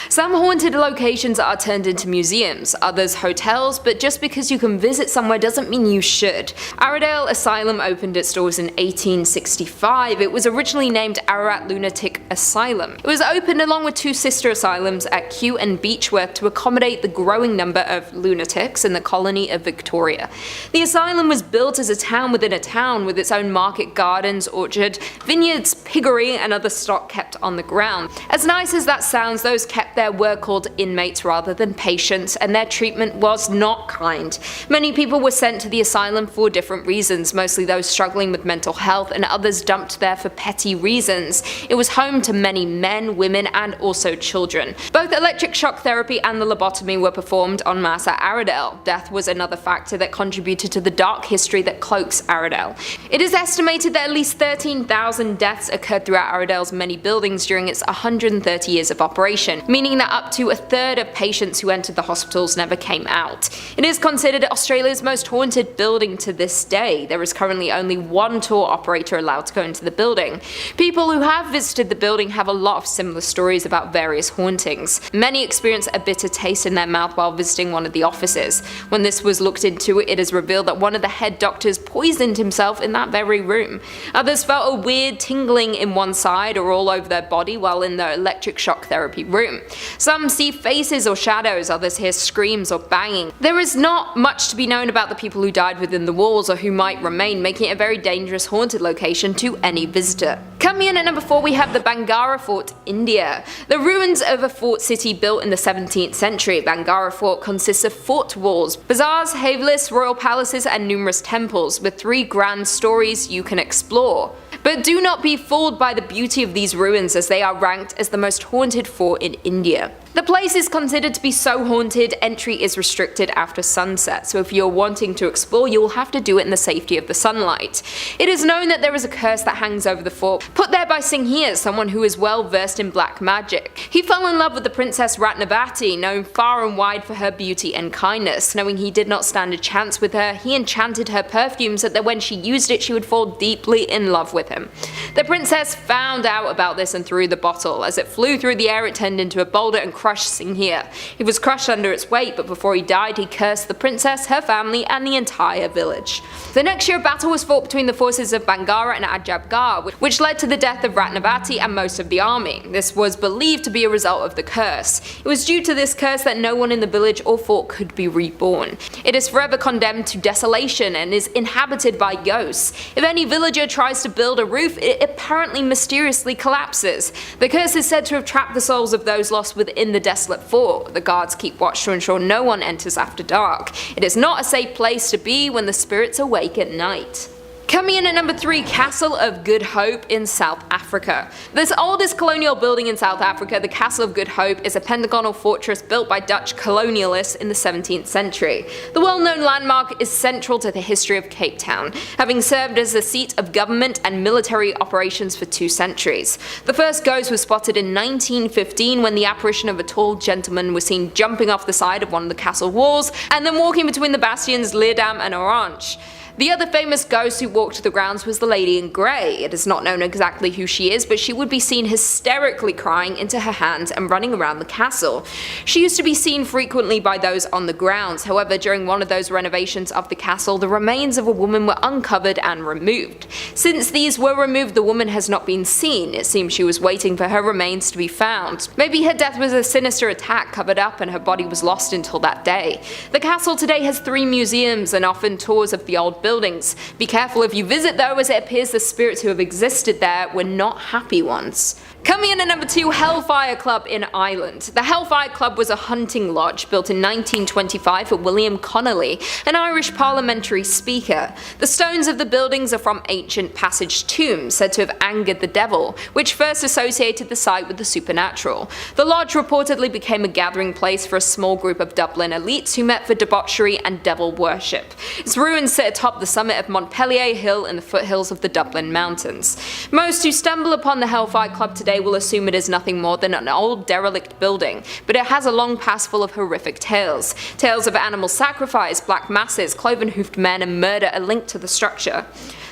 Some haunted locations are turned into museums, others hotels, but just because you can visit somewhere doesn't mean you should. Aradale Asylum opened its doors in 1865. It was originally named Ararat Lunatic Asylum. It was opened along with two sister asylums at Kew and Beechworth to accommodate the growing number of lunatics in the colony of Victoria. The asylum was built as a town within a town, with its own market gardens, orchard, vineyards, piggery, and other stock kept on the ground. As nice as that sounds, those kept there were called inmates rather than patients, and their treatment was not kind. Many people were sent to the asylum for different reasons, mostly those struggling with mental health, and others dumped there for petty reasons. It was home to many men, women, and also children. Both electric shock therapy and the lobotomy were performed en masse at Aradale. Death was another factor that contributed to the dark history that cloaks Aradale. It is estimated that at least 13,000 deaths occurred throughout Aradale's many buildings during its 130 years of operation, meaning that up to a third of patients who entered the hospitals never came out. It is considered Australia's most haunted building to this day. There is currently only one tour operator allowed to go into the building. People who have visited the building have a lot of similar stories about various hauntings. Many experience a bitter taste in their mouth while visiting one of the offices. When this was looked into, it is revealed that one of the head doctors poisoned himself in that very room. Others felt a weird tingling in one side or all over their body while in the electric shock therapy room. Some see faces or shadows, others hear screams or banging. There is not much to be known about the people who died within the walls or who might remain, making it a very dangerous haunted location to any visitor. Coming in at number 4, we have the Bhangarh Fort, India. The ruins of a fort city built in the 17th century. Bhangarh Fort consists of fort walls, bazaars, havelis, royal palaces, and numerous temples, with 3 grand stories you can explore. But do not be fooled by the beauty of these ruins, as they are ranked as the most haunted fort in India. The place is considered to be so haunted, entry is restricted after sunset, so if you're wanting to explore, you will have to do it in the safety of the sunlight. It is known that there is a curse that hangs over the fort, put there by Singhir, someone who is well versed in black magic. He fell in love with the Princess Ratnavati, known far and wide for her beauty and kindness. Knowing he did not stand a chance with her, he enchanted her perfume so that when she used it, she would fall deeply in love with him. The princess found out about this and threw the bottle. As it flew through the air, it turned into a boulder and crushed Singhir. He was crushed under its weight, but before he died, he cursed the princess, her family, and the entire village. The next year, a battle was fought between the forces of Bhangarh and Ajabgarh, which led to the death of Ratnavati and most of the army. This was believed to be a result of the curse. It was due to this curse that no one in the village or fort could be reborn. It is forever condemned to desolation and is inhabited by ghosts. If any villager tries to build a roof, it apparently mysteriously collapses. The curse is said to have trapped the souls of those lost within the desolate fort. The guards keep watch to ensure no one enters after dark. It is not a safe place to be when the spirits awake at night. Coming in at number 3, Castle of Good Hope in South Africa. This oldest colonial building in South Africa, the Castle of Good Hope, is a pentagonal fortress built by Dutch colonialists in the 17th century. The well-known landmark is central to the history of Cape Town, having served as the seat of government and military operations for 2 centuries. The first ghost was spotted in 1915 when the apparition of a tall gentleman was seen jumping off the side of one of the castle walls and then walking between the bastions Leerdam and Orange. The other famous ghost who walked the grounds was the Lady in Grey. It is not known exactly who she is, but she would be seen hysterically crying into her hands and running around the castle. She used to be seen frequently by those on the grounds. However, during one of those renovations of the castle, the remains of a woman were uncovered and removed. Since these were removed, the woman has not been seen. It seems she was waiting for her remains to be found. Maybe her death was a sinister attack covered up and her body was lost until that day. The castle today has 3 museums and often tours of the old buildings. Be careful if you visit though, as it appears the spirits who have existed there were not happy ones. Coming in at number 2, Hellfire Club in Ireland. The Hellfire Club was a hunting lodge built in 1925 for William Connolly, an Irish parliamentary speaker. The stones of the buildings are from ancient passage tombs said to have angered the devil, which first associated the site with the supernatural. The lodge reportedly became a gathering place for a small group of Dublin elites who met for debauchery and devil worship. Its ruins sit atop the summit of Montpellier Hill in the foothills of the Dublin Mountains. Most who stumble upon the Hellfire Club today will assume it is nothing more than an old derelict building, but it has a long past full of horrific tales. Tales of animal sacrifice, black masses, cloven-hoofed men, and murder are linked to the structure.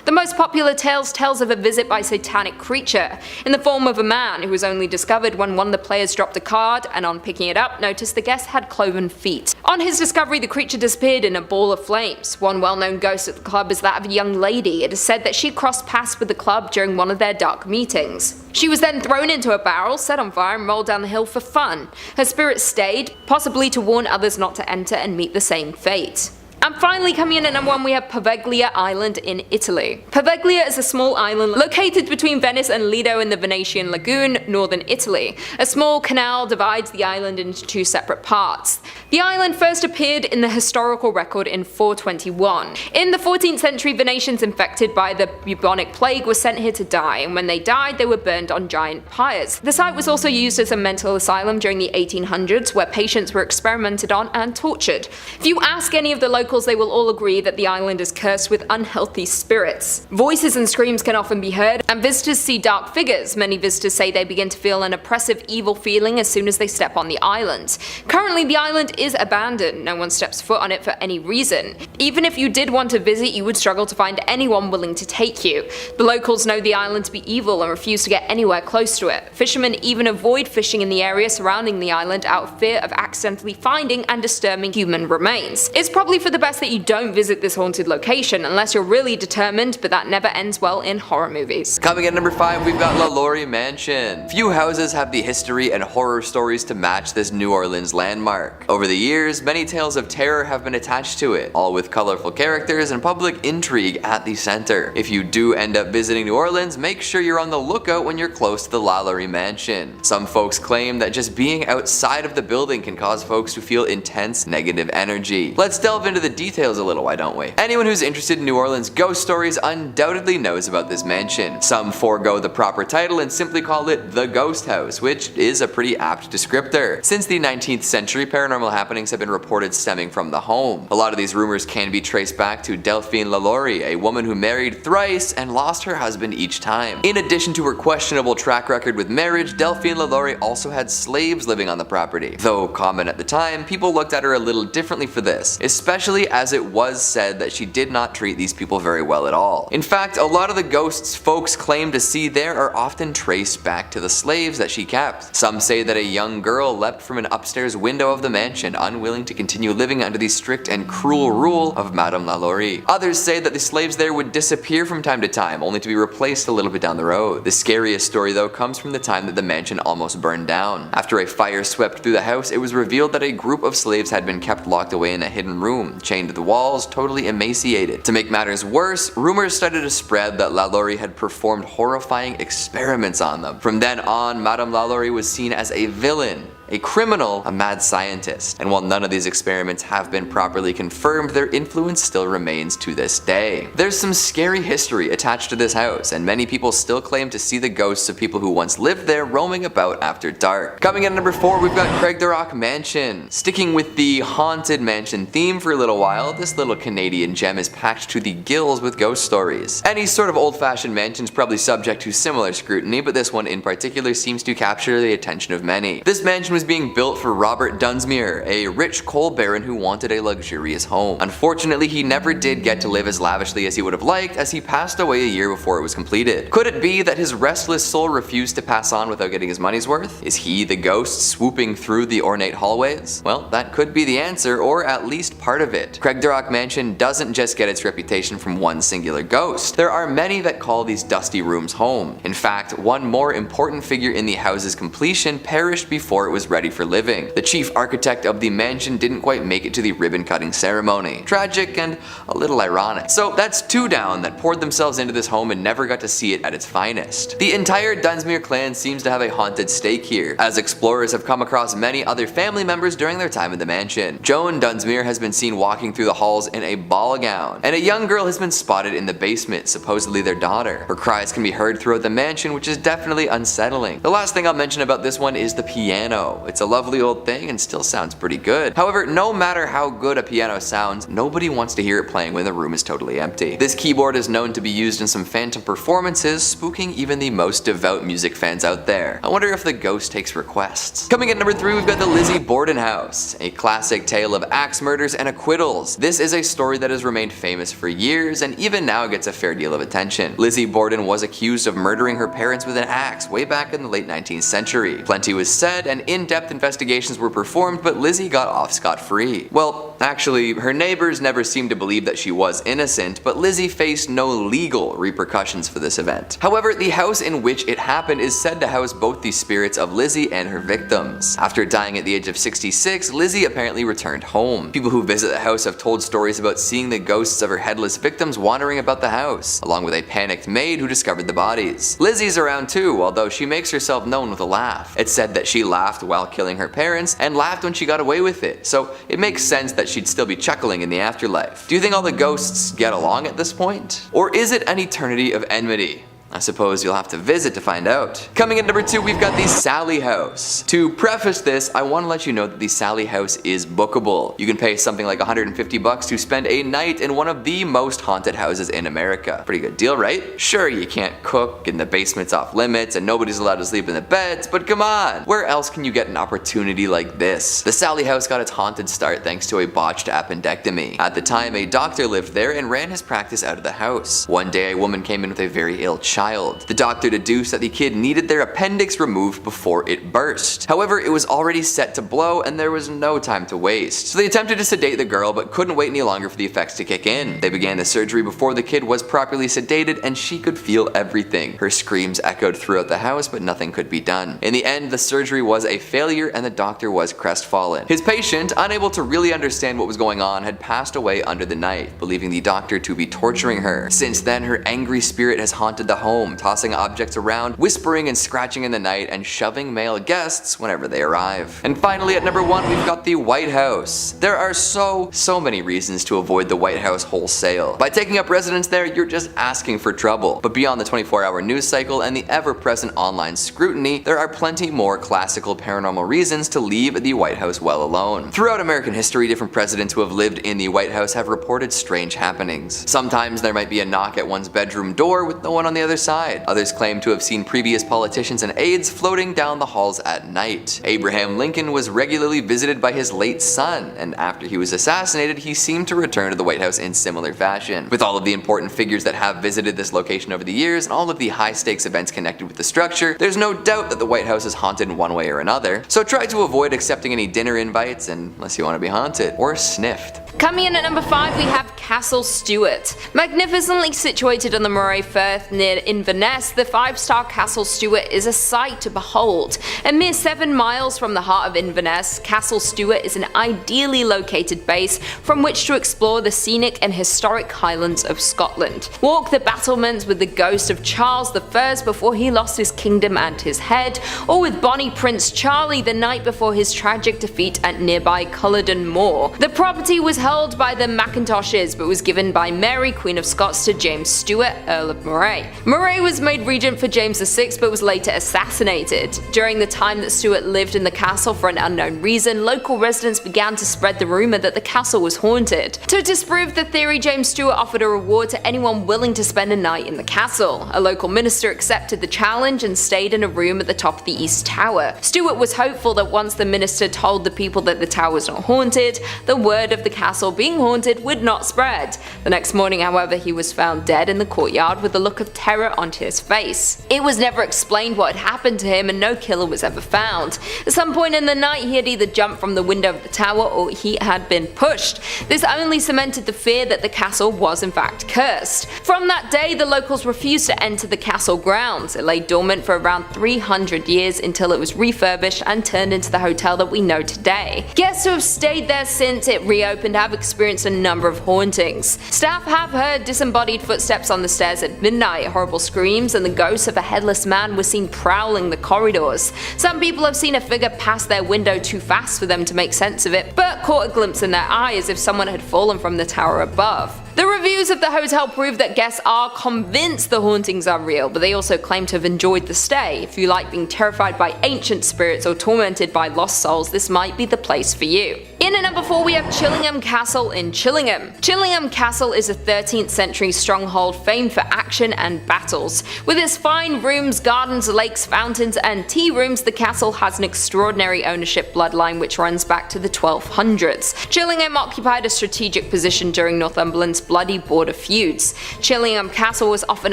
The most popular tales tells of a visit by a satanic creature, in the form of a man who was only discovered when one of the players dropped a card and on picking it up noticed the guest had cloven feet. On his discovery, the creature disappeared in a ball of flames. One well-known ghost at the club is that of a young lady. It is said that she crossed paths with the club during one of their dark meetings. She was then thrown into a barrel, set on fire, and rolled down the hill for fun. Her spirit stayed, possibly to warn others not to enter and meet the same fate. And finally, coming in at number 1, we have Poveglia Island in Italy. Poveglia is a small island located between Venice and Lido in the Venetian Lagoon, northern Italy. A small canal divides the island into 2 separate parts. The island first appeared in the historical record in 421. In the 14th century, Venetians infected by the bubonic plague were sent here to die, and when they died, they were burned on giant pyres. The site was also used as a mental asylum during the 1800s, where patients were experimented on and tortured. If you ask any of the locals, they will all agree that the island is cursed with unhealthy spirits. Voices and screams can often be heard, and visitors see dark figures. Many visitors say they begin to feel an oppressive, evil feeling as soon as they step on the island. Currently, the island is abandoned. No one steps foot on it for any reason. Even if you did want to visit, you would struggle to find anyone willing to take you. The locals know the island to be evil and refuse to get anywhere close to it. Fishermen even avoid fishing in the area surrounding the island out of fear of accidentally finding and disturbing human remains. It's probably for the best that you don't visit this haunted location unless you're really determined, but that never ends well in horror movies. Coming at number 5, we've got LaLaurie Mansion. Few houses have the history and horror stories to match this New Orleans landmark. Over the years, many tales of terror have been attached to it, all with colorful characters and public intrigue at the center. If you do end up visiting New Orleans, make sure you're on the lookout when you're close to the LaLaurie Mansion. Some folks claim that just being outside of the building can cause folks to feel intense negative energy. Let's delve into the details a little, why don't we? Anyone who's interested in New Orleans ghost stories undoubtedly knows about this mansion. Some forego the proper title and simply call it the Ghost House, which is a pretty apt descriptor. Since the 19th century, paranormal happenings have been reported stemming from the home. A lot of these rumors can be traced back to Delphine LaLaurie, a woman who married thrice and lost her husband each time. In addition to her questionable track record with marriage, Delphine LaLaurie also had slaves living on the property. Though common at the time, people looked at her a little differently for this, especially as it was said that she did not treat these people very well at all. In fact, a lot of the ghosts folks claim to see there are often traced back to the slaves that she kept. Some say that a young girl leapt from an upstairs window of the mansion, unwilling to continue living under the strict and cruel rule of Madame LaLaurie. Others say that the slaves there would disappear from time to time, only to be replaced a little bit down the road. The scariest story though comes from the time that the mansion almost burned down. After a fire swept through the house, it was revealed that a group of slaves had been kept locked away in a hidden room, chained to the walls, totally emaciated. To make matters worse, rumors started to spread that LaLaurie had performed horrifying experiments on them. From then on, Madame LaLaurie was seen as a villain, a criminal, a mad scientist. And while none of these experiments have been properly confirmed, their influence still remains to this day. There's some scary history attached to this house, and many people still claim to see the ghosts of people who once lived there roaming about after dark. Coming in at number 4, we've got Craigdarroch Mansion. Sticking with the haunted mansion theme for a little while, this little Canadian gem is packed to the gills with ghost stories. Any sort of old-fashioned mansion is probably subject to similar scrutiny, but this one in particular seems to capture the attention of many. This mansion was being built for Robert Dunsmuir, a rich coal baron who wanted a luxurious home. Unfortunately, he never did get to live as lavishly as he would have liked, as he passed away a year before it was completed. Could it be that his restless soul refused to pass on without getting his money's worth? Is he the ghost swooping through the ornate hallways? Well, that could be the answer, or at least part of it. Craigdarroch Mansion doesn't just get its reputation from one singular ghost. There are many that call these dusty rooms home. In fact, one more important figure in the house's completion perished before it was ready for living. The chief architect of the mansion didn't quite make it to the ribbon cutting ceremony. Tragic and a little ironic. So that's 2 down that poured themselves into this home and never got to see it at its finest. The entire Dunsmuir clan seems to have a haunted stake here, as explorers have come across many other family members during their time in the mansion. Joan Dunsmuir has been seen walking through the halls in a ball gown, and a young girl has been spotted in the basement, supposedly their daughter. Her cries can be heard throughout the mansion, which is definitely unsettling. The last thing I'll mention about this one is the piano. piano. It's a lovely old thing and still sounds pretty good. However, no matter how good a piano sounds, nobody wants to hear it playing when the room is totally empty. This keyboard is known to be used in some phantom performances, spooking even the most devout music fans out there. I wonder if the ghost takes requests. Coming at number 3, we've got the Lizzie Borden House, a classic tale of axe murders and acquittals. This is a story that has remained famous for years and even now gets a fair deal of attention. Lizzie Borden was accused of murdering her parents with an axe way back in the late 19th century. Plenty was said and in-depth investigations were performed, but Lizzie got off scot-free. Well, actually, her neighbors never seemed to believe that she was innocent, but Lizzie faced no legal repercussions for this event. However, the house in which it happened is said to house both the spirits of Lizzie and her victims. After dying at the age of 66, Lizzie apparently returned home. People who visit the house have told stories about seeing the ghosts of her headless victims wandering about the house, along with a panicked maid who discovered the bodies. Lizzie's around too, although she makes herself known with a laugh. It's said that she laughed while killing her parents and laughed when she got away with it, so it makes sense that she'd still be chuckling in the afterlife. Do you think all the ghosts get along at this point? Or is it an eternity of enmity? I suppose you'll have to visit to find out. Coming in number 2, we've got the Sallie House. To preface this, I want to let you know that the Sallie House is bookable. You can pay something like $150 to spend a night in one of the most haunted houses in America. Pretty good deal, right? Sure, you can't cook and the basement's off limits and nobody's allowed to sleep in the beds, but come on, where else can you get an opportunity like this? The Sallie House got its haunted start thanks to a botched appendectomy. At the time, a doctor lived there and ran his practice out of the house. One day, a woman came in with a very ill child. The doctor deduced that the kid needed their appendix removed before it burst. However, it was already set to blow and there was no time to waste. So they attempted to sedate the girl but couldn't wait any longer for the effects to kick in. They began the surgery before the kid was properly sedated and she could feel everything. Her screams echoed throughout the house but nothing could be done. In the end, the surgery was a failure and the doctor was crestfallen. His patient, unable to really understand what was going on, had passed away under the night, believing the doctor to be torturing her. Since then, her angry spirit has haunted the home, tossing objects around, whispering and scratching in the night, and shoving male guests whenever they arrive. And finally, at number 1, we've got the White House. There are so many reasons to avoid the White House wholesale. By taking up residence there, you're just asking for trouble. But beyond the 24-hour news cycle and the ever-present online scrutiny, there are plenty more classical paranormal reasons to leave the White House well alone. Throughout American history, different presidents who have lived in the White House have reported strange happenings. Sometimes there might be a knock at one's bedroom door with no one on the other side. Others claim to have seen previous politicians and aides floating down the halls at night. Abraham Lincoln was regularly visited by his late son, and after he was assassinated, he seemed to return to the White House in similar fashion. With all of the important figures that have visited this location over the years and all of the high-stakes events connected with the structure, there's no doubt that the White House is haunted in one way or another. So try to avoid accepting any dinner invites unless you want to be haunted or sniffed. Coming in at number 5, we have Castle Stuart. Magnificently situated on the Moray Firth near Inverness, the 5-star Castle Stuart is a sight to behold. A mere 7 miles from the heart of Inverness, Castle Stuart is an ideally located base from which to explore the scenic and historic Highlands of Scotland. Walk the battlements with the ghost of Charles I before he lost his kingdom and his head, or with Bonnie Prince Charlie the night before his tragic defeat at nearby Culloden Moor. The property was held by the Macintoshes but was given by Mary, Queen of Scots, to James Stuart, Earl of Moray. Moray was made regent for James VI but was later assassinated. During the time that Stuart lived in the castle for an unknown reason, local residents began to spread the rumour that the castle was haunted. To disprove the theory, James Stuart offered a reward to anyone willing to spend a night in the castle. A local minister accepted the challenge and stayed in a room at the top of the East Tower. Stuart was hopeful that once the minister told the people that the tower was not haunted, the word of the castle being haunted would not spread. The next morning, however, he was found dead in the courtyard with a look of terror on his face. It was never explained what had happened to him and no killer was ever found. At some point in the night, he had either jumped from the window of the tower or he had been pushed. This only cemented the fear that the castle was in fact cursed. From that day, the locals refused to enter the castle grounds. It lay dormant for around 300 years until it was refurbished and turned into the hotel that we know today. Guests who have stayed there since it reopened, have experienced a number of hauntings. Staff have heard disembodied footsteps on the stairs at midnight, horrible screams, and the ghost of a headless man was seen prowling the corridors. Some people have seen a figure pass their window too fast for them to make sense of it, but caught a glimpse in their eye as if someone had fallen from the tower above. The reviews of the hotel prove that guests are convinced the hauntings are real, but they also claim to have enjoyed the stay. If you like being terrified by ancient spirits or tormented by lost souls, this might be the place for you. In at number 4 we have Chillingham Castle in Chillingham. Chillingham Castle is a 13th century stronghold famed for action and battles. With its fine rooms, gardens, lakes, fountains and tea rooms, the castle has an extraordinary ownership bloodline which runs back to the 1200s. Chillingham occupied a strategic position during Northumberland's bloody border feuds. Chillingham Castle was often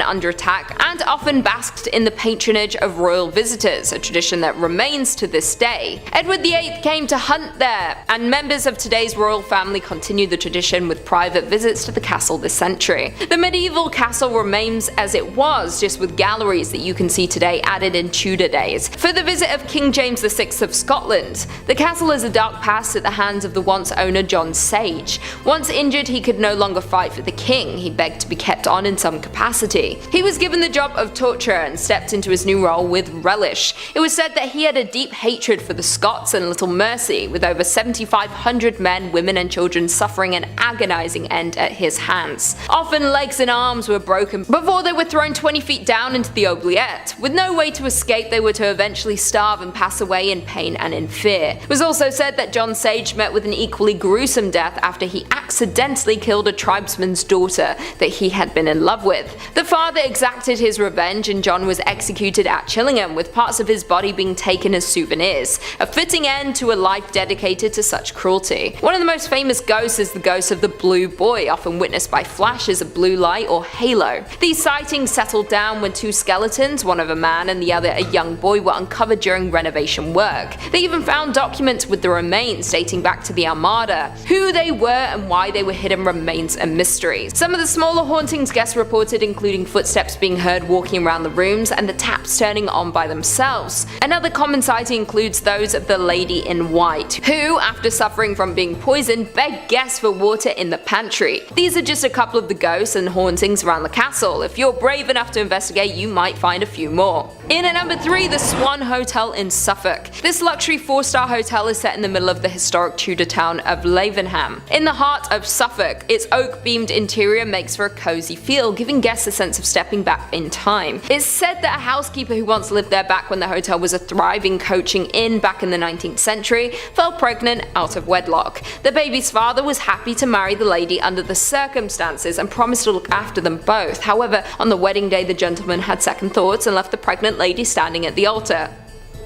under attack and often basked in the patronage of royal visitors, a tradition that remains to this day. Edward VIII came to hunt there, and members of today's royal family continue the tradition with private visits to the castle this century. The medieval castle remains as it was, just with galleries that you can see today added in Tudor days. For the visit of King James VI of Scotland, the castle is a dark past at the hands of the once owner John Sage. Once injured, he could no longer fight for the king. He begged to be kept on in some capacity. He was given the job of torturer and stepped into his new role with relish. It was said that he had a deep hatred for the Scots and little mercy, with over 7,500 men, women and children suffering an agonizing end at his hands. Often legs and arms were broken before they were thrown 20 feet down into the oubliette. With no way to escape, they were to eventually starve and pass away in pain and in fear. It was also said that John Sage met with an equally gruesome death after he accidentally killed a tribesman's daughter that he had been in love with. The father exacted his revenge and John was executed at Chillingham, with parts of his body being taken as souvenirs, a fitting end to a life dedicated to such cruelty. One of the most famous ghosts is the ghost of the Blue Boy, often witnessed by flashes of blue light or halo. These sightings settled down when 2 skeletons, one of a man and the other a young boy, were uncovered during renovation work. They even found documents with the remains dating back to the Armada. Who they were and why they were hidden remains a mystery. Some of the smaller hauntings guests reported including footsteps being heard walking around the rooms and the taps turning on by themselves. Another common sighting includes those of the Lady in White, who, after suffering from being poisoned, begged guests for water in the pantry. These are just a couple of the ghosts and hauntings around the castle. If you're brave enough to investigate, you might find a few more. In at number 3, the Swan Hotel in Suffolk. This luxury 4-star hotel is set in the middle of the historic Tudor town of Lavenham. In the heart of Suffolk, its oak-beamed interior makes for a cozy feel, giving guests a sense of stepping back in time. It's said that a housekeeper who once lived there back when the hotel was a thriving coaching inn back in the 19th century fell pregnant out of wedlock. The baby's father was happy to marry the lady under the circumstances and promised to look after them both. However, on the wedding day the gentleman had second thoughts and left the pregnant lady standing at the altar.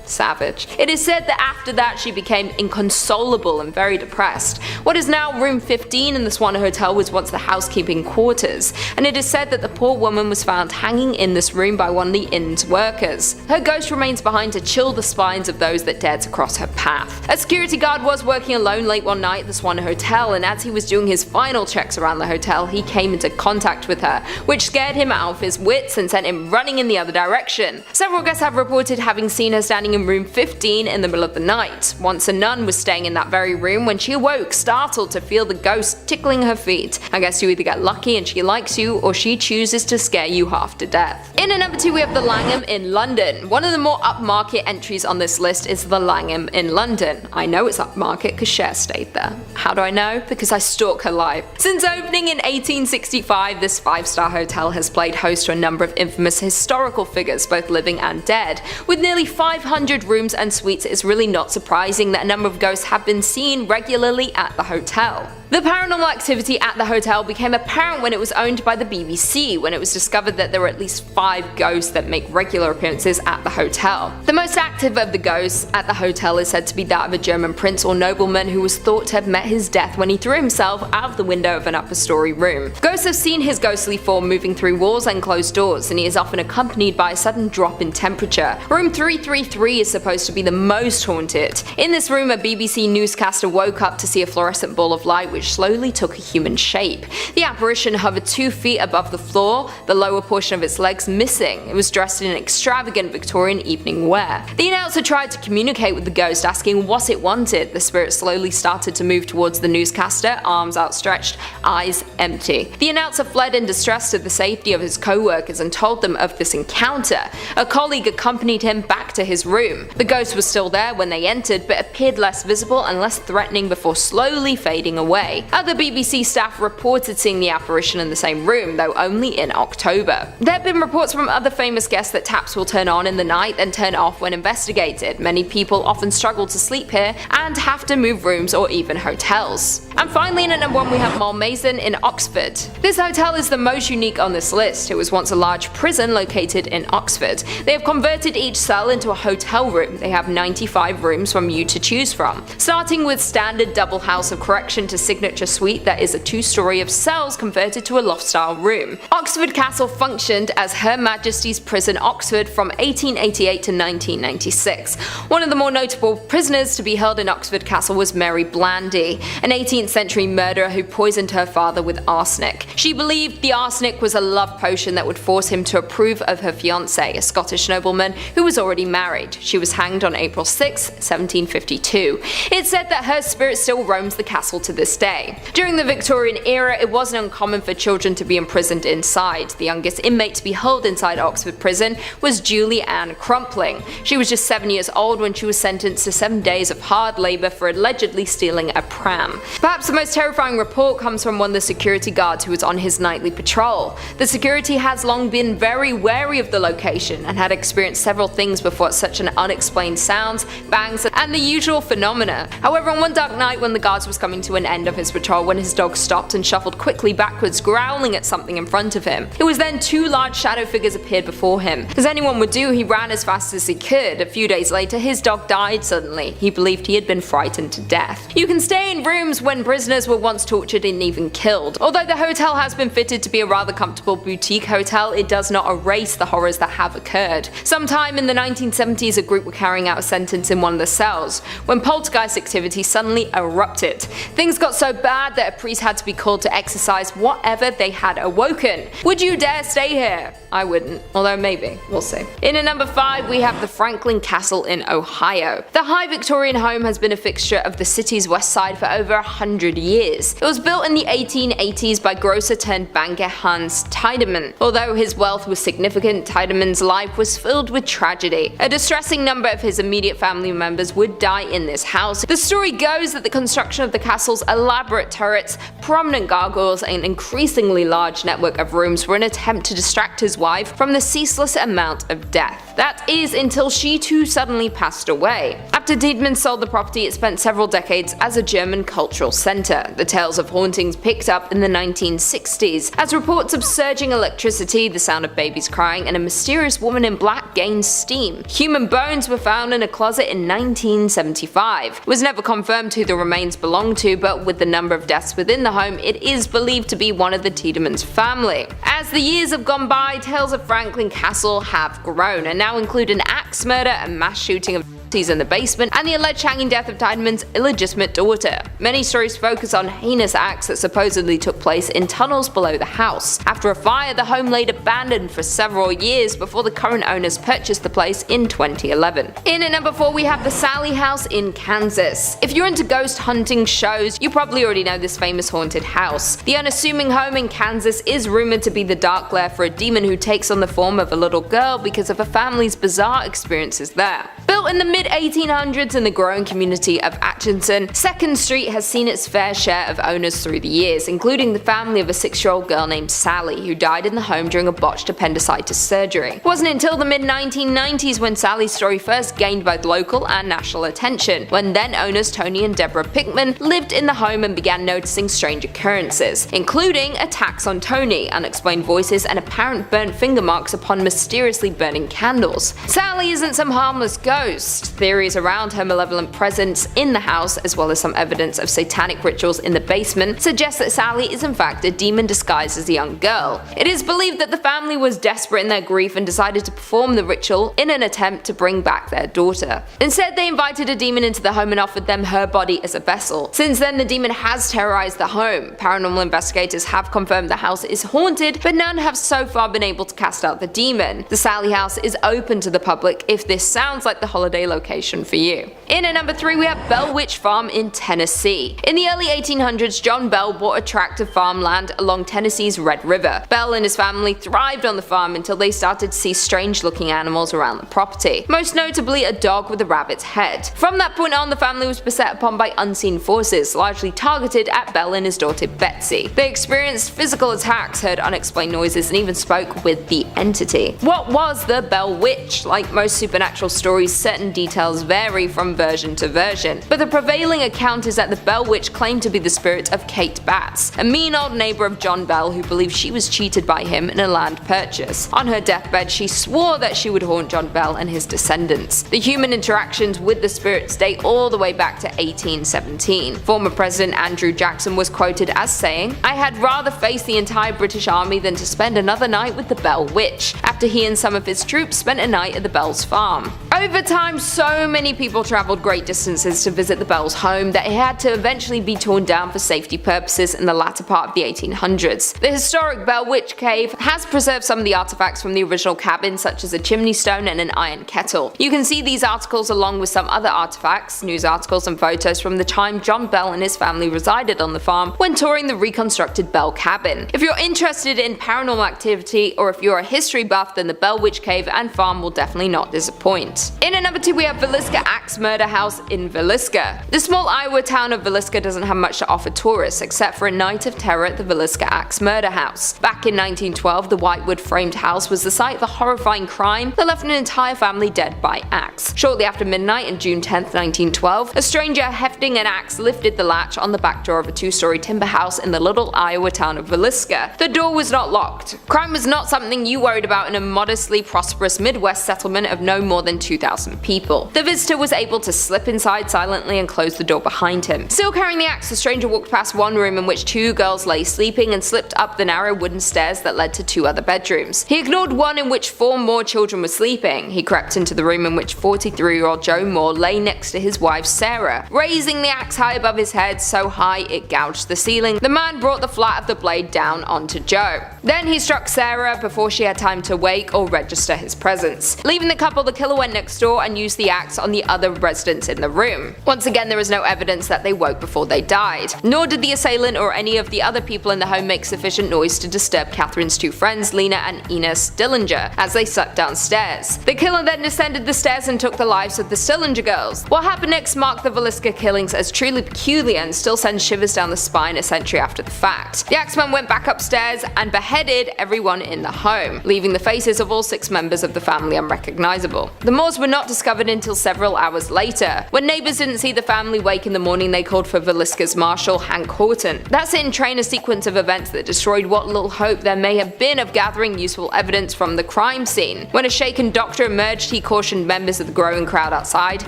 Savage. It is said that after that she became inconsolable and very depressed. What is now room 15 in the Swan Hotel was once the housekeeping quarters, and it is said that the poor woman was found hanging in this room by one of the inn's workers. Her ghost remains behind to chill the spines of those that dared to cross her path. A security guard was working alone late one night at the Swan Hotel, and as he was doing his final checks around the hotel, he came into contact with her, which scared him out of his wits and sent him running in the other direction. Several guests have reported having seen her standing in room 15 in the middle of the night. Once a nun was staying in that very room when she awoke, startled to feel the ghost tickling her feet. I guess you either get lucky and she likes you, or she chooses to scare you half to death. In at number 2 we have the Langham in London. One of the more upmarket entries on this list is the Langham in London. I know it's upmarket because Cher stayed there. How do I know? Because I stalk her life. Since opening in 1865, this 5-star hotel has played host to a number of infamous historical figures, both living and dead. With nearly 500 rooms and suites, it's really not surprising that a number of ghosts have been seen regularly at the hotel. The paranormal activity at the hotel became apparent when it was owned by the BBC, when it was discovered that there were at least 5 ghosts that make regular appearances at the hotel. The most active of the ghosts at the hotel is said to be that of a German prince or nobleman who was thought to have met his death when he threw himself out of the window of an upper story room. Ghosts have seen his ghostly form moving through walls and closed doors, and he is often accompanied by a sudden drop in temperature. Room 333 is supposed to be the most haunted. In this room, a BBC newscaster woke up to see a fluorescent ball of light which slowly took a human shape. The apparition hovered 2 feet above the floor, the lower portion of its legs missing. It was dressed in extravagant Victorian evening wear. The announcer tried to communicate with the ghost, asking what it wanted. The spirit slowly started to move towards the newscaster, arms outstretched, eyes empty. The announcer fled in distress to the safety of his co-workers and told them of this encounter. A colleague accompanied him back to his room. The ghost was still there when they entered, but appeared less visible and less threatening before slowly fading away. Other BBC staff reported seeing the apparition in the same room, though only in October. There have been reports from other famous guests that taps will turn on in the night then turn off when investigated. Many people often struggle to sleep here and have to move rooms or even hotels. And finally, in at number 1 we have Malmaison in Oxford. This hotel is the most unique on this list. It was once a large prison located in Oxford. They have converted each cell into a hotel room. They have 95 rooms from you to choose from, starting with standard double house of correction to signature suite that is a 2-story of cells converted to a loft-style room. Oxford Castle functioned as Her Majesty's Prison Oxford from 1888 to 1996. One of the more notable prisoners to be held in Oxford Castle was Mary Blandy, an 18th century murderer who poisoned her father with arsenic. She believed the arsenic was a love potion that would force him to approve of her fiancé, a Scottish nobleman who was already married. She was hanged on April 6, 1752. It's said that her spirit still roams the castle to this day. During the Victorian era, it wasn't uncommon for children to be imprisoned inside. The youngest inmate to be held inside Oxford Prison was Julie Ann Crumpling. She was just 7 years old when she was sentenced to 7 days of hard labour for allegedly stealing a pram. Perhaps the most terrifying report comes from one of the security guards who was on his nightly patrol. The security has long been very wary of the location and had experienced several things before such an unexplained sounds, bangs, and the usual phenomena. However, on one dark night when the guards was coming to an end of his patrol, when his dog stopped and shuffled quickly backwards, growling at something in front of him. It was then 2 large shadow figures appeared before him. As anyone would do, he ran as fast as he could. A few days later, his dog died suddenly. He believed he had been frightened to death. You can stay in rooms when prisoners were once tortured and even killed. Although the hotel has been fitted to be a rather comfortable boutique hotel, it does not erase the horrors that have occurred. Sometime in the 1970s, a group were carrying out a sentence in one of the cells when poltergeist activity suddenly erupted. Things got so bad that a priest had to be called to exorcise whatever they had awoken. Would you dare stay here? I wouldn't, although maybe, we'll see. In at number 5 we have the Franklin Castle in Ohio. The high Victorian home has been a fixture of the city's west side for over 100 years. It was built in the 1880s by grocer turned banker Hans Tiedemann. Although his wealth was significant, Tiedemann's life was filled with tragedy. A distressing number of his immediate family members would die in this house. The story goes that the construction of the castle's elaborate turrets, prominent gargoyles, and increasingly large network of rooms were an attempt to distract his wife from the ceaseless amount of death. That is, until she too suddenly passed away. After Tiedemann sold the property, it spent several decades as a German cultural centre. The tales of hauntings picked up in the 1960s, as reports of surging electricity, the sound of babies crying, and a mysterious woman in black gained steam. Human bones were found in a closet in 1975. It was never confirmed who the remains belonged to, but with the number of deaths within the home, it is believed to be one of the Tiedemann's family. As the years have gone by, tales of Franklin Castle have grown and now include an axe murder, a mass shooting of in the basement, and the alleged hanging death of Tiedemann's illegitimate daughter. Many stories focus on heinous acts that supposedly took place in tunnels below the house. After a fire, the home laid abandoned for several years before the current owners purchased the place in 2011. In at number 4 we have the Sallie House in Kansas. If you're into ghost hunting shows, you probably already know this famous haunted house. The unassuming home in Kansas is rumored to be the dark lair for a demon who takes on the form of a little girl because of a family's bizarre experiences there. Built in the mid-1800s in the growing community of Atchison, 2nd Street has seen its fair share of owners through the years, including the family of a 6-year-old girl named Sallie, who died in the home during a botched appendicitis surgery. It wasn't until the mid-1990s when Sallie's story first gained both local and national attention, when then owners Tony and Deborah Pickman lived in the home and began noticing strange occurrences, including attacks on Tony, unexplained voices, and apparent burnt finger marks upon mysteriously burning candles. Sallie isn't some harmless ghost. ghost. Theories around her malevolent presence in the house, as well as some evidence of satanic rituals in the basement, suggest that Sallie is in fact a demon disguised as a young girl. It is believed that the family was desperate in their grief and decided to perform the ritual in an attempt to bring back their daughter. Instead, they invited a demon into the home and offered them her body as a vessel. Since then, the demon has terrorized the home. Paranormal investigators have confirmed the house is haunted, but none have so far been able to cast out the demon. The Sallie House is open to the public if this sounds like the holiday location for you. In at number 3, we have Bell Witch Farm in Tennessee. In the early 1800s, John Bell bought a tract of farmland along Tennessee's Red River. Bell and his family thrived on the farm until they started to see strange-looking animals around the property, most notably a dog with a rabbit's head. From that point on, the family was beset upon by unseen forces, largely targeted at Bell and his daughter Betsy. They experienced physical attacks, heard unexplained noises, and even spoke with the entity. What was the Bell Witch? Like most supernatural stories, certain details vary from version to version, but the prevailing account is that the Bell Witch claimed to be the spirit of Kate Batts, a mean old neighbor of John Bell who believed she was cheated by him in a land purchase. On her deathbed, she swore that she would haunt John Bell and his descendants. The human interactions with the spirits date all the way back to 1817. Former President Andrew Jackson was quoted as saying, "I had rather face the entire British army than to spend another night with the Bell Witch," after he and some of his troops spent a night at the Bell's farm. Over time, so many people traveled great distances to visit the Bell's home that it had to eventually be torn down for safety purposes in the latter part of the 1800s. The historic Bell Witch Cave has preserved some of the artifacts from the original cabin, such as a chimney stone and an iron kettle. You can see these articles along with some other artifacts, news articles and photos from the time John Bell and his family resided on the farm when touring the reconstructed Bell cabin. If you're interested in paranormal activity, or if you're a history buff, then the Bell Witch Cave and farm will definitely not disappoint. In at number 2, we have Villisca Axe Murder House in Villisca. The small Iowa town of Villisca doesn't have much to offer tourists except for a night of terror at the Villisca Axe Murder House. Back in 1912, the whitewood framed house was the site of a horrifying crime that left an entire family dead by axe. Shortly after midnight on June 10, 1912, a stranger hefting an axe lifted the latch on the back door of a 2-story timber house in the little Iowa town of Villisca. The door was not locked. Crime was not something you worried about in a modestly prosperous Midwest settlement of no more than 2,000 people. The visitor was able to slip inside silently and close the door behind him. Still carrying the axe, the stranger walked past one room in which 2 girls lay sleeping and slipped up the narrow wooden stairs that led to 2 other bedrooms. He ignored one in which 4 more children were sleeping. He crept into the room in which 43-year-old Joe Moore lay next to his wife Sarah. Raising the axe high above his head, so high it gouged the ceiling, the man brought the flat of the blade down onto Joe. Then he struck Sarah before she had time to wake or register his presence. Leaving the couple, the killer went next door and used the axe on the other residents in the room. Once again, there is no evidence that they woke before they died. Nor did the assailant or any of the other people in the home make sufficient noise to disturb Catherine's 2 friends, Lena and Ines Dillinger, as they slept downstairs. The killer then descended the stairs and took the lives of the Stillinger girls. What happened next marked the Villisca killings as truly peculiar and still sends shivers down the spine a century after the fact. The Axeman went back upstairs and beheaded everyone in the home, leaving the faces of all 6 members of the family unrecognizable. The Moors were not discovered until several hours later. When neighbors didn't see the family wake in the morning, they called for Villisca's Marshal, Hank Horton. That set in train a sequence of events that destroyed what little hope there may have been of gathering useful evidence from the crime scene. When a shaken doctor emerged, he cautioned members of the growing crowd outside,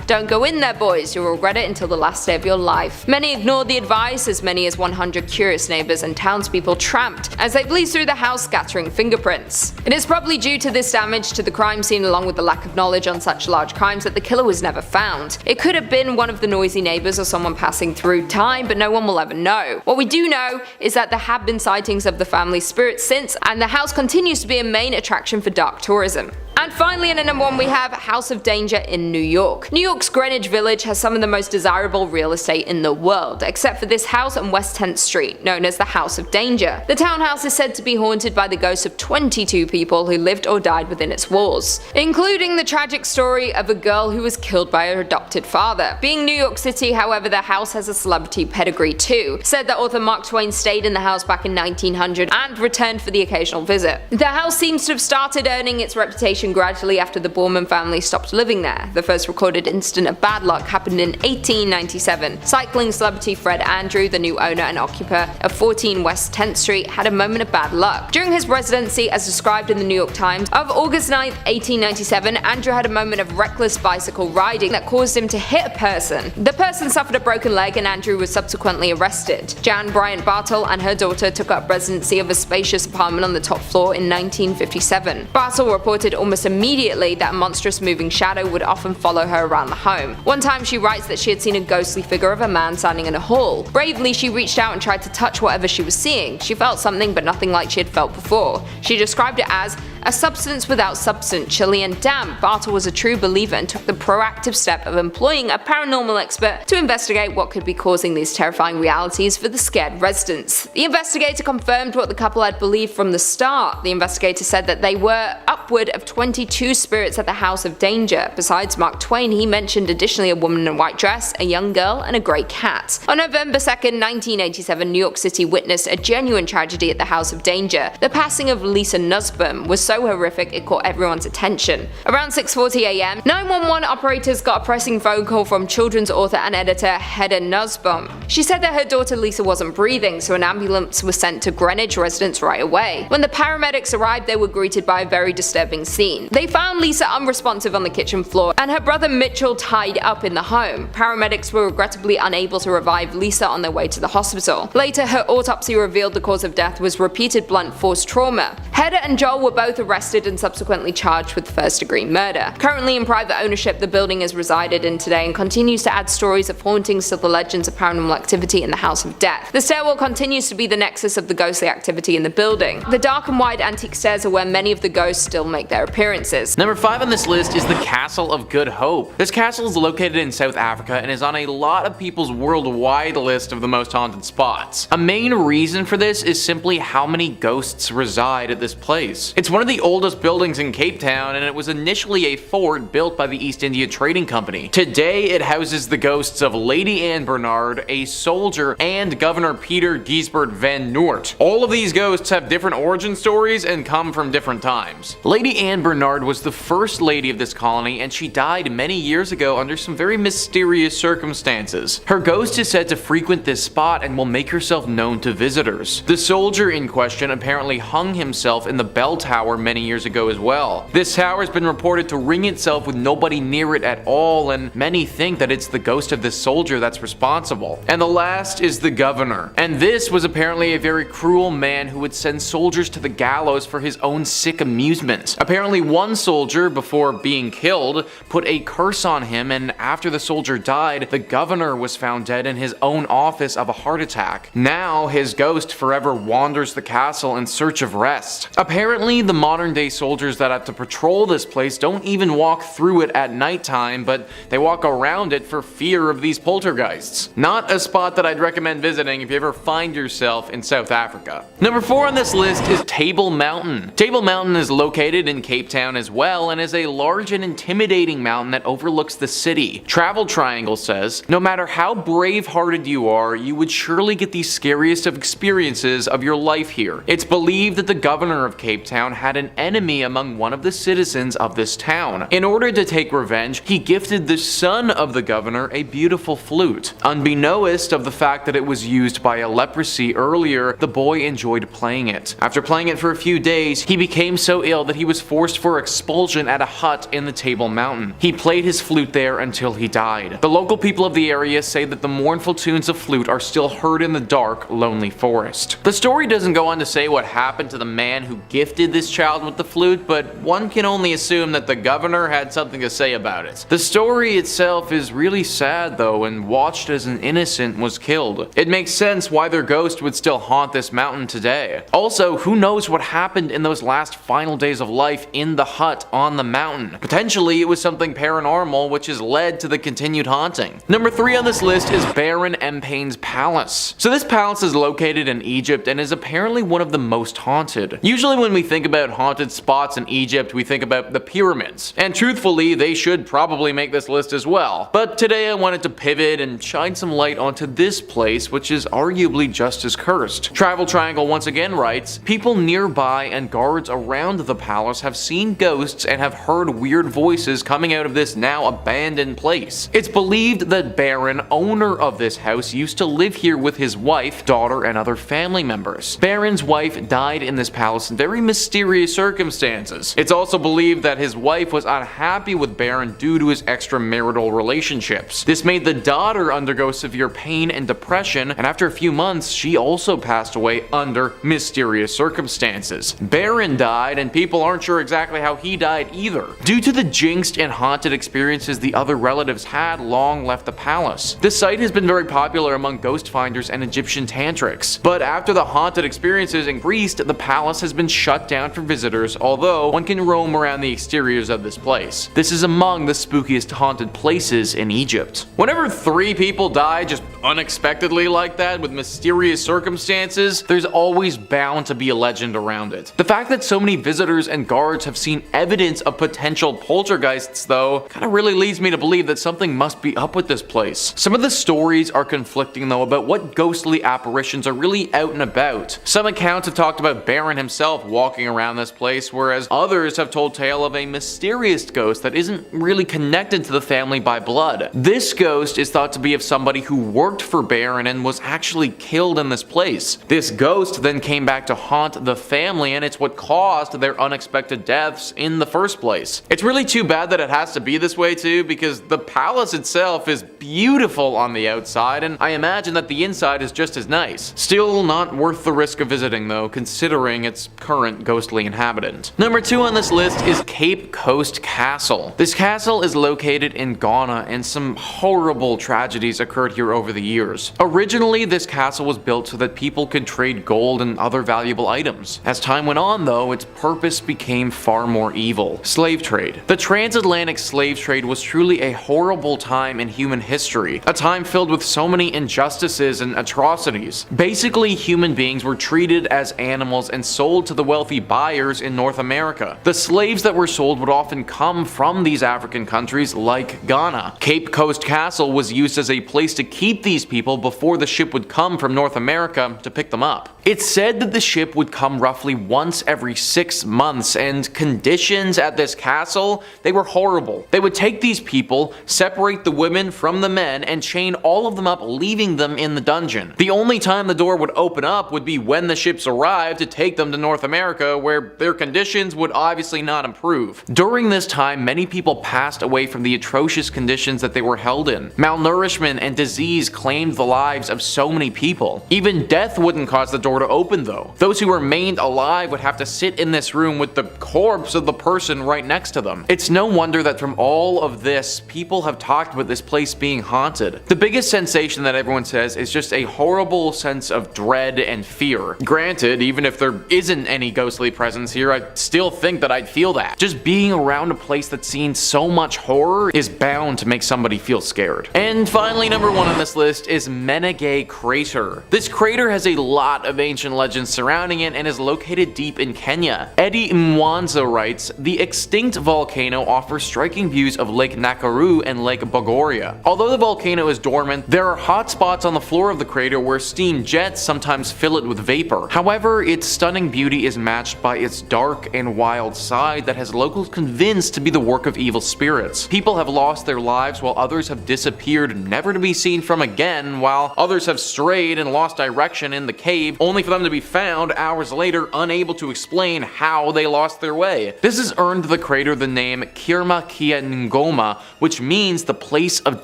"Don't go in there, boys, you'll regret it until the last day of your life." Many ignored the advice, as many as 100 curious neighbors and townspeople tramped as they flew through the house scattering fingerprints. It is probably due to this damage to the crime scene, along with the lack of knowledge on such large crimes, that the killer was never found. It could have been one of the noisy neighbors or someone passing through time, but no one will ever know. What we do know is that there have been sightings of the family's spirits since, and the house continues to be a main attraction for dark tourism. And finally, in at number 1, we have House of Danger in New York. New York's Greenwich Village has some of the most desirable real estate in the world, except for this house on West 10th Street, known as the House of Danger. The townhouse is said to be haunted by the ghosts of 22 people who lived or died within its walls, including the tragic story of a girl who was killed by her adopted father. Being New York City, however, the house has a celebrity pedigree too. Said that author Mark Twain stayed in the house back in 1900 and returned for the occasional visit. The house seems to have started earning its reputation reputation gradually after the Borman family stopped living there. The first recorded incident of bad luck happened in 1897. Cycling celebrity Fred Andrew, the new owner and occupier of 14 West 10th Street, had a moment of bad luck. During his residency, as described in the New York Times, of August 9, 1897, Andrew had a moment of reckless bicycle riding that caused him to hit a person. The person suffered a broken leg and Andrew was subsequently arrested. Jan Bryant Bartle and her daughter took up residency of a spacious apartment on the top floor in 1957. Bartle reported almost immediately that a monstrous moving shadow would often follow her around the home. One time she writes that she had seen a ghostly figure of a man standing in a hall. Bravely, she reached out and tried to touch whatever she was seeing. She felt something, but nothing like she had felt before. She described it as a substance without substance, chilly and damp. Bartle was a true believer and took the proactive step of employing a paranormal expert to investigate what could be causing these terrifying realities for the scared residents. The investigator confirmed what the couple had believed from the start. The investigator said that they were upward of 22 spirits at the House of Danger. Besides Mark Twain, he mentioned additionally a woman in a white dress, a young girl, and a grey cat. On November 2nd, 1987, New York City witnessed a genuine tragedy at the House of Danger. The passing of Lisa Nussbaum was so horrific it caught everyone's attention. Around 6:40 a.m., 911 operators got a pressing phone call from children's author and editor Hedda Nussbaum. She said that her daughter Lisa wasn't breathing, so an ambulance was sent to Greenwich residence right away. When the paramedics arrived, they were greeted by a very disturbing scene. They found Lisa unresponsive on the kitchen floor and her brother Mitchell tied up in the home. Paramedics were regrettably unable to revive Lisa on their way to the hospital. Later, her autopsy revealed the cause of death was repeated blunt force trauma. Hedda and Joel were both arrested and subsequently charged with first-degree murder. Currently in private ownership, the building is resided in today and continues to add stories of hauntings to the legends of paranormal activity in the House of Death. The stairwell continues to be the nexus of the ghostly activity in the building. The dark and wide antique stairs are where many of the ghosts still make their appearances. Number 5 on this list is the Castle of Good Hope. This castle is located in South Africa and is on a lot of people's worldwide list of the most haunted spots. A main reason for this is simply how many ghosts reside at this place. It's one of the oldest buildings in Cape Town, and it was initially a fort built by the East India Trading Company. Today it houses the ghosts of Lady Anne Bernard, a soldier, and Governor Peter Giesbert van Noort. All of these ghosts have different origin stories and come from different times. Lady Anne Bernard was the first lady of this colony, and she died many years ago under some very mysterious circumstances. Her ghost is said to frequent this spot and will make herself known to visitors. The soldier in question apparently hung himself in the bell tower many years ago as well. This tower has been reported to ring itself with nobody near it at all, and many think that it's the ghost of this soldier that's responsible. And the last is the governor. And this was apparently a very cruel man who would send soldiers to the gallows for his own sick amusement. Apparently one soldier, before being killed, put a curse on him, and after the soldier died, the governor was found dead in his own office of a heart attack. Now his ghost forever wanders the castle in search of rest. Apparently the modern day soldiers that have to patrol this place don't even walk through it at nighttime, but they walk around it for fear of these poltergeists. Not a spot that I'd recommend visiting if you ever find yourself in South Africa. Number 4 on this list is Table Mountain. Table Mountain is located in Cape Town as well, and is a large and intimidating mountain that overlooks the city. Travel Triangle says, no matter how brave-hearted you are, you would surely get the scariest of experiences of your life here. It's believed that the governor of Cape Town had an enemy among one of the citizens of this town. In order to take revenge, he gifted the son of the governor a beautiful flute. Unbeknownst of the fact that it was used by a leprosy earlier, the boy enjoyed playing it. After playing it for a few days, he became so ill that he was forced for expulsion at a hut in the Table Mountain. He played his flute there until he died. The local people of the area say that the mournful tunes of flute are still heard in the dark, lonely forest. The story doesn't go on to say what happened to the man who gifted this child with the flute, but one can only assume that the governor had something to say about it. The story itself is really sad though, and watched as an innocent was killed. It makes sense why their ghost would still haunt this mountain today. Also, who knows what happened in those last final days of life in the hut on the mountain. Potentially it was something paranormal which has led to the continued haunting. Number 3 on this list is Baron Empain's Palace. So this palace is located in Egypt and is apparently one of the most haunted. Usually when we think about haunted spots in Egypt, we think about the pyramids. And truthfully, they should probably make this list as well. But today I wanted to pivot and shine some light onto this place, which is arguably just as cursed. Travel Triangle once again writes, people nearby and guards around the palace have seen ghosts and have heard weird voices coming out of this now abandoned place. It's believed that Baron, owner of this house, used to live here with his wife, daughter, and other family members. Baron's wife died in this palace in very mysterious circumstances. It's also believed that his wife was unhappy with Baron due to his extramarital relationships. This made the daughter undergo severe pain and depression, and after a few months, she also passed away under mysterious circumstances. Baron died, and people aren't sure exactly how he died either. Due to the jinxed and haunted experiences the other relatives had long left the palace. The site has been very popular among ghost finders and Egyptian tantrics, but after the haunted experiences increased, the palace has been shut down for visitors, although one can roam around the exteriors of this place. This is among the spookiest haunted places in Egypt. Whenever 3 people die just unexpectedly like that with mysterious circumstances, there's always bound to be a legend around it. The fact that so many visitors and guards have seen evidence of potential poltergeists, though, kind of really leads me to believe that something must be up with this place. Some of the stories are conflicting though about what ghostly apparitions are really out and about. Some accounts have talked about Baron himself walking around this place, whereas others have told tale of a mysterious ghost that isn't really connected to the family by blood. This ghost is thought to be of somebody who worked for Baron and was actually killed in this place. This ghost then came back to haunt the family, and it's what caused their unexpected deaths in the first place. It's really too bad that it has to be this way too, because the palace itself is beautiful on the outside, and I imagine that the inside is just as nice. Still not worth the risk of visiting though, considering its current ghostly inhabitant. Number 2 on this list is Cape Coast Castle. This castle is located in Ghana, and some horrible tragedies occurred here over the years. Originally, this castle was built so that people could trade gold and other valuable items. As time went on though, its purpose became far more evil. Slave trade. The transatlantic slave trade was truly a horrible time in human history, a time filled with so many injustices and atrocities. Basically, human beings were treated as animals and sold to the wealthy buyers in North America. The slaves that were sold would often come from these African countries like Ghana. Cape Coast Castle was used as a place to keep these people before the ship would come from North America to pick them up. It's said that the ship would come roughly once every 6 months, and conditions at this castle, they were horrible. They would take these people, separate the women from the men, and chain all of them up, leaving them in the dungeon. The only time the door would open up would be when the ships arrived to take them to North America, where their conditions would obviously not improve. During this time, many people passed away from the atrocious conditions that they were held in. Malnourishment and disease claimed the lives of so many people. Even death wouldn't cause the door to open though. Those who remained alive would have to sit in this room with the corpse of the person right next to them. It's no wonder that from all of this, people have talked about this place being haunted. The biggest sensation that everyone says is just a horrible sense of dread and fear. Granted, even if there isn't any ghostly presence here, I still think that I'd feel that. Just being around a place that's seen so much horror is bound to make somebody feel scared. And finally, number 1 on this list is Menengai Crater. This crater has a lot of ancient legends surrounding it and is located deep in Kenya. Eddie Mwanza writes, the extinct volcano offers striking views of Lake Nakuru and Lake Bogoria. Although the volcano is dormant, there are hot spots on the floor of the crater where steam jets sometimes fill it with vapor. However, its stunning beauty is matched by its dark and wild side that has locals convinced to be the work of evil spirits. People have lost their lives while others have disappeared, never to be seen from again, while others have strayed and lost direction in the cave, only for them to be found hours later unable to explain how they lost their way. This has earned the crater the name Kirma Kia Ngoma, which means the place of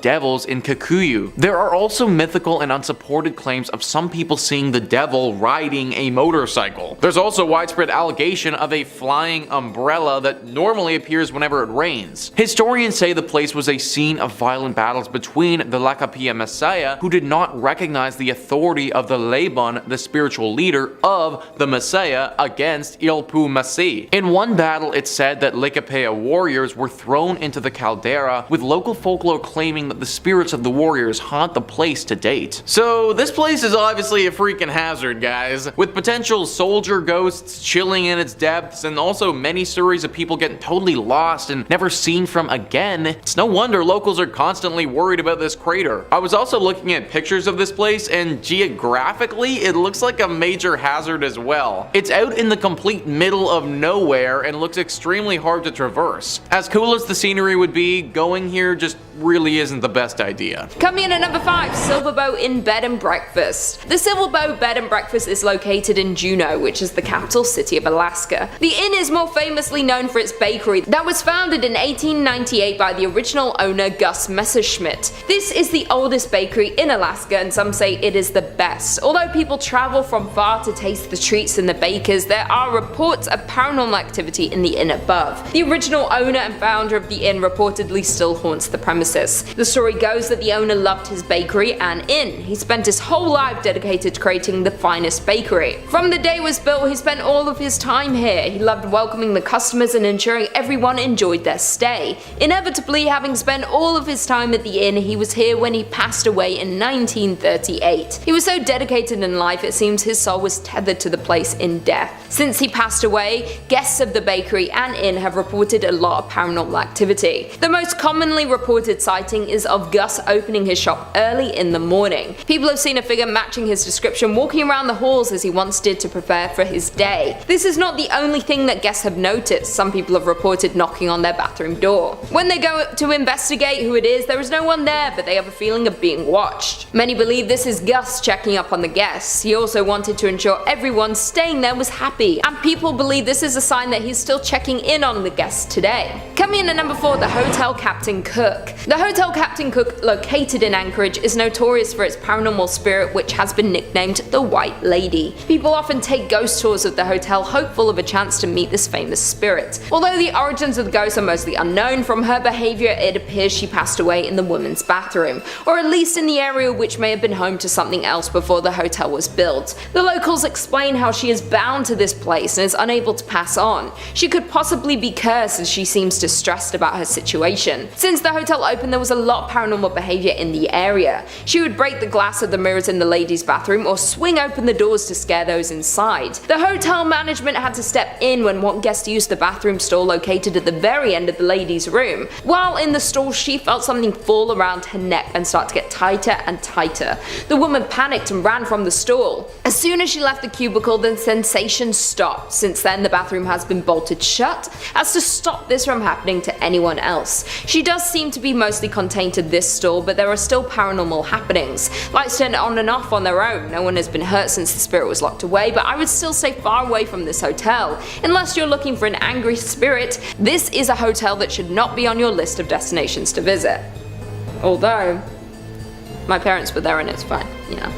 devils in Kikuyu. There are also mythical and unsupported claims of some people seeing the devil riding a motorcycle. There's also widespread allegation of a flying umbrella that normally appears whenever it rains. Historians say the place was a scene of violent battles between the Lakapia Messiah, who did not recognize the authority of the Laban, the spiritual spiritual leader of the Messiah against Ilpu Masi. In one battle, it's said that Likapea warriors were thrown into the caldera, with local folklore claiming that the spirits of the warriors haunt the place to date. So this place is obviously a freaking hazard, guys, with potential soldier ghosts chilling in its depths and also many stories of people getting totally lost and never seen from again. It's no wonder locals are constantly worried about this crater. I was also looking at pictures of this place, and geographically it looks like a major hazard as well. It's out in the complete middle of nowhere and looks extremely hard to traverse. As cool as the scenery would be, going here just really isn't the best idea. Coming in at number 5, Silverbow Inn Bed and Breakfast. The Silverbow Bed and Breakfast is located in Juneau, which is the capital city of Alaska. The inn is more famously known for its bakery that was founded in 1898 by the original owner Gus Messerschmitt. This is the oldest bakery in Alaska, and some say it is the best. Although people travel from far to taste the treats and the bakers, there are reports of paranormal activity in the inn above. The original owner and founder of the inn reportedly still haunts the premises. The story goes that the owner loved his bakery and inn. He spent his whole life dedicated to creating the finest bakery. From the day it was built, he spent all of his time here. He loved welcoming the customers and ensuring everyone enjoyed their stay. Inevitably, having spent all of his time at the inn, he was here when he passed away in 1938. He was so dedicated in life, it seems his soul was tethered to the place in death. Since he passed away, guests of the bakery and inn have reported a lot of paranormal activity. The most commonly reported sighting is of Gus opening his shop early in the morning. People have seen a figure matching his description walking around the halls as he once did to prepare for his day. This is not the only thing that guests have noticed. Some people have reported knocking on their bathroom door. When they go to investigate who it is, there is no one there, but they have a feeling of being watched. Many believe this is Gus checking up on the guests. He also wanted to ensure everyone staying there was happy, and people believe this is a sign that he's still checking in on the guests today. Coming in at number 4, the Hotel Captain Cook. The Hotel Captain Cook, located in Anchorage, is notorious for its paranormal spirit, which has been nicknamed the White Lady. People often take ghost tours of the hotel, hopeful of a chance to meet this famous spirit. Although the origins of the ghost are mostly unknown, from her behavior it appears she passed away in the women's bathroom, or at least in the area which may have been home to something else before the hotel was built. The locals explain how she is bound to this place and is unable to pass on. She could possibly be cursed, as she seems distressed about her situation. Since the hotel opened, there was a lot of paranormal behavior in the area. She would break the glass of the mirrors in the ladies' bathroom or swing open the doors to scare those inside. The hotel management had to step in when one guest used the bathroom stall located at the very end of the ladies' room. While in the stall, she felt something fall around her neck and start to get tighter and tighter. The woman panicked and ran from the stall. As soon as she left the cubicle, the sensation stopped. Since then, the bathroom has been bolted shut as to stop this from happening to anyone else. She does seem to be mostly contained to this stall, but there are still paranormal happenings. Lights turn on and off on their own. No one has been hurt since the spirit was locked away, but I would still stay far away from this hotel. Unless you're looking for an angry spirit, this is a hotel that should not be on your list of destinations to visit. Although, my parents were there and it's fine, you know.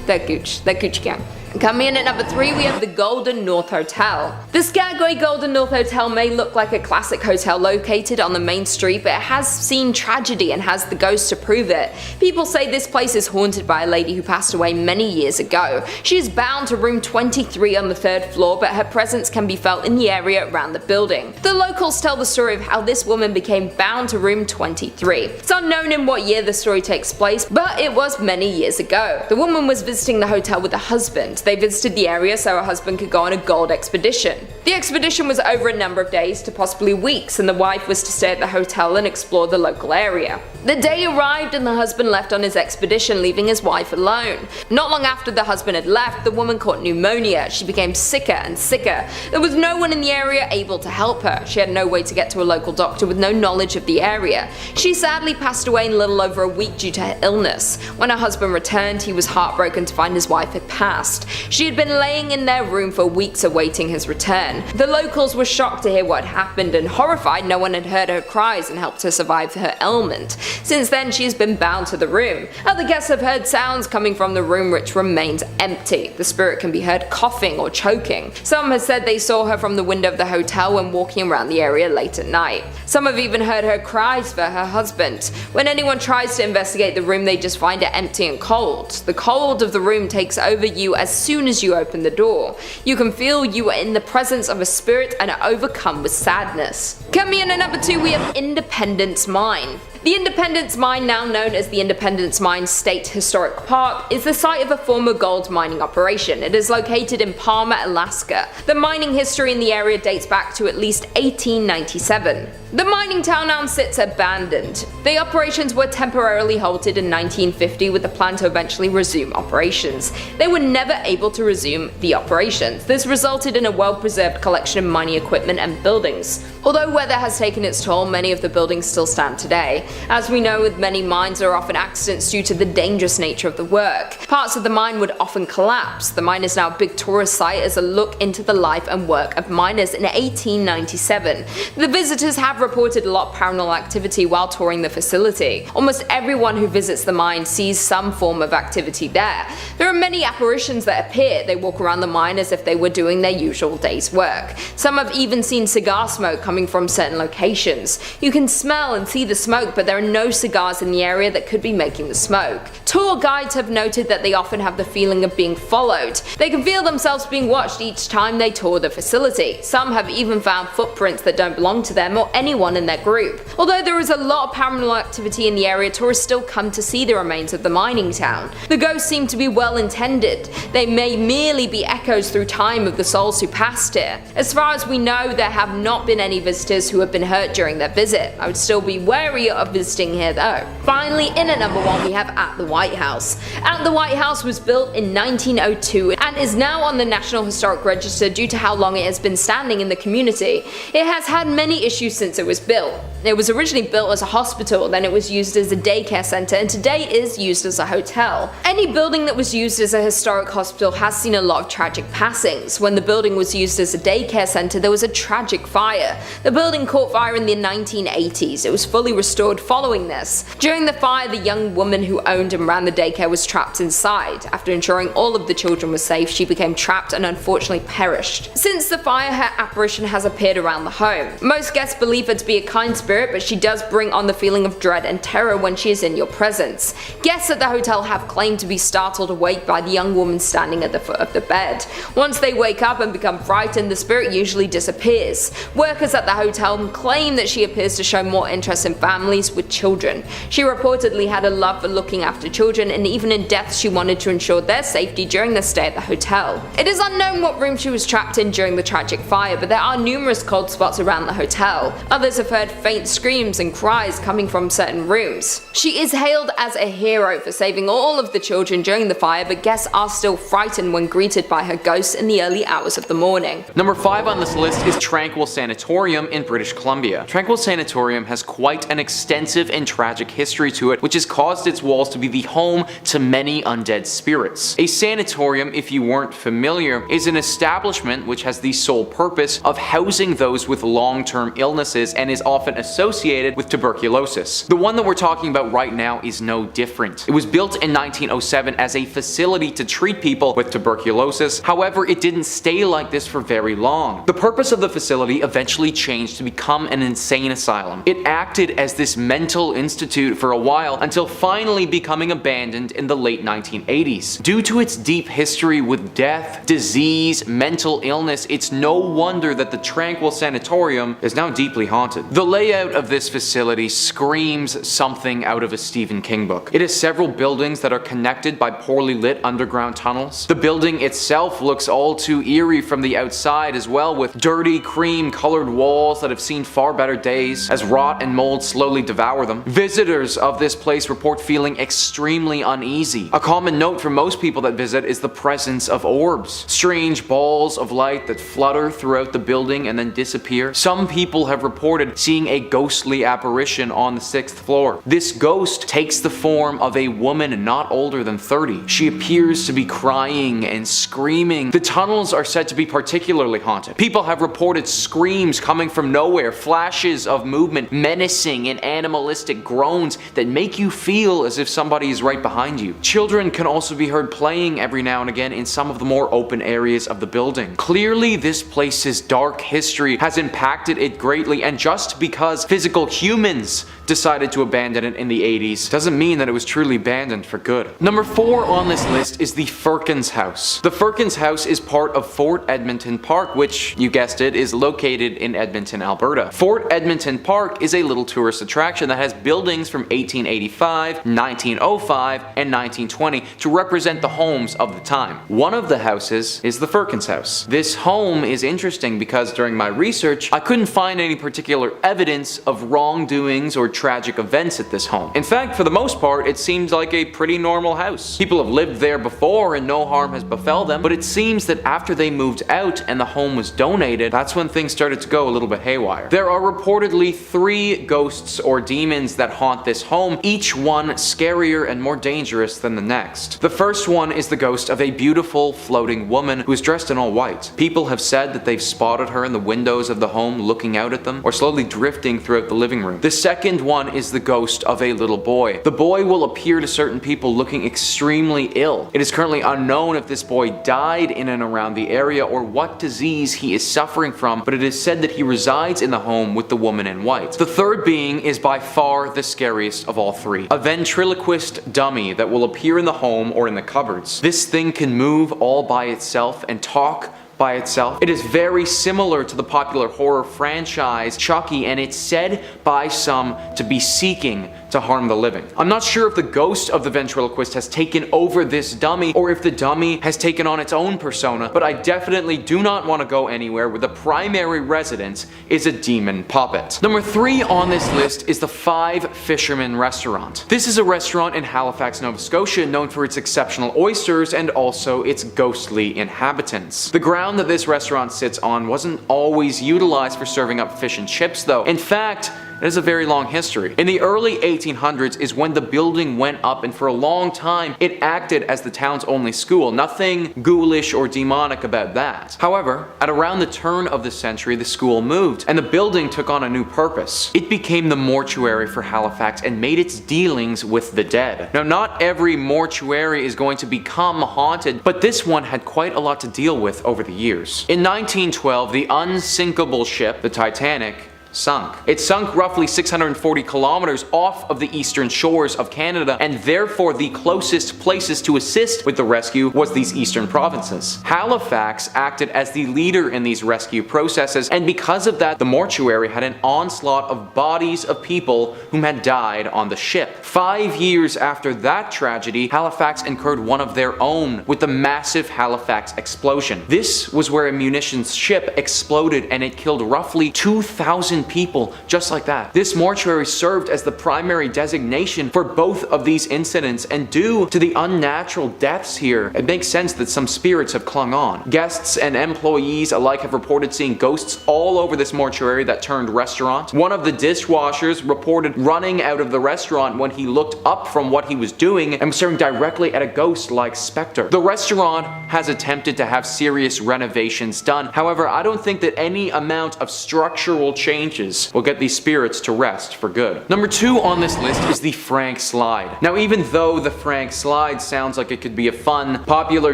They're Gucci gang. Coming in at number 3, we have the Golden North Hotel. The Skagway Golden North Hotel may look like a classic hotel located on the main street, but it has seen tragedy and has the ghost to prove it. People say this place is haunted by a lady who passed away many years ago. She is bound to room 23 on the 3rd floor, but her presence can be felt in the area around the building. The locals tell the story of how this woman became bound to room 23. It's unknown in what year the story takes place, but it was many years ago. The woman was visiting the hotel with a husband. They visited the area so her husband could go on a gold expedition. The expedition was over a number of days to possibly weeks, and the wife was to stay at the hotel and explore the local area. The day arrived and the husband left on his expedition, leaving his wife alone. Not long after the husband had left, the woman caught pneumonia. She became sicker and sicker. There was no one in the area able to help her. She had no way to get to a local doctor with no knowledge of the area. She sadly passed away in a little over a week due to her illness. When her husband returned, he was heartbroken to find his wife had passed. She had been laying in their room for weeks awaiting his return. again. The locals were shocked to hear what had happened and horrified no one had heard her cries and helped her survive her ailment. Since then, she has been bound to the room. Other guests have heard sounds coming from the room which remains empty. The spirit can be heard coughing or choking. Some have said they saw her from the window of the hotel when walking around the area late at night. Some have even heard her cries for her husband. When anyone tries to investigate the room, they just find it empty and cold. The cold of the room takes over you as soon as you open the door. You can feel you are in the presence of a spirit and are overcome with sadness. Coming in at number 2, we have Independence Mine. The Independence Mine, now known as the Independence Mine State Historic Park, is the site of a former gold mining operation. It is located in Palmer, Alaska. The mining history in the area dates back to at least 1897. The mining town now sits abandoned. The operations were temporarily halted in 1950 with the plan to eventually resume operations. They were never able to resume the operations. This resulted in a well-preserved collection of mining equipment and buildings. Although weather has taken its toll, many of the buildings still stand today. As we know, with many mines, there are often accidents due to the dangerous nature of the work. Parts of the mine would often collapse. The mine is now a big tourist site as a look into the life and work of miners in 1897. The visitors have reported a lot of paranormal activity while touring the facility. Almost everyone who visits the mine sees some form of activity there. There are many apparitions that appear. They walk around the mine as if they were doing their usual day's work. Some have even seen cigar smoke coming from certain locations. You can smell and see the smoke, but there are no cigars in the area that could be making the smoke. Tour guides have noted that they often have the feeling of being followed. They can feel themselves being watched each time they tour the facility. Some have even found footprints that don't belong to them or anyone in their group. Although there is a lot of paranormal activity in the area, tourists still come to see the remains of the mining town. The ghosts seem to be well intended. They may merely be echoes through time of the souls who passed here. As far as we know, there have not been any visitors who have been hurt during their visit. I would still be wary of visiting here though. Finally, in at number 1, we have At the White House. At the White House was built in 1902 and is now on the National Historic Register due to how long it has been standing in the community. It has had many issues since it was built. It was originally built as a hospital, then it was used as a daycare center, and today is used as a hotel. Any building that was used as a historic hospital has seen a lot of tragic passings. When the building was used as a daycare center, there was a tragic fire. The building caught fire in the 1980s. It was fully restored following this. During the fire, the young woman who owned and ran the daycare was trapped inside. After ensuring all of the children were safe, she became trapped and unfortunately perished. Since the fire, her apparition has appeared around the home. Most guests believe her to be a kind spirit, but she does bring on the feeling of dread and terror when she is in your presence. Guests at the hotel have claimed to be startled awake by the young woman standing at the foot of the bed. Once they wake up and become frightened, the spirit usually disappears. Workers at the hotel claim that she appears to show more interest in families with children. She reportedly had a love for looking after children, and even in death she wanted to ensure their safety during their stay at the hotel. It is unknown what room she was trapped in during the tragic fire, but there are numerous cold spots around the hotel. Others have heard faint screams and cries coming from certain rooms. She is hailed as a hero for saving all of the children during the fire, but guests are still frightened when greeted by her ghost in the early hours of the morning. Number 5 on this list is Tranquille Sanatorium in British Columbia. Tranquille Sanatorium has quite an extensive and tragic history to it, which has caused its walls to be the home to many undead spirits. A sanatorium, if you weren't familiar, is an establishment which has the sole purpose of housing those with long-term illnesses and is often associated with tuberculosis. The one that we're talking about right now is no different. It was built in 1907 as a facility to treat people with tuberculosis. However, it didn't stay like this for very long. The purpose of the facility eventually changed to become an insane asylum. It acted as this mental institute for a while until finally becoming abandoned in the late 1980s. Due to its deep history with death, disease, mental illness, it's no wonder that the Tranquille Sanatorium is now deeply haunted. The layout of this facility screams something out of a Stephen King book. It has several buildings that are connected by poorly lit underground tunnels. The building itself looks all too eerie from the outside as well, with dirty cream colored walls that have seen far better days as rot and mold slowly devour them. Visitors of this place report feeling extremely uneasy. A common note for most people that visit is the presence of orbs, strange balls of light that flutter throughout the building and then disappear. Some people have reported seeing a ghostly apparition on the 6th floor. This ghost takes the form of a woman not older than 30. She appears to be crying and screaming. The tunnels are said to be particularly haunted. People have reported screams coming from nowhere, flashes of movement, menacing and animalistic groans that make you feel as if somebody is right behind you. Children can also be heard playing every now and again in some of the more open areas of the building. Clearly, this place's dark history has impacted it greatly, and just because physical humans decided to abandon it in the 80s doesn't mean that it was truly abandoned for good. Number 4 on this list is the Firkins House. The Firkins House is part of Fort Edmonton Park, which, you guessed it, is located in Edmonton, Alberta. Fort Edmonton Park is a little tourist attraction that has buildings from 1885, 1905, and 1920 to represent the homes of the time. One of the houses is the Firkins House. This home is interesting because during my research, I couldn't find any particular evidence of wrongdoings or tragic events at this home. In fact, for the most part, it seems like a pretty normal house. People have lived there before and no harm has befell them, but it seems that after they moved out and the home was donated, that's when things started to go a little bit haywire. There are reportedly 3 ghosts or demons that haunt this home, each one scarier and more dangerous than the next. The first one is the ghost of a beautiful floating woman who is dressed in all white. People have said that they've spotted her in the windows of the home looking out at them or slowly drifting throughout the living room. The second one is the ghost of a little boy. The boy will appear to certain people looking extremely ill. It is currently unknown if this boy died in and around the area or what disease he is suffering from, but it is said that he resides in the home with the woman in white. The third being is by far the scariest of all 3. A ventriloquist dummy that will appear in the home or in the cupboards. This thing can move all by itself and talk by itself. It is very similar to the popular horror franchise Chucky, and it's said by some to be seeking to harm the living. I'm not sure if the ghost of the ventriloquist has taken over this dummy or if the dummy has taken on its own persona, but I definitely do not want to go anywhere where the primary residence is a demon puppet. Number 3 on this list is the 5 Fishermen Restaurant. This is a restaurant in Halifax, Nova Scotia, known for its exceptional oysters and also its ghostly inhabitants. The ground that this restaurant sits on wasn't always utilized for serving up fish and chips though. In fact, it has a very long history. In the early 1800s is when the building went up, and for a long time it acted as the town's only school. Nothing ghoulish or demonic about that. However, at around the turn of the century, the school moved and the building took on a new purpose. It became the mortuary for Halifax and made its dealings with the dead. Now, not every mortuary is going to become haunted, but this one had quite a lot to deal with over the years. In 1912, the unsinkable ship, the Titanic, sunk. It sunk roughly 640 kilometers off of the eastern shores of Canada, and therefore the closest places to assist with the rescue was these eastern provinces. Halifax acted as the leader in these rescue processes, and because of that, the mortuary had an onslaught of bodies of people whom had died on the ship. 5 years after that tragedy, Halifax incurred one of their own with the massive Halifax explosion. This was where a munitions ship exploded and it killed roughly 2,000 people just like that. This mortuary served as the primary designation for both of these incidents, and due to the unnatural deaths here, it makes sense that some spirits have clung on. Guests and employees alike have reported seeing ghosts all over this mortuary that turned restaurant. One of the dishwashers reported running out of the restaurant when he looked up from what he was doing and was staring directly at a ghost-like specter. The restaurant has attempted to have serious renovations done. However, I don't think that any amount of structural change will get these spirits to rest for good. Number 2 on this list is the Frank Slide. Now, even though the Frank Slide sounds like it could be a fun, popular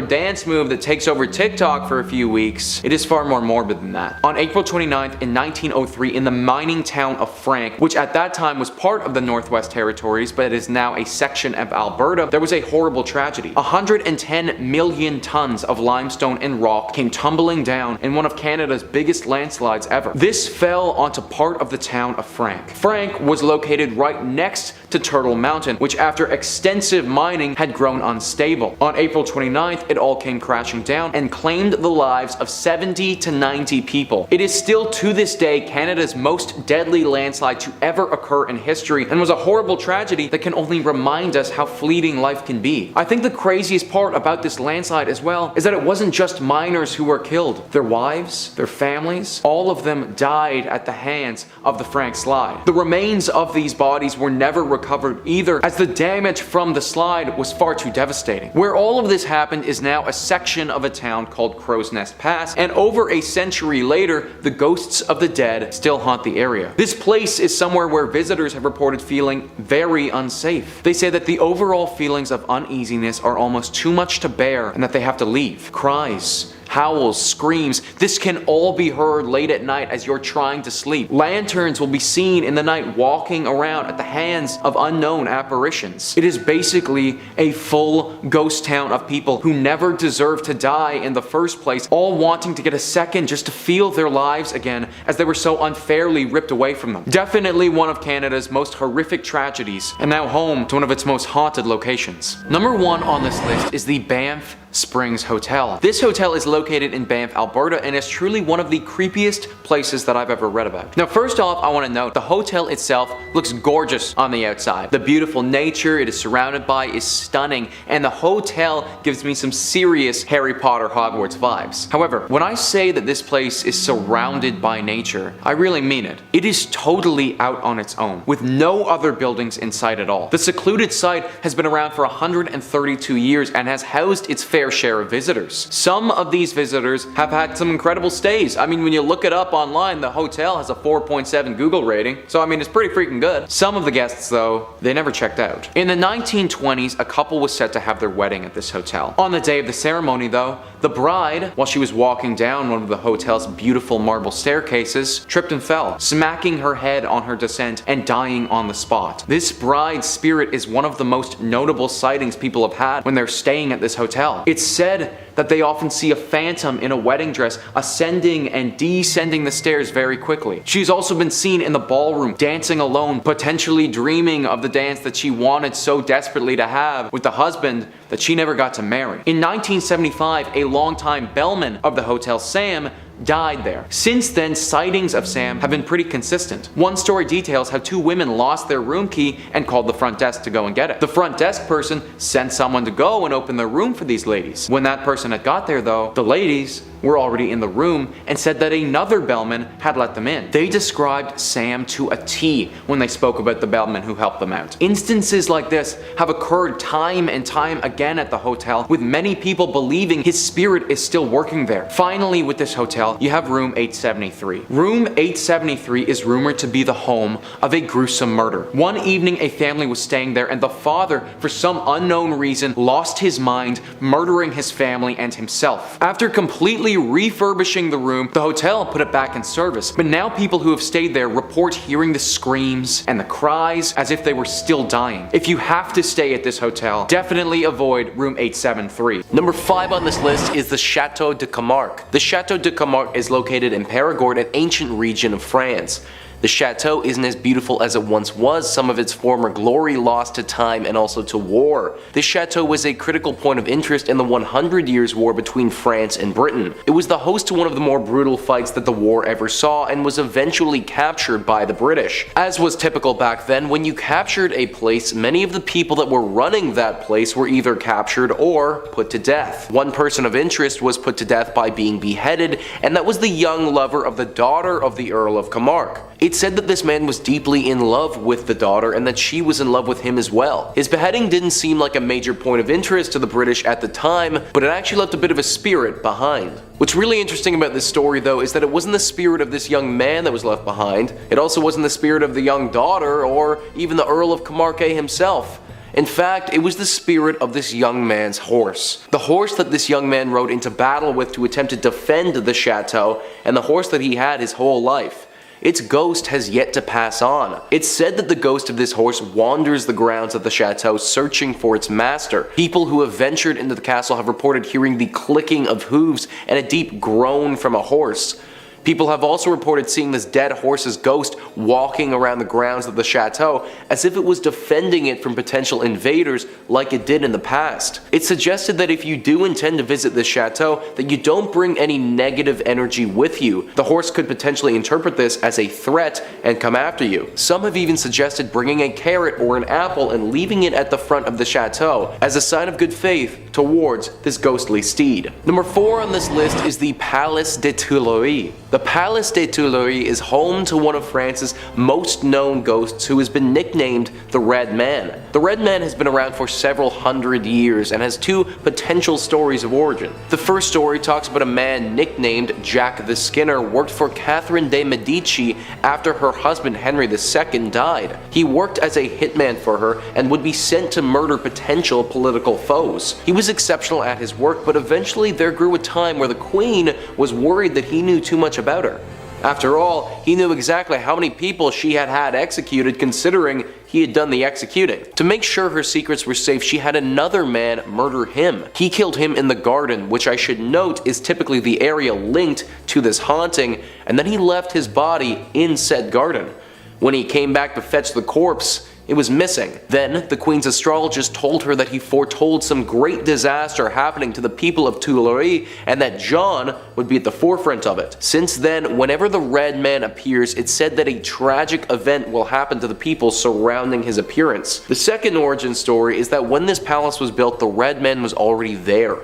dance move that takes over TikTok for a few weeks, it is far more morbid than that. On April 29th in 1903, in the mining town of Frank, which at that time was part of the Northwest Territories, but it is now a section of Alberta, there was a horrible tragedy. 110 million tons of limestone and rock came tumbling down in one of Canada's biggest landslides ever. This fell onto part of the town of Frank. Frank was located right next to Turtle Mountain, which after extensive mining had grown unstable. On April 29th, it all came crashing down and claimed the lives of 70 to 90 people. It is still to this day Canada's most deadly landslide to ever occur in history, and was a horrible tragedy that can only remind us how fleeting life can be. I think the craziest part about this landslide as well is that it wasn't just miners who were killed. Their wives, their families, all of them died at the hands of the Frank slide. The remains of these bodies were never recovered either, as the damage from the slide was far too devastating. Where all of this happened is now a section of a town called Crow's Nest Pass, and over a century later, the ghosts of the dead still haunt the area. This place is somewhere where visitors have reported feeling very unsafe. They say that the overall feelings of uneasiness are almost too much to bear and that they have to leave. Cries, howls, screams, this can all be heard late at night as you're trying to sleep. Lanterns will be seen in the night walking around at the hands of unknown apparitions. It is basically a full ghost town of people who never deserved to die in the first place, all wanting to get a second just to feel their lives again as they were so unfairly ripped away from them. Definitely one of Canada's most horrific tragedies, and now home to one of its most haunted locations. Number 1 on this list is the Banff Springs Hotel. This hotel is located in Banff, Alberta, and is truly one of the creepiest places that I've ever read about. Now, first off, I want to note the hotel itself looks gorgeous on the outside. The beautiful nature it is surrounded by is stunning, and the hotel gives me some serious Harry Potter Hogwarts vibes. However, when I say that this place is surrounded by nature, I really mean it. It is totally out on its own, with no other buildings in sight at all. The secluded site has been around for 132 years and has housed its fair share of visitors. Some of these visitors have had some incredible stays. I mean, when you look it up online, the hotel has a 4.7 Google rating, so I mean, it's pretty freaking good. Some of the guests, though, they never checked out. In the 1920s, a couple was set to have their wedding at this hotel. On the day of the ceremony, though, the bride, while she was walking down one of the hotel's beautiful marble staircases, tripped and fell, smacking her head on her descent and dying on the spot. This bride's spirit is one of the most notable sightings people have had when they're staying at this hotel. It's said that they often see a phantom in a wedding dress ascending and descending the stairs very quickly. She's also been seen in the ballroom dancing alone, potentially dreaming of the dance that she wanted so desperately to have with the husband that she never got to marry. In 1975, a longtime bellman of the hotel, Sam, died there. Since then, sightings of Sam have been pretty consistent. One story details how 2 women lost their room key and called the front desk to go and get it. The front desk person sent someone to go and open their room for these ladies. When that person had got there, though, the ladies were already in the room and said that another bellman had let them in. They described Sam to a T when they spoke about the bellman who helped them out. Instances like this have occurred time and time again at the hotel, with many people believing his spirit is still working there. Finally, with this hotel, you have room 873. Room 873 is rumored to be the home of a gruesome murder. One evening, a family was staying there, and the father, for some unknown reason, lost his mind, murdering his family and himself. After completely refurbishing the room, the hotel put it back in service, but now people who have stayed there report hearing the screams and the cries as if they were still dying. If you have to stay at this hotel, definitely avoid room 873. Number 5 on this list is the Chateau de Camargue. The Chateau de Camargue is located in Périgord, an ancient region of France. The chateau isn't as beautiful as it once was, some of its former glory lost to time and also to war. This chateau was a critical point of interest in the 100 Years' War between France and Britain. It was the host to one of the more brutal fights that the war ever saw and was eventually captured by the British. As was typical back then, when you captured a place, many of the people that were running that place were either captured or put to death. One person of interest was put to death by being beheaded, and that was the young lover of the daughter of the Earl of Camargue. It's said that this man was deeply in love with the daughter and that she was in love with him as well. His beheading didn't seem like a major point of interest to the British at the time, but it actually left a bit of a spirit behind. What's really interesting about this story, though, is that it wasn't the spirit of this young man that was left behind. It also wasn't the spirit of the young daughter or even the Earl of Camargue himself. In fact, it was the spirit of this young man's horse. The horse that this young man rode into battle with to attempt to defend the chateau, and the horse that he had his whole life. Its ghost has yet to pass on. It's said that the ghost of this horse wanders the grounds of the chateau searching for its master. People who have ventured into the castle have reported hearing the clicking of hooves and a deep groan from a horse. People have also reported seeing this dead horse's ghost walking around the grounds of the chateau as if it was defending it from potential invaders like it did in the past. It's suggested that if you do intend to visit this chateau, that you don't bring any negative energy with you. The horse could potentially interpret this as a threat and come after you. Some have even suggested bringing a carrot or an apple and leaving it at the front of the chateau as a sign of good faith towards this ghostly steed. Number 4 on this list is the Palace des Tuileries. The Palace des Tuileries is home to one of France's most known ghosts who has been nicknamed the Red Man. The Red Man has been around for several hundred years and has 2 potential stories of origin. The first story talks about a man nicknamed Jack the Skinner worked for Catherine de' Medici after her husband Henry II died. He worked as a hitman for her and would be sent to murder potential political foes. He was exceptional at his work, but eventually there grew a time where the Queen was worried that he knew too much about her. After all, he knew exactly how many people she had had executed considering he had done the executing. To make sure her secrets were safe, she had another man murder him. He killed him in the garden, which I should note is typically the area linked to this haunting, and then he left his body in said garden. When he came back to fetch the corpse, it was missing. Then, the Queen's astrologist told her that he foretold some great disaster happening to the people of Tuileries and that John would be at the forefront of it. Since then, whenever the Red Man appears, it's said that a tragic event will happen to the people surrounding his appearance. The second origin story is that when this palace was built, the Red Man was already there.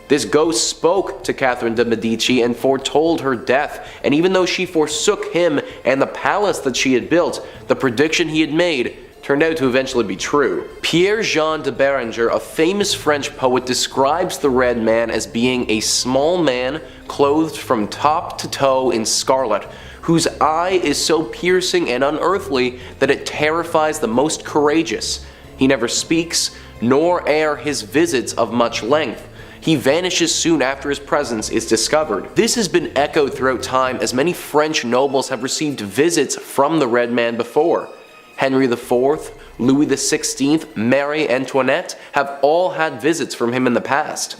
This ghost spoke to Catherine de' Medici and foretold her death, and even though she forsook him and the palace that she had built, the prediction he had made turned out to eventually be true. Pierre-Jean de Beranger, a famous French poet, describes the Red Man as being a small man clothed from top to toe in scarlet, whose eye is so piercing and unearthly that it terrifies the most courageous. He never speaks, nor are his visits of much length. He vanishes soon after his presence is discovered. This has been echoed throughout time as many French nobles have received visits from the Red Man before. Henry IV, Louis XVI, Marie Antoinette have all had visits from him in the past.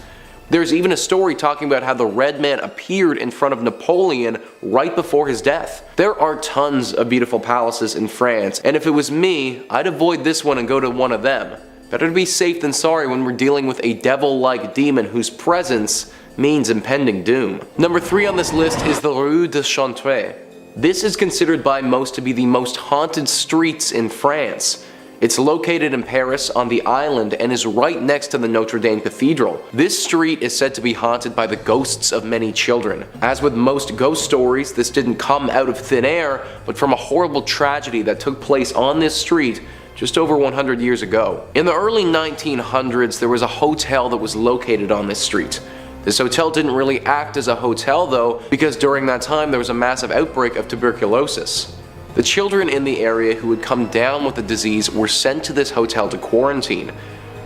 There's even a story talking about how the Red Man appeared in front of Napoleon right before his death. There are tons of beautiful palaces in France, and if it was me, I'd avoid this one and go to one of them. Better to be safe than sorry when we're dealing with a devil-like demon whose presence means impending doom. Number 3 on this list is the Rue de Chantrey. This is considered by most to be the most haunted streets in France. It's located in Paris on the island and is right next to the Notre Dame Cathedral. This street is said to be haunted by the ghosts of many children. As with most ghost stories, this didn't come out of thin air, but from a horrible tragedy that took place on this street just over 100 years ago. In the early 1900s, there was a hotel that was located on this street. This hotel didn't really act as a hotel though, because during that time there was a massive outbreak of tuberculosis. The children in the area who had come down with the disease were sent to this hotel to quarantine.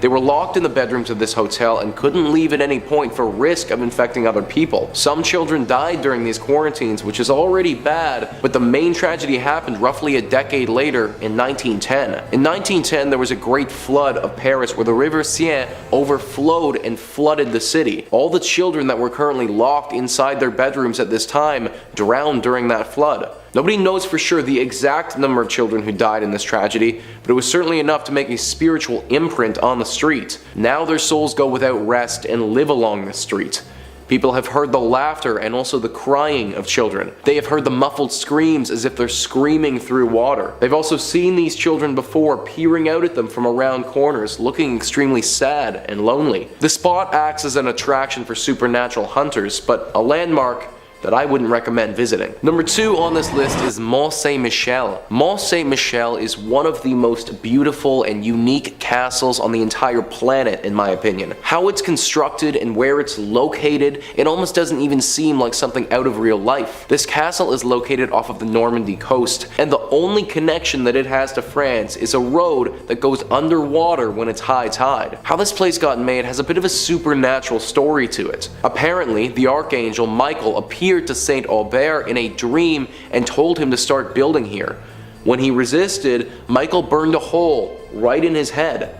They were locked in the bedrooms of this hotel and couldn't leave at any point for risk of infecting other people. Some children died during these quarantines, which is already bad, but the main tragedy happened roughly a decade later in 1910. In 1910, there was a great flood of Paris where the River Seine overflowed and flooded the city. All the children that were currently locked inside their bedrooms at this time drowned during that flood. Nobody knows for sure the exact number of children who died in this tragedy, but it was certainly enough to make a spiritual imprint on the street. Now their souls go without rest and live along this street. People have heard the laughter and also the crying of children. They have heard the muffled screams as if they're screaming through water. They've also seen these children before peering out at them from around corners, looking extremely sad and lonely. The spot acts as an attraction for supernatural hunters, but a landmark that I wouldn't recommend visiting. Number 2 on this list is Mont Saint-Michel. Mont Saint-Michel is one of the most beautiful and unique castles on the entire planet in my opinion. How it's constructed and where it's located, it almost doesn't even seem like something out of real life. This castle is located off of the Normandy coast, and the only connection that it has to France is a road that goes underwater when it's high tide. How this place got made has a bit of a supernatural story to it. Apparently, the archangel Michael appeared to Saint Aubert in a dream and told him to start building here. When he resisted, Michael burned a hole right in his head.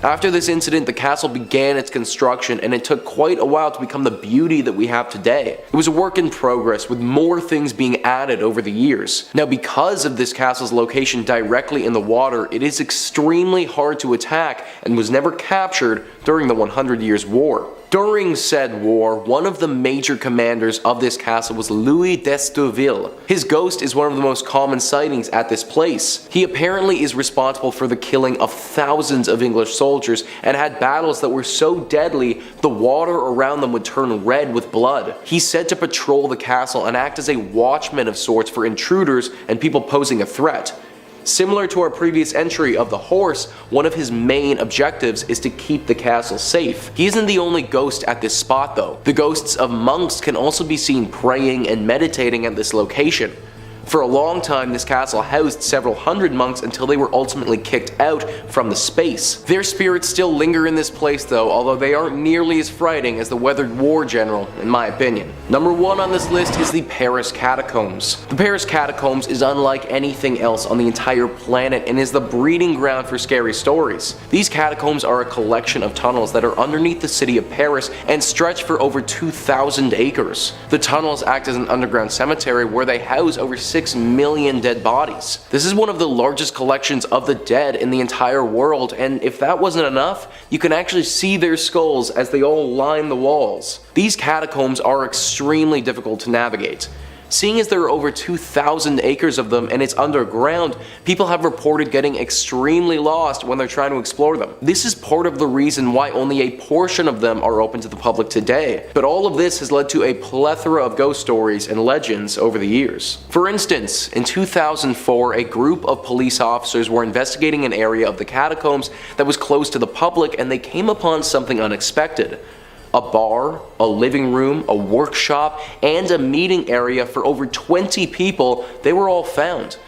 After this incident, the castle began its construction, and it took quite a while to become the beauty that we have today. It was a work in progress, with more things being added over the years. Now, because of this castle's location directly in the water, it is extremely hard to attack and was never captured during the 100 Years' War. During said war, one of the major commanders of this castle was Louis d'Estourville. His ghost is one of the most common sightings at this place. He apparently is responsible for the killing of thousands of English soldiers and had battles that were so deadly the water around them would turn red with blood. He's said to patrol the castle and act as a watchman of sorts for intruders and people posing a threat. Similar to our previous entry of the horse, one of his main objectives is to keep the castle safe. He isn't the only ghost at this spot though. The ghosts of monks can also be seen praying and meditating at this location. For a long time, this castle housed several hundred monks until they were ultimately kicked out from the space. Their spirits still linger in this place though, although they aren't nearly as frightening as the weathered war general, in my opinion. Number 1 on this list is the Paris Catacombs. The Paris Catacombs is unlike anything else on the entire planet and is the breeding ground for scary stories. These catacombs are a collection of tunnels that are underneath the city of Paris and stretch for over 2,000 acres. The tunnels act as an underground cemetery where they house over 6 million dead bodies. This is one of the largest collections of the dead in the entire world, and if that wasn't enough, you can actually see their skulls as they all line the walls. These catacombs are extremely difficult to navigate. Seeing as there are over 2,000 acres of them and it's underground, people have reported getting extremely lost when they're trying to explore them. This is part of the reason why only a portion of them are open to the public today. But all of this has led to a plethora of ghost stories and legends over the years. For instance, in 2004, a group of police officers were investigating an area of the catacombs that was closed to the public, and they came upon something unexpected. A bar, a living room, a workshop, and a meeting area for over 20 people, they were all found.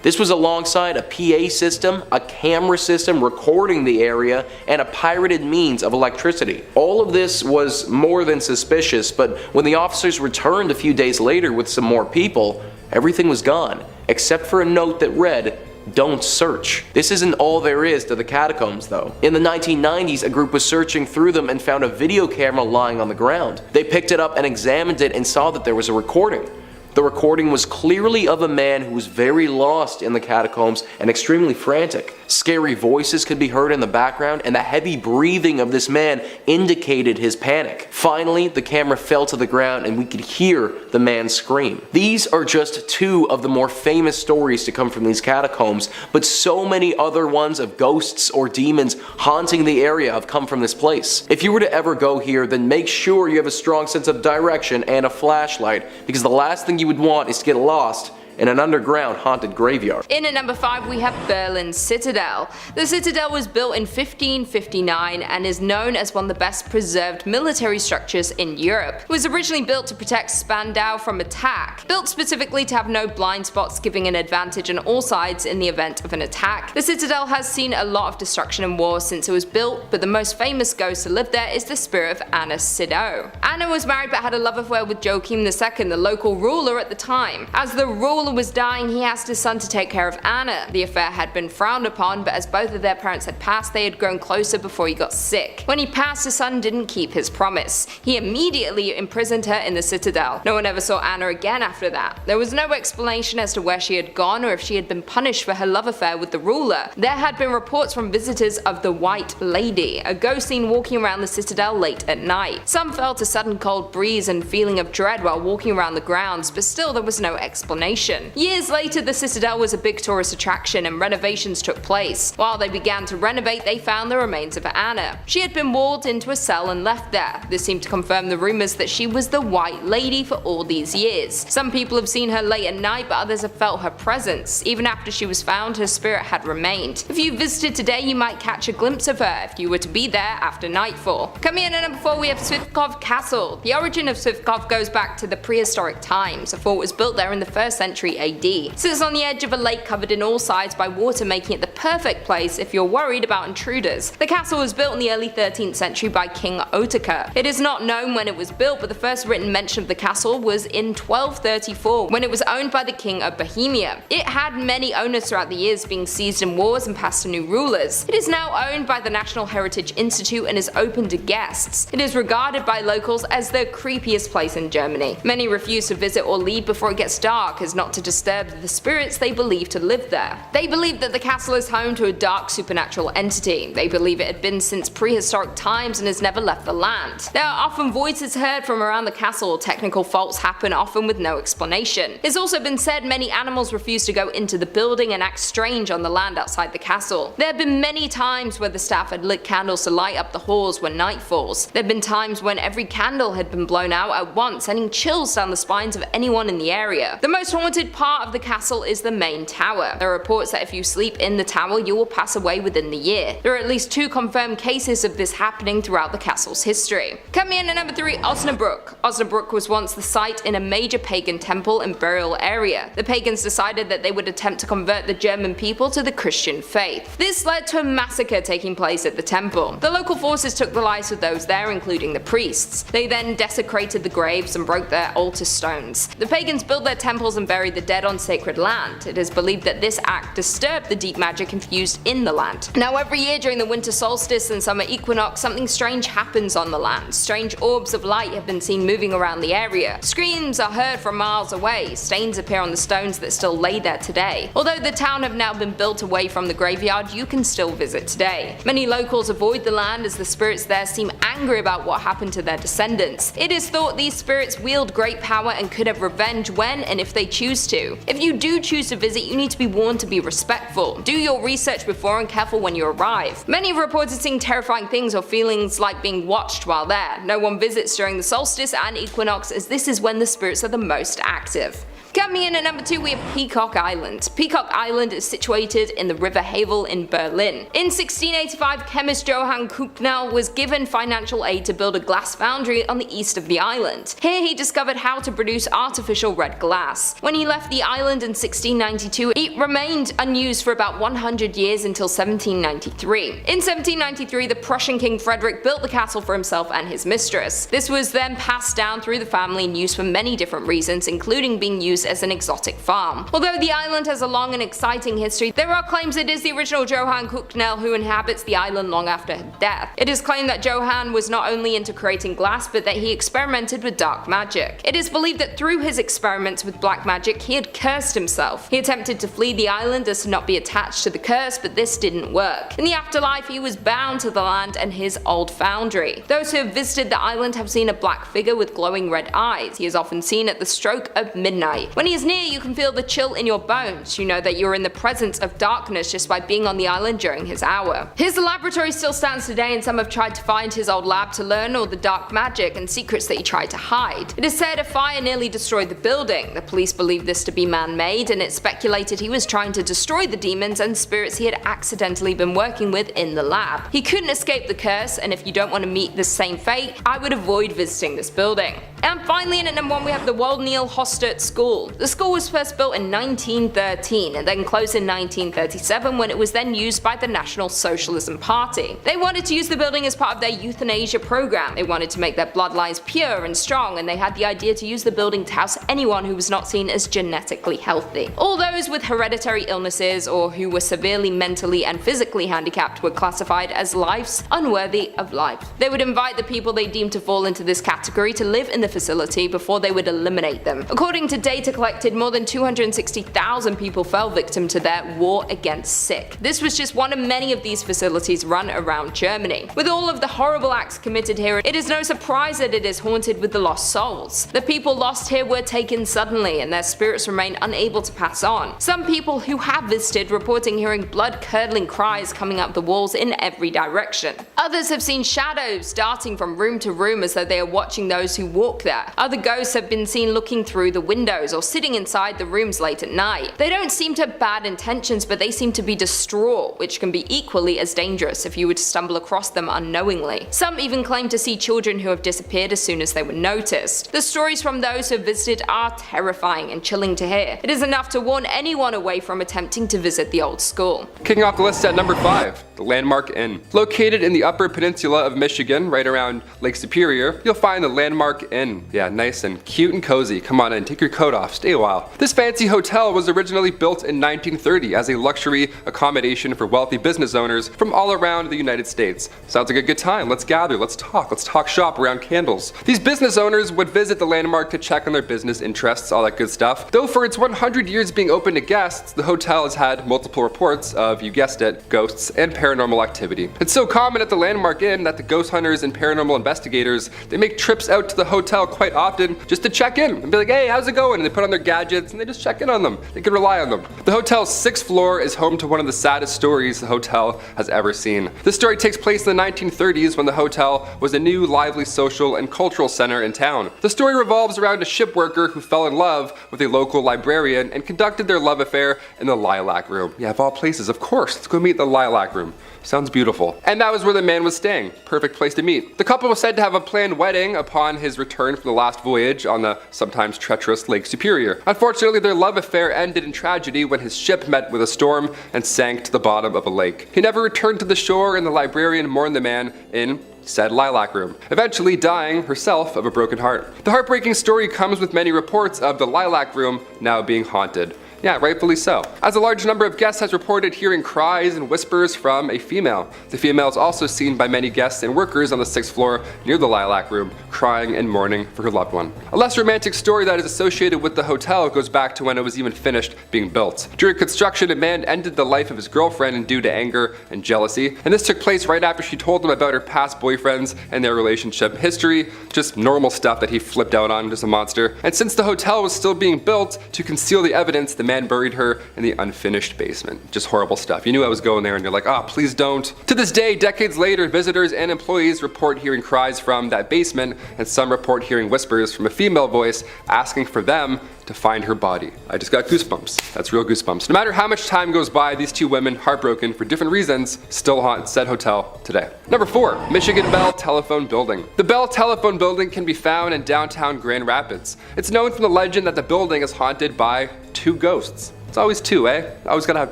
This was alongside a PA system, a camera system recording the area, and a pirated means of electricity. All of this was more than suspicious, but when the officers returned a few days later with some more people, everything was gone, except for a note that read, "Don't search." This isn't all there is to the catacombs though. In the 1990s, a group was searching through them and found a video camera lying on the ground. They picked it up and examined it and saw that there was a recording. The recording was clearly of a man who was very lost in the catacombs and extremely frantic. Scary voices could be heard in the background, and the heavy breathing of this man indicated his panic. Finally, the camera fell to the ground and we could hear the man scream. These are just 2 of the more famous stories to come from these catacombs, but so many other ones of ghosts or demons haunting the area have come from this place. If you were to ever go here, then make sure you have a strong sense of direction and a flashlight, because the last thing you would want is to get lost in an underground haunted graveyard. In at number 5 we have Berlin's Citadel. The Citadel was built in 1559 and is known as one of the best preserved military structures in Europe. It was originally built to protect Spandau from attack, built specifically to have no blind spots, giving an advantage on all sides in the event of an attack. The Citadel has seen a lot of destruction and war since it was built, but the most famous ghost to live there is the spirit of Anna Sidow. Anna was married but had a love affair with Joachim II, the local ruler at the time. As the ruler was dying, he asked his son to take care of Anna. The affair had been frowned upon, but as both of their parents had passed, they had grown closer before he got sick. When he passed, his son didn't keep his promise. He immediately imprisoned her in the Citadel. No one ever saw Anna again after that. There was no explanation as to where she had gone or if she had been punished for her love affair with the ruler. There had been reports from visitors of the White Lady, a ghost seen walking around the Citadel late at night. Some felt a sudden cold breeze and feeling of dread while walking around the grounds, but still there was no explanation. Years later, the Citadel was a big tourist attraction and renovations took place. While they began to renovate, they found the remains of Anna. She had been walled into a cell and left there. This seemed to confirm the rumors that she was the White Lady for all these years. Some people have seen her late at night, but others have felt her presence. Even after she was found, her spirit had remained. If you visited today, you might catch a glimpse of her if you were to be there after nightfall. Coming in at number 4, we have Kov Castle. The origin of Kov goes back to the prehistoric times. A fort was built there in the 1st century century AD. It sits on the edge of a lake covered in all sides by water, making it the perfect place if you're worried about intruders. The castle was built in the early 13th century by King Otakar. It is not known when it was built, but the first written mention of the castle was in 1234 when it was owned by the King of Bohemia. It had many owners throughout the years, being seized in wars and passed to new rulers. It is now owned by the National Heritage Institute and is open to guests. It is regarded by locals as the creepiest place in Germany. Many refuse to visit or leave before it gets dark, as not to disturb the spirits they believe to live there. They believe that the castle is home to a dark supernatural entity. They believe it had been since prehistoric times and has never left the land. There are often voices heard from around the castle. Technical faults happen, often with no explanation. It's also been said many animals refuse to go into the building and act strange on the land outside the castle. There have been many times where the staff had lit candles to light up the halls when night falls. There have been times when every candle had been blown out at once, sending chills down the spines of anyone in the area. The most haunted part of the castle is the main tower. There are reports that if you sleep in the tower, you will pass away within the year. There are at least 2 confirmed cases of this happening throughout the castle's history. Coming in at number 3, Osnabruck. Osnabruck was once the site in a major pagan temple and burial area. The pagans decided that they would attempt to convert the German people to the Christian faith. This led to a massacre taking place at the temple. The local forces took the lives of those there, including the priests. They then desecrated the graves and broke their altar stones. The pagans built their temples and buried the dead on sacred land. It is believed that this act disturbed the deep magic infused in the land. Now every year during the winter solstice and summer equinox, something strange happens on the land. Strange orbs of light have been seen moving around the area. Screams are heard from miles away. Stains appear on the stones that still lay there today. Although the town have now been built away from the graveyard, you can still visit today. Many locals avoid the land as the spirits there seem angry about what happened to their descendants. It is thought these spirits wield great power and could have revenge when and if they choose to. If you do choose to visit, you need to be warned to be respectful. Do your research before and careful when you arrive. Many have reported seeing terrifying things or feelings like being watched while there. No one visits during the solstice and equinox, as this is when the spirits are the most active. Coming in at number 2, we have Peacock Island. Peacock Island is situated in the River Havel in Berlin. In 1685, chemist Johann Kuhnel was given financial aid to build a glass foundry on the east of the island. Here he discovered how to produce artificial red glass. When he left the island in 1692, it remained unused for about 100 years until 1793. In 1793, the Prussian King Frederick built the castle for himself and his mistress. This was then passed down through the family and used for many different reasons, including being used as an exotic farm. Although the island has a long and exciting history, there are claims it is the original Johann Kuhnel who inhabits the island long after her death. It is claimed that Johann was not only into creating glass, but that he experimented with dark magic. It is believed that through his experiments with black magic, he had cursed himself. He attempted to flee the island as to not be attached to the curse, but this didn't work. In the afterlife, he was bound to the land and his old foundry. Those who have visited the island have seen a black figure with glowing red eyes. He is often seen at the stroke of midnight. When he is near, you can feel the chill in your bones. You know that you're in the presence of darkness just by being on the island during his hour. His laboratory still stands today, and some have tried to find his old lab to learn all the dark magic and secrets that he tried to hide. It is said a fire nearly destroyed the building. The police believe this to be man-made, and it's speculated he was trying to destroy the demons and spirits he had accidentally been working with in the lab. He couldn't escape the curse, and if you don't want to meet the same fate, I would avoid visiting this building. And finally, in at number 1, we have the Woldneil Hostert School. The school was first built in 1913 and then closed in 1937 when it was then used by the National Socialism Party. They wanted to use the building as part of their euthanasia program. They wanted to make their bloodlines pure and strong, and they had the idea to use the building to house anyone who was not seen as genetically healthy. All those with hereditary illnesses or who were severely mentally and physically handicapped were classified as lives unworthy of life. They would invite the people they deemed to fall into this category to live in the facility before they would eliminate them. According to data collected, more than 260,000 people fell victim to their war against sick. This was just one of many of these facilities run around Germany. With all of the horrible acts committed here, it is no surprise that it is haunted with the lost souls. The people lost here were taken suddenly, and their spirits remain unable to pass on. Some people who have visited reporting hearing blood-curdling cries coming up the walls in every direction. Others have seen shadows darting from room to room as though they are watching those who walk there. Other ghosts have been seen looking through the windows or sitting inside the rooms late at night. They don't seem to have bad intentions, but they seem to be distraught, which can be equally as dangerous if you were to stumble across them unknowingly. Some even claim to see children who have disappeared as soon as they were noticed. The stories from those who have visited are terrifying and chilling to hear. It is enough to warn anyone away from attempting to visit the old school. Kicking off the list at number 5, the Landmark Inn. Located in the upper peninsula of Michigan, right around Lake Superior, you'll find the Landmark Inn. Yeah, nice and cute and cozy. Come on in, take your coat off, stay a while. This fancy hotel was originally built in 1930 as a luxury accommodation for wealthy business owners from all around the United States. Sounds like a good time. Let's gather, let's talk shop around candles. These business owners would visit the Landmark to check on their business interests, all that good stuff. Though for its 100 years being open to guests, the hotel has had multiple reports of, you guessed it, ghosts and paranormal activity. It's so common at the Landmark Inn that the ghost hunters and paranormal investigators, they make trips out to the hotel quite often just to check in and be like, hey, how's it going? And they put on their gadgets and they just check in on them. They can rely on them. The hotel's 6th floor is home to one of the saddest stories the hotel has ever seen. This story takes place in the 1930s when the hotel was a new, lively social and cultural center in town. The story revolves around a ship worker who fell in love with a local librarian and conducted their love affair in the Lilac Room. Yeah, of all places, of course, let's go meet the Lilac Room. Sounds beautiful. And that was where the man was staying. Perfect place to meet. The couple was said to have a planned wedding upon his return from the last voyage on the sometimes treacherous Lake Superior. Unfortunately, their love affair ended in tragedy when his ship met with a storm and sank to the bottom of a lake. He never returned to the shore, and the librarian mourned the man in said Lilac Room, eventually dying herself of a broken heart. The heartbreaking story comes with many reports of the Lilac Room now being haunted. Yeah, rightfully so. As a large number of guests has reported hearing cries and whispers from a female. The female is also seen by many guests and workers on the 6th floor near the Lilac Room, crying and mourning for her loved one. A less romantic story that is associated with the hotel goes back to when it was even finished being built. During construction, a man ended the life of his girlfriend due to anger and jealousy, and this took place right after she told him about her past boyfriends and their relationship history, just normal stuff that he flipped out on, just a monster. And since the hotel was still being built, to conceal the evidence, the man buried her in the unfinished basement. Just horrible stuff. You knew I was going there and you're like, oh, please don't. To this day, decades later, visitors and employees report hearing cries from that basement, and some report hearing whispers from a female voice asking for them to find her body. I just got goosebumps. That's real goosebumps. No matter how much time goes by, these two women, heartbroken for different reasons, still haunt said hotel today. Number 4, Michigan Bell Telephone Building. The Bell Telephone Building can be found in downtown Grand Rapids. It's known from the legend that the building is haunted by 2 ghosts. It's always 2, eh? Always gotta have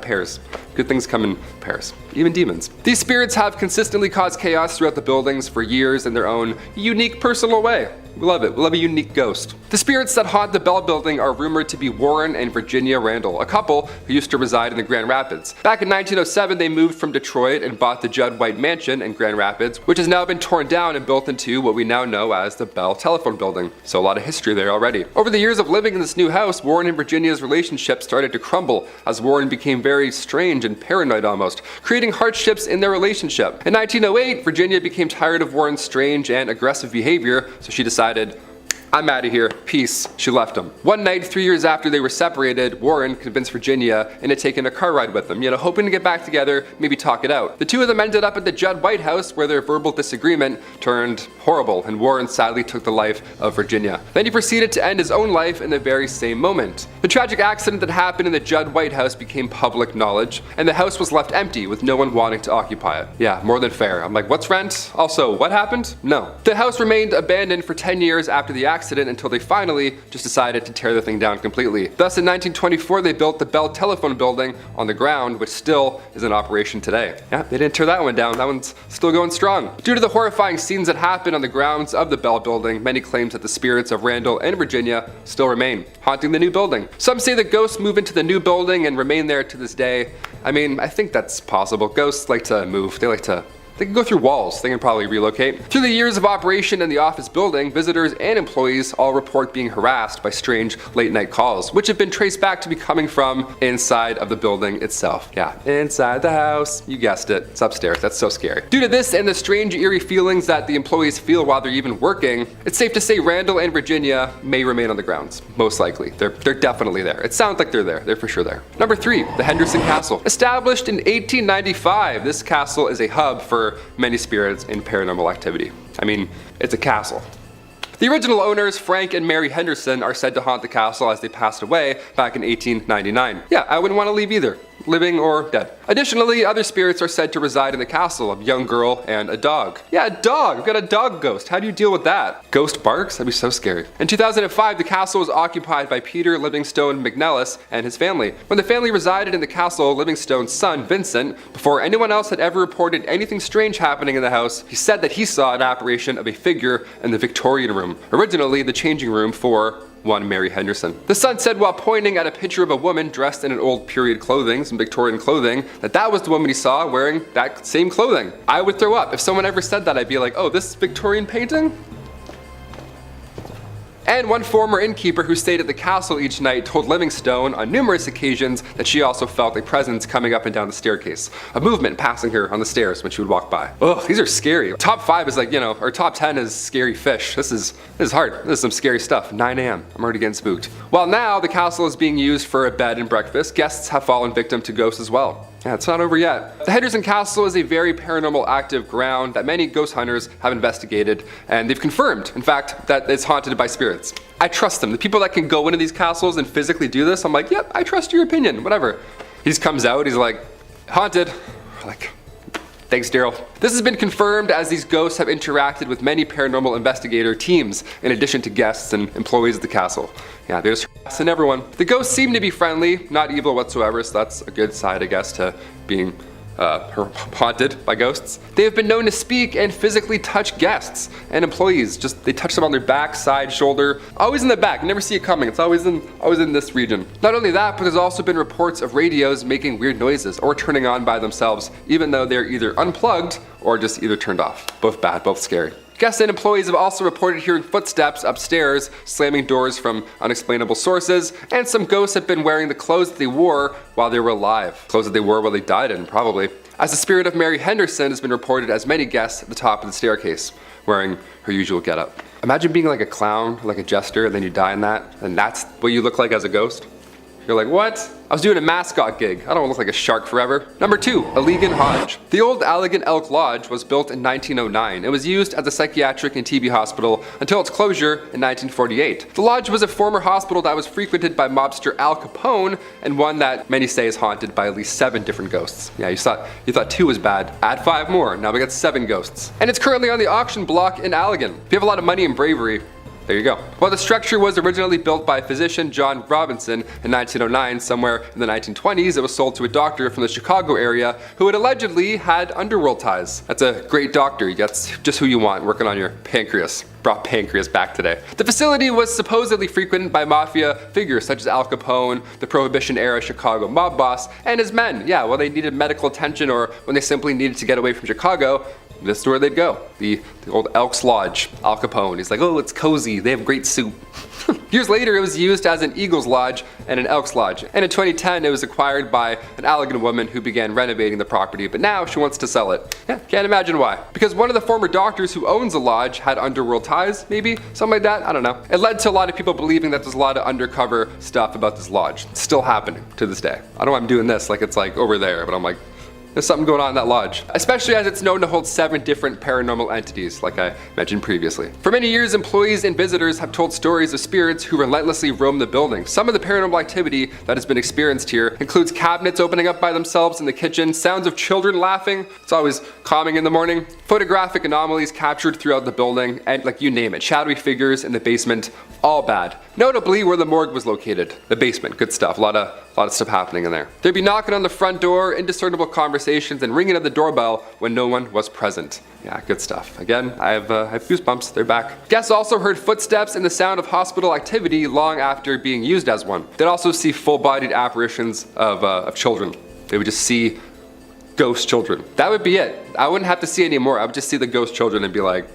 pairs. Good things come in pairs. Even demons. These spirits have consistently caused chaos throughout the buildings for years in their own unique personal way. We love it. We love a unique ghost. The spirits that haunt the Bell Building are rumored to be Warren and Virginia Randall, a couple who used to reside in the Grand Rapids. Back in 1907, they moved from Detroit and bought the Judd White Mansion in Grand Rapids, which has now been torn down and built into what we now know as the Bell Telephone Building. So a lot of history there already. Over the years of living in this new house, Warren and Virginia's relationship started to crumble as Warren became very strange and paranoid almost, creating hardships in their relationship. In 1908, Virginia became tired of Warren's strange and aggressive behavior, so she decided, I'm out of here, peace. She left him. One night, 3 years after they were separated, Warren convinced Virginia into taking a car ride with them, hoping to get back together, maybe talk it out. The two of them ended up at the Judd White House, where their verbal disagreement turned horrible, and Warren sadly took the life of Virginia. Then he proceeded to end his own life in the very same moment. The tragic accident that happened in the Judd White House became public knowledge, and the house was left empty with no one wanting to occupy it. Yeah, more than fair. I'm like, what's rent? Also, what happened? No. The house remained abandoned for 10 years after the accident until they finally just decided to tear the thing down completely. Thus, in 1924, they built the Bell Telephone Building on the ground, which still is in operation today. Yeah, they didn't tear that one down. That one's still going strong. Due to the horrifying scenes that happened on the grounds of the Bell Building, many claim that the spirits of Randall and Virginia still remain, haunting the new building. Some say that ghosts move into the new building and remain there to this day. I mean, I think that's possible. Ghosts like to move. They can go through walls. They can probably relocate. Through the years of operation in the office building, visitors and employees all report being harassed by strange late night calls, which have been traced back to be coming from inside of the building itself. Yeah, inside the house. You guessed it. It's upstairs. That's so scary. Due to this and the strange eerie feelings that the employees feel while they're even working, it's safe to say Randall and Virginia may remain on the grounds. Most likely. They're definitely there. It sounds like they're there. They're for sure there. Number 3, the Henderson Castle. Established in 1895, this castle is a hub for many spirits and paranormal activity. I mean, it's a castle. The original owners, Frank and Mary Henderson, are said to haunt the castle as they passed away back in 1899. Yeah, I wouldn't want to leave either, living or dead. Additionally, other spirits are said to reside in the castle, a young girl and a dog. Yeah, a dog! We've got a dog ghost. How do you deal with that? Ghost barks? That'd be so scary. In 2005, the castle was occupied by Peter Livingstone McNellis and his family. When the family resided in the castle, Livingstone's son, Vincent, before anyone else had ever reported anything strange happening in the house, he said that he saw an apparition of a figure in the Victorian room, originally the changing room for one Mary Henderson. The son said while pointing at a picture of a woman dressed in an old period clothing, some Victorian clothing, that was the woman he saw wearing that same clothing. I would throw up. If someone ever said that, I'd be like, oh, this Victorian painting? And one former innkeeper who stayed at the castle each night told Livingstone on numerous occasions that she also felt a presence coming up and down the staircase, a movement passing her on the stairs when she would walk by. Ugh, these are scary. Top 5 is like, or top 10 is scary fish. This is hard. This is some scary stuff. 9 a.m. I'm already getting spooked. While now the castle is being used for a bed and breakfast, guests have fallen victim to ghosts as well. Yeah, it's not over yet. The Henderson Castle is a very paranormal active ground that many ghost hunters have investigated, and they've confirmed, in fact, that it's haunted by spirits. I trust them. The people that can go into these castles and physically do this, I'm like, yep, I trust your opinion, whatever. He just comes out, he's like, haunted. We're like, thanks, Daryl. This has been confirmed as these ghosts have interacted with many paranormal investigator teams, in addition to guests and employees of the castle. Yeah, they're just harassing everyone. The ghosts seem to be friendly, not evil whatsoever, so that's a good side, I guess, to being haunted by ghosts. They have been known to speak and physically touch guests and employees. Just they touch them on their back, side, shoulder, always in the back. You never see it coming. It's always in this region. Not only that, but there's also been reports of radios making weird noises or turning on by themselves, even though they're either unplugged or just either turned off. Both bad, both scary. Guests and employees have also reported hearing footsteps upstairs, slamming doors from unexplainable sources, and some ghosts have been wearing the clothes that they wore while they were alive. Clothes that they wore while they died in, probably. As the spirit of Mary Henderson has been reported as many guests at the top of the staircase, wearing her usual getup. Imagine being like a clown, like a jester, and then you die in that, and that's what you look like as a ghost. You're like, what? I was doing a mascot gig. I don't want to look like a shark forever. Number 2, Algonquin Lodge. The old Algonquin Elk Lodge was built in 1909. It was used as a psychiatric and TB hospital until its closure in 1948. The lodge was a former hospital that was frequented by mobster Al Capone, and one that many say is haunted by at least 7 different ghosts. Yeah, you thought 2 was bad. Add 5 more. Now we got 7 ghosts. And it's currently on the auction block in Allegan. If you have a lot of money and bravery, there you go. While the structure was originally built by physician John Robinson in 1909, somewhere in the 1920s, it was sold to a doctor from the Chicago area who had allegedly had underworld ties. That's a great doctor. That's just who you want working on your pancreas. Brought pancreas back today. The facility was supposedly frequented by mafia figures such as Al Capone, the Prohibition-era Chicago mob boss, and his men. Yeah, well, they needed medical attention or when they simply needed to get away from Chicago, this is where they'd go. The old Elks Lodge, Al Capone. He's like, oh, it's cozy. They have great soup. Years later, it was used as an Eagles Lodge and an Elks Lodge. And in 2010, it was acquired by an Allegan woman who began renovating the property, but now she wants to sell it. Yeah, can't imagine why. Because one of the former doctors who owns the lodge had underworld ties, maybe? Something like that? I don't know. It led to a lot of people believing that there's a lot of undercover stuff about this lodge. It's still happening to this day. I don't know why I'm doing this like it's like over there, but I'm like, there's something going on in that lodge. Especially as it's known to hold 7 different paranormal entities, like I mentioned previously. For many years, employees and visitors have told stories of spirits who relentlessly roam the building. Some of the paranormal activity that has been experienced here includes cabinets opening up by themselves in the kitchen, sounds of children laughing, it's always calming in the morning, photographic anomalies captured throughout the building, and like you name it, shadowy figures in the basement, all bad. Notably where the morgue was located, the basement, good stuff, a lot of stuff happening in there. They'd be knocking on the front door, indiscernible conversations, and ringing at the doorbell when no one was present. Yeah, good stuff. Again, I have goosebumps, they're back. Guests also heard footsteps and the sound of hospital activity long after being used as one. They'd also see full-bodied apparitions of children. They would just see ghost children. That would be it. I wouldn't have to see any more. I would just see the ghost children and be like,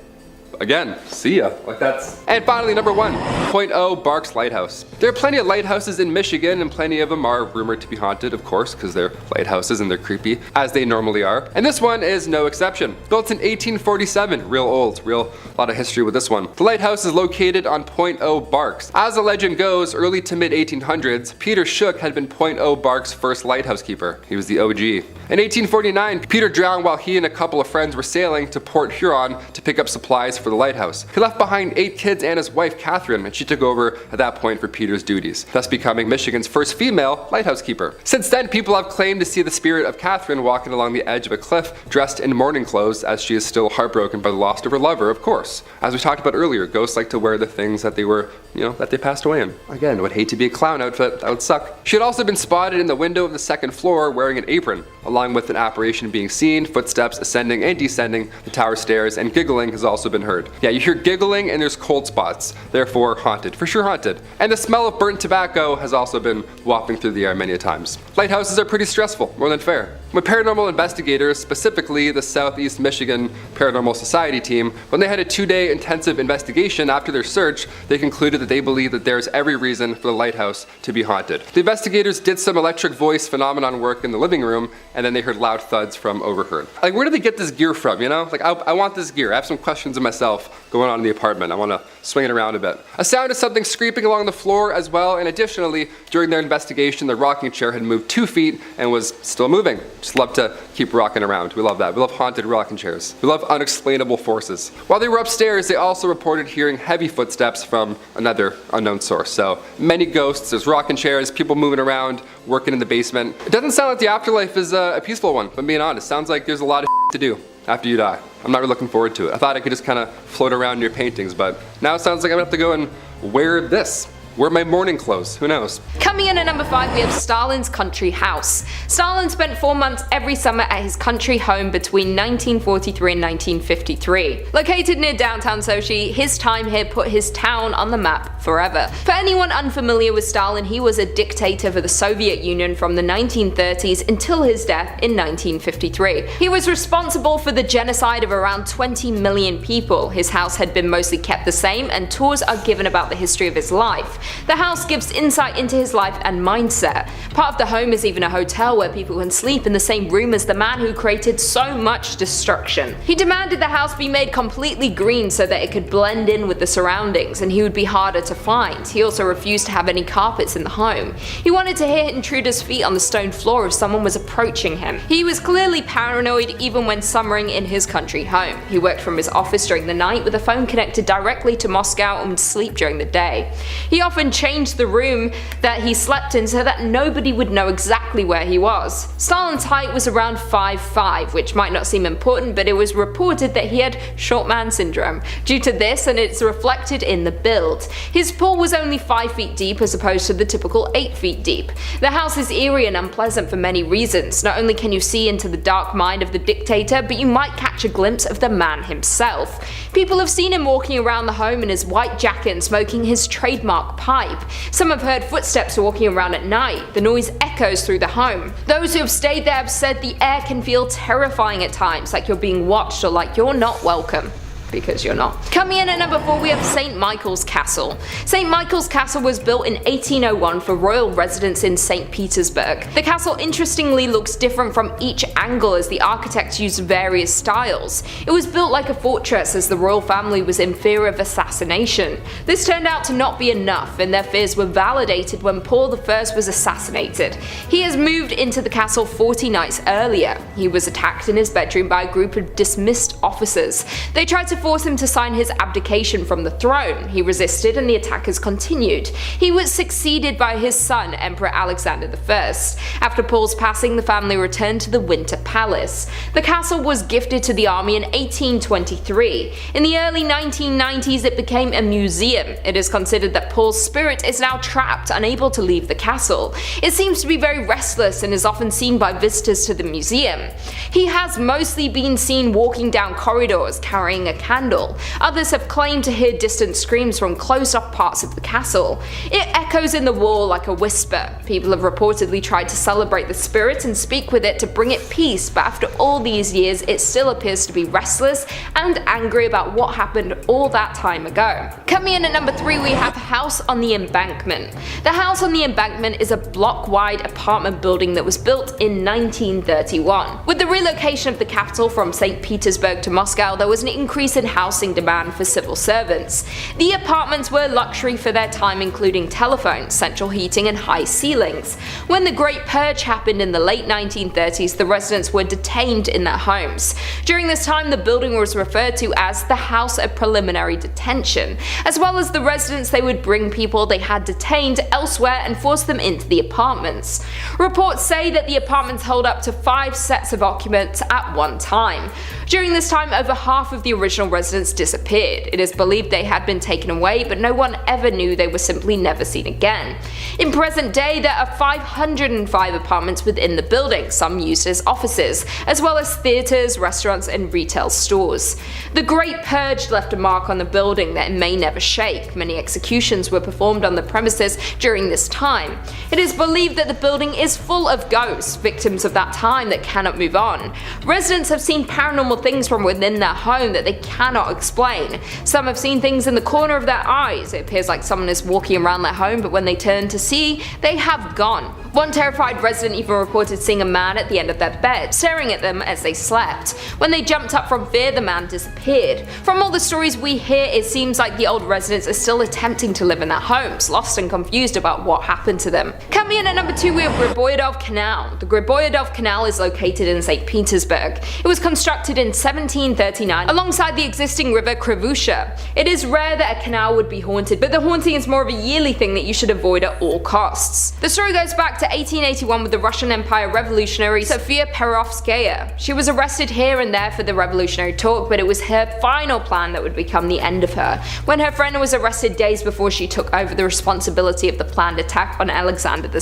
again, see ya. Like that's. And finally, number 1, Point O Barks Lighthouse. There are plenty of lighthouses in Michigan, and plenty of them are rumored to be haunted, of course, because they're lighthouses and they're creepy, as they normally are. And this one is no exception. Built in 1847, real old, lot of history with this one. The lighthouse is located on Point O Barks. As the legend goes, early to mid 1800s, Peter Shook had been Point O Barks' first lighthouse keeper. He was the OG. In 1849, Peter drowned while he and a couple of friends were sailing to Port Huron to pick up supplies for the lighthouse. He left behind 8 kids and his wife Catherine, and she took over at that point for Peter's duties, thus becoming Michigan's first female lighthouse keeper. Since then, people have claimed to see the spirit of Catherine walking along the edge of a cliff dressed in mourning clothes, as she is still heartbroken by the loss of her lover, of course. As we talked about earlier, ghosts like to wear the things that they were, that they passed away in. Again, would hate to be a clown outfit, that would suck. She had also been spotted in the window of the 2nd floor wearing an apron, along with an apparition being seen, footsteps ascending and descending the tower stairs, and giggling has also been heard. Yeah, you hear giggling and there's cold spots, therefore haunted, for sure haunted. And the smell of burnt tobacco has also been wafting through the air many a times. Lighthouses are pretty stressful, more than fair. When paranormal investigators, specifically the Southeast Michigan Paranormal Society team, when they had a 2-day intensive investigation after their search, they concluded that they believe that there is every reason for the lighthouse to be haunted. The investigators did some electric voice phenomenon work in the living room, and then they heard loud thuds from overheard. Like, where did they get this gear from, Like, I want this gear. I have some questions of myself going on in the apartment. I want to swing it around a bit. A sound of something scraping along the floor as well, and additionally, during their investigation, the rocking chair had moved 2 feet and was still moving. Just love to keep rocking around. We love that. We love haunted rocking chairs. We love unexplainable forces. While they were upstairs, they also reported hearing heavy footsteps from another unknown source. So many ghosts, there's rocking chairs, people moving around, working in the basement. It doesn't sound like the afterlife is a peaceful one, if I'm being honest. Sounds like there's a lot of to do after you die. I'm not really looking forward to it. I thought I could just kind of float around in your paintings, but now it sounds like I'm gonna have to go and wear this. Wear my morning clothes, who knows? Coming in at number 5, we have Stalin's country house. Stalin spent 4 months every summer at his country home between 1943 and 1953. Located near downtown Sochi, his time here put his town on the map forever. For anyone unfamiliar with Stalin, he was a dictator for the Soviet Union from the 1930s until his death in 1953. He was responsible for the genocide of around 20 million people. His house had been mostly kept the same, and tours are given about the history of his life. The house gives insight into his life and mindset. Part of the home is even a hotel where people can sleep in the same room as the man who created so much destruction. He demanded the house be made completely green so that it could blend in with the surroundings and he would be harder to find. He also refused to have any carpets in the home. He wanted to hear intruders' feet on the stone floor if someone was approaching him. He was clearly paranoid even when summering in his country home. He worked from his office during the night with a phone connected directly to Moscow and would sleep during the day. He often changed the room that he slept in so that nobody would know exactly where he was. Stalin's height was around 5'5", which might not seem important, but it was reported that he had short man syndrome. Due to this, and it's reflected in the build. His pool was only 5 feet deep as opposed to the typical 8 feet deep. The house is eerie and unpleasant for many reasons. Not only can you see into the dark mind of the dictator, but you might catch a glimpse of the man himself. People have seen him walking around the home in his white jacket and smoking his trademark pipe. Some have heard footsteps walking around at night. The noise echoes through the home. Those who have stayed there have said the air can feel terrifying at times, like you're being watched or like you're not welcome. Because you're not. Coming in at number 4, we have St. Michael's Castle. St. Michael's Castle was built in 1801 for royal residents in St. Petersburg. The castle interestingly looks different from each angle as the architects used various styles. It was built like a fortress as the royal family was in fear of assassination. This turned out to not be enough, and their fears were validated when Paul I was assassinated. He has moved into the castle 40 nights earlier. He was attacked in his bedroom by a group of dismissed officers. They tried to force him to sign his abdication from the throne. He resisted and the attackers continued. He was succeeded by his son, Emperor Alexander I. After Paul's passing, the family returned to the Winter Palace. The castle was gifted to the army in 1823. In the early 1990s, it became a museum. It is considered that Paul's spirit is now trapped, unable to leave the castle. It seems to be very restless and is often seen by visitors to the museum. He has mostly been seen walking down corridors carrying a candle. Others have claimed to hear distant screams from closed-off parts of the castle. It echoes in the wall like a whisper. People have reportedly tried to celebrate the spirit and speak with it to bring it peace, but after all these years, it still appears to be restless and angry about what happened all that time ago. Coming in at number 3, we have House on the Embankment. The House on the Embankment is a block-wide apartment building that was built in 1931. With the relocation of the capital from St. Petersburg to Moscow, there was an increase in housing demand for civil servants. The apartments were luxury for their time, including telephones, central heating, and high ceilings. When the Great Purge happened in the late 1930s, the residents were detained in their homes. During this time, the building was referred to as the House of Preliminary Detention. As well as the residents, they would bring people they had detained elsewhere and force them into the apartments. Reports say that the apartments hold up to 5 sets of occupants at one time. During this time, over half of the original residents disappeared. It is believed they had been taken away, but no one ever knew they were simply never seen again. In present day, there are 505 apartments within the building, some used as offices, as well as theatres, restaurants, and retail stores. The Great Purge left a mark on the building that it may never shake. Many executions were performed on the premises during this time. It is believed that the building is full of ghosts, victims of that time that cannot move on. Residents have seen paranormal things from within their home that they cannot explain. Some have seen things in the corner of their eyes. It appears like someone is walking around their home, but when they turn to see, they have gone. One terrified resident even reported seeing a man at the end of their bed, staring at them as they slept. When they jumped up from fear, the man disappeared. From all the stories we hear, it seems like the old residents are still attempting to live in their homes, lost and confused about what happened to them. Coming in at number 2, we have Griboyedov Canal. The Griboyedov Canal is located in St. Petersburg. It was constructed in 1739 alongside the existing river Krivusha. It is rare that a canal would be haunted, but the haunting is more of a yearly thing that you should avoid at all costs. The story goes back to 1881 with the Russian Empire revolutionary Sofia Perovskaya. She was arrested here and there for the revolutionary talk, but it was her final plan that would become the end of her, when her friend was arrested days before she took over the responsibility of the planned attack on Alexander II.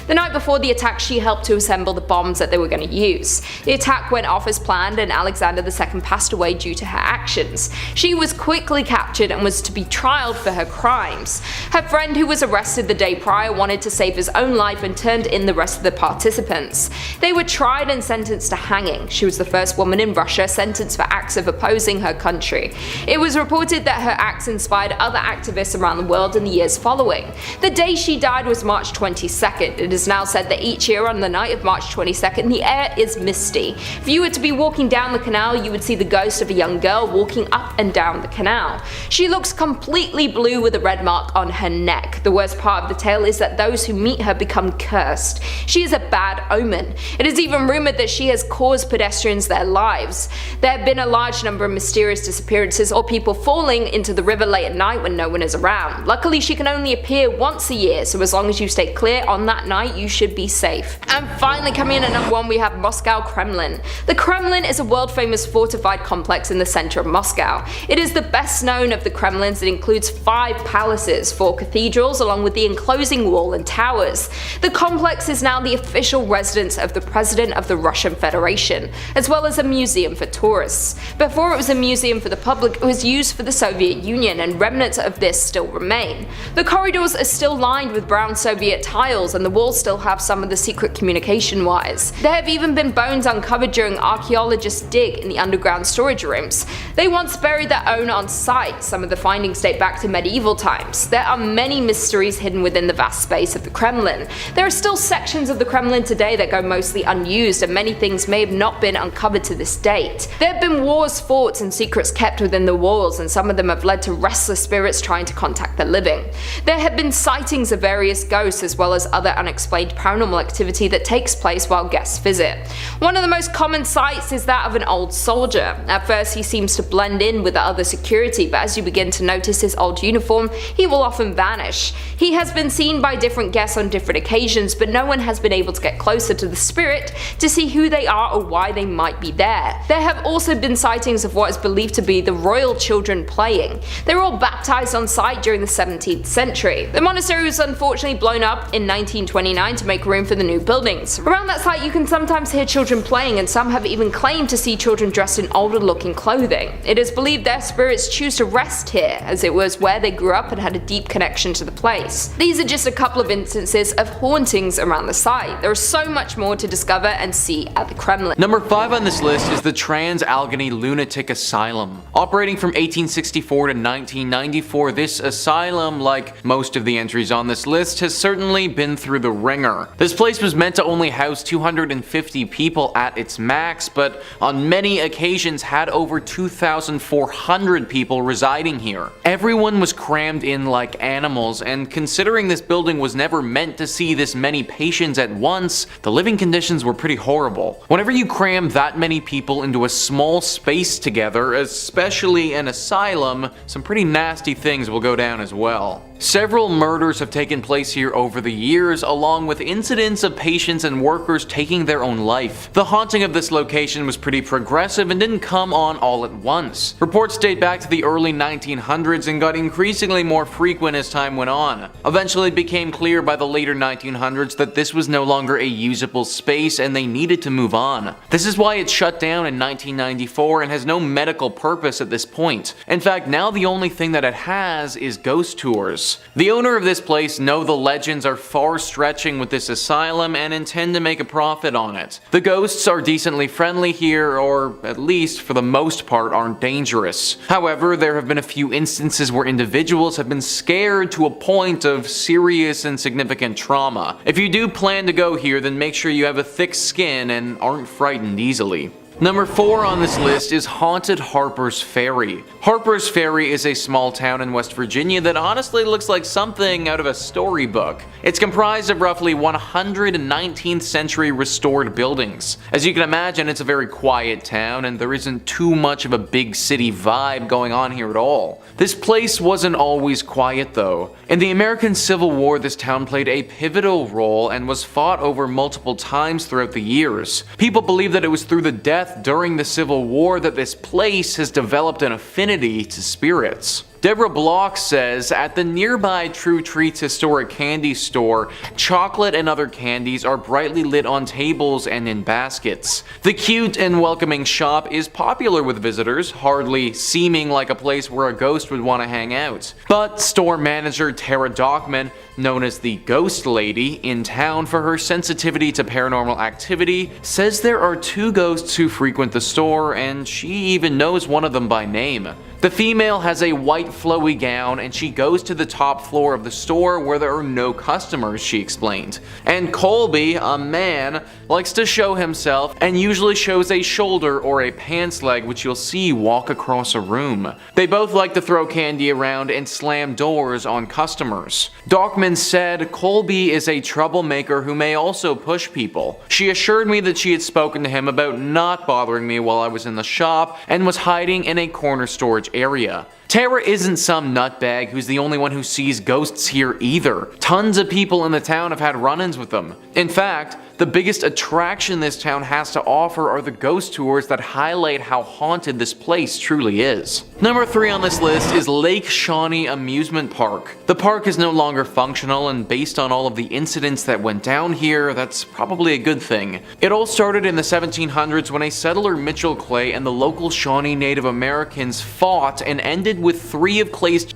The night before the attack, she helped to assemble the bombs that they were going to use. The attack went off as planned and Alexander II passed away due to her actions. She was quickly captured and was to be trialed for her crimes. Her friend, who was arrested the day prior, wanted to save his own life and turned in the rest of the participants. They were tried and sentenced to hanging. She was the first woman in Russia sentenced for acts of opposing her country. It was reported that her acts inspired other activists around the world in the years following. The day she died was March 22nd. It is now said that each year on the night of March 22nd, the air is misty. If you were to be walking down the canal, you would see the ghost of a young girl walking up and down the canal. She looks completely blue with a red mark on her neck. The worst part of the tale is that those who meet her become cursed. She is a bad omen. It is even rumored that she has caused pedestrians their lives. There have been a large number of mysterious disappearances or people falling into the river late at night when no one is around. Luckily, she can only appear once a year, so as long as you stay clear on that night, you should be safe. And finally, coming in at number 1, we have Moscow Kremlin. The Kremlin is a world-famous fortified complex in the center of Moscow. It is the best known of the Kremlins. It includes 5 palaces, 4 cathedrals, along with the enclosing wall and towers. The complex is now the official residence of the President of the Russian Federation, as well as a museum for tourists. Before it was a museum for the public, it was used for the Soviet Union, and remnants of this still remain. The corridors are still lined with brown Soviet tiles, and the walls still have some of the secret communication wires. There have even been bones uncovered during archaeologists' dig in the underground storage rooms. They once buried their own on site. Some of the findings date back to medieval times. There are many mysteries hidden within the vast space of the Kremlin. There are still sections of the Kremlin today that go mostly unused, and many things may have not been uncovered to this date. There have been wars fought and secrets kept within the walls, and some of them have led to restless spirits trying to contact the living. There have been sightings of various ghosts, as well as other unexplained paranormal activity that takes place while guests visit. One of the most common sights is that of an old soldier. At first, he seems to blend in with the other security, but as you begin to notice his old uniform, he will often vanish. He has been seen by different guests on different occasions, but no one has been able to get closer to the spirit to see who they are or why they might be there. There have also been sightings of what is believed to be the royal children playing. They were all baptized on site during the 17th century. The monastery was unfortunately blown up in 1929 to make room for the new buildings. Around that site, you can sometimes hear children playing, and some have even claimed to see children dressed in older looking clothing. It is believed their spirits choose to rest here, as it was where they grew up and had a deep connection to the place. These are just a couple of instances of hauntings around the site. There is so much more to discover and see at the Kremlin. Number 5 on this list is the Trans-Allegheny Lunatic Asylum. Operating from 1864 to 1994, this asylum, like most of the entries on this list, has certainly been through the ringer. This place was meant to only house 250 people at its max, but on many occasions had over 2,400 people residing here. Everyone was crammed in like animals, and considering this building was never meant to see this many patients at once, the living conditions were pretty horrible. Whenever you cram that many people into a small space together, especially an asylum, some pretty nasty things will go down as well. Several murders have taken place here over the years, along with incidents of patients and workers taking their own life. The haunting of this location was pretty progressive and didn't come on all at once. Reports date back to the early 1900s and got increasingly more frequent as time went on. Eventually it became clear by the later 1900s that this was no longer a usable space and they needed to move on. This is why it shut down in 1994 and has no medical purpose at this point. In fact, now the only thing that it has is ghost tours. The owner of this place know the legends are far stretching with this asylum and intend to make a profit on it. The ghosts are decently friendly here, or at least for the most part aren't dangerous. However, there have been a few instances where individuals have been scared to a point of serious and significant trauma. If you do plan to go here, then make sure you have a thick skin and aren't frightened easily. Number 4 on this list is haunted Harpers Ferry. Harpers Ferry is a small town in West Virginia that honestly looks like something out of a storybook. It's comprised of roughly 119th century restored buildings. As you can imagine, it's a very quiet town and there isn't too much of a big city vibe going on here at all. This place wasn't always quiet though. In the American Civil War, this town played a pivotal role and was fought over multiple times throughout the years. People believe that it was through the death during the Civil War that this place has developed an affinity to spirits. Deborah Block says, at the nearby True Treats historic candy store, chocolate and other candies are brightly lit on tables and in baskets. The cute and welcoming shop is popular with visitors, hardly seeming like a place where a ghost would want to hang out. But store manager Tara Dockman, known as the Ghost Lady, in town for her sensitivity to paranormal activity, says there are 2 ghosts who frequent the store, and she even knows one of them by name. The female has a white flowy gown and she goes to the top floor of the store where there are no customers, she explained. And Colby, a man, likes to show himself and usually shows a shoulder or a pants leg which you'll see walk across a room. They both like to throw candy around and slam doors on customers. Dockman said Colby is a troublemaker who may also push people. She assured me that she had spoken to him about not bothering me while I was in the shop and was hiding in a corner storage area. Tara isn't some nutbag who's the only one who sees ghosts here either. Tons of people in the town have had run-ins with them. In fact, the biggest attraction this town has to offer are the ghost tours that highlight how haunted this place truly is. Number 3 on this list is Lake Shawnee Amusement Park. The park is no longer functional, and based on all of the incidents that went down here, that's probably a good thing. It all started in the 1700s when a settler, Mitchell Clay, and the local Shawnee Native Americans fought and ended with 3 of Clay's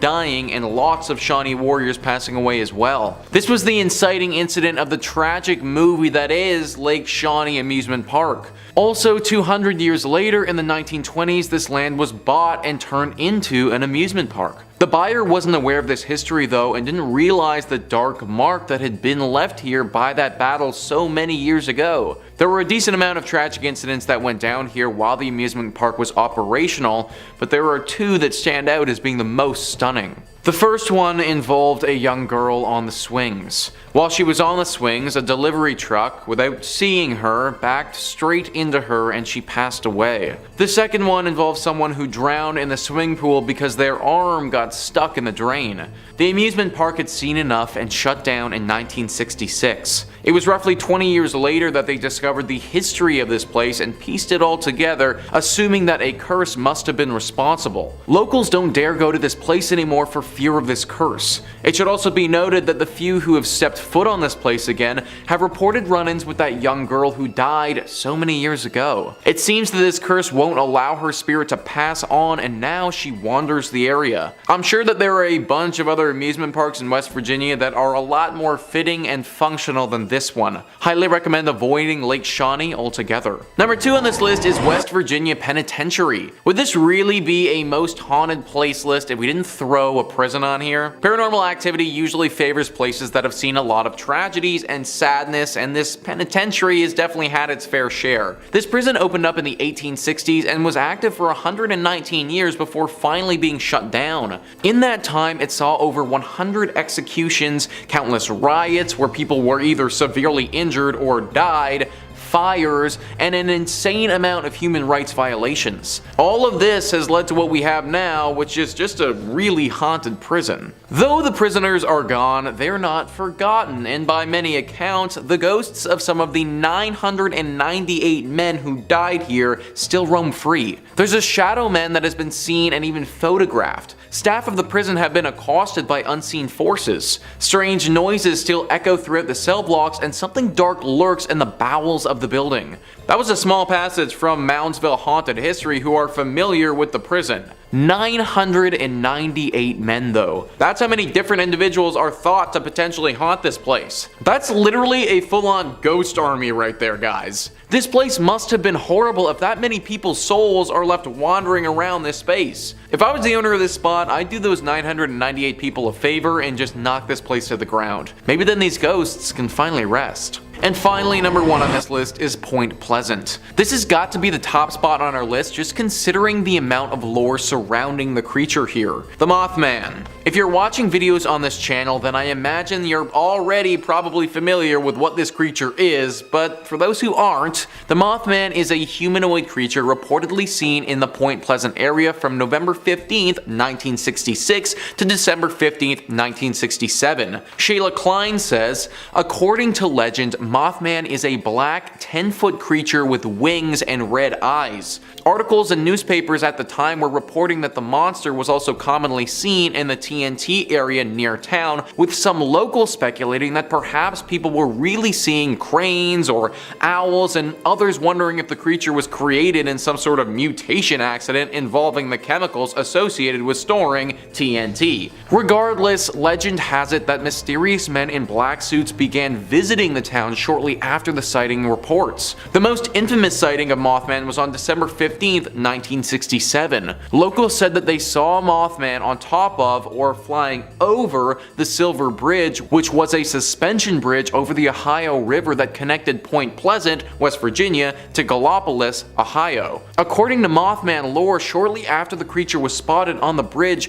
dying and lots of Shawnee warriors passing away as well. This was the inciting incident of the tragic movie that is Lake Shawnee Amusement Park. Also, 200 years later in the 1920s, this land was bought and turned into an amusement park. The buyer wasn't aware of this history though and didn't realize the dark mark that had been left here by that battle so many years ago. There were a decent amount of tragic incidents that went down here while the amusement park was operational, but there are 2 that stand out as being the most stunning. The first one involved a young girl on the swings. While she was on the swings, a delivery truck, without seeing her, backed straight into her and she passed away. The second one involved someone who drowned in the swimming pool because their arm got stuck in the drain. The amusement park had seen enough and shut down in 1966. It was roughly 20 years later that they discovered the history of this place and pieced it all together, assuming that a curse must have been responsible. Locals don't dare go to this place anymore for fear of this curse. It should also be noted that the few who have stepped foot on this place again have reported run-ins with that young girl who died so many years ago. It seems that this curse won't allow her spirit to pass on, and now she wanders the area. I'm sure that there are a bunch of other amusement parks in West Virginia that are a lot more fitting and functional than this one. Highly recommend avoiding Lake Shawnee altogether. Number 2 on this list is West Virginia Penitentiary. Would this really be a most haunted place list if we didn't throw a prison prison on here? Paranormal activity usually favors places that have seen a lot of tragedies and sadness, and this penitentiary has definitely had its fair share. This prison opened up in the 1860s and was active for 119 years before finally being shut down. In that time, it saw over 100 executions, countless riots where people were either severely injured or died, fires, and an insane amount of human rights violations. All of this has led to what we have now, which is just a really haunted prison. Though the prisoners are gone, they're not forgotten, and by many accounts, the ghosts of some of the 998 men who died here still roam free. There's a shadow man that has been seen and even photographed. Staff of the prison have been accosted by unseen forces. Strange noises still echo throughout the cell blocks, and something dark lurks in the bowels of the building. That was a small passage from Moundsville Haunted History, who are familiar with the prison. 998 men though. That's how many different individuals are thought to potentially haunt this place. That's literally a full-on ghost army right there, guys. This place must have been horrible if that many people's souls are left wandering around this space. If I was the owner of this spot, I'd do those 998 people a favor and just knock this place to the ground. Maybe then these ghosts can finally rest. And finally, number 1 on this list is Point Pleasant. This has got to be the top spot on our list just considering the amount of lore surrounding the creature here. The Mothman. If you're watching videos on this channel, then I imagine you're already probably familiar with what this creature is, but for those who aren't, the Mothman is a humanoid creature reportedly seen in the Point Pleasant area from November 15th, 1966 to December 15th, 1967. Shayla Klein says, according to legend, Mothman is a black 10-foot creature with wings and red eyes. Articles and newspapers at the time were reporting that the monster was also commonly seen in the TNT area near town, with some locals speculating that perhaps people were really seeing cranes or owls, and others wondering if the creature was created in some sort of mutation accident involving the chemicals associated with storing TNT. Regardless, legend has it that mysterious men in black suits began visiting the town shortly after the sighting reports. The most infamous sighting of Mothman was on December 15th, 1967. Locals said that they saw Mothman on top of or flying over the Silver Bridge, which was a suspension bridge over the Ohio River that connected Point Pleasant, West Virginia, to Gallipolis, Ohio. According to Mothman lore, shortly after the creature was spotted on the bridge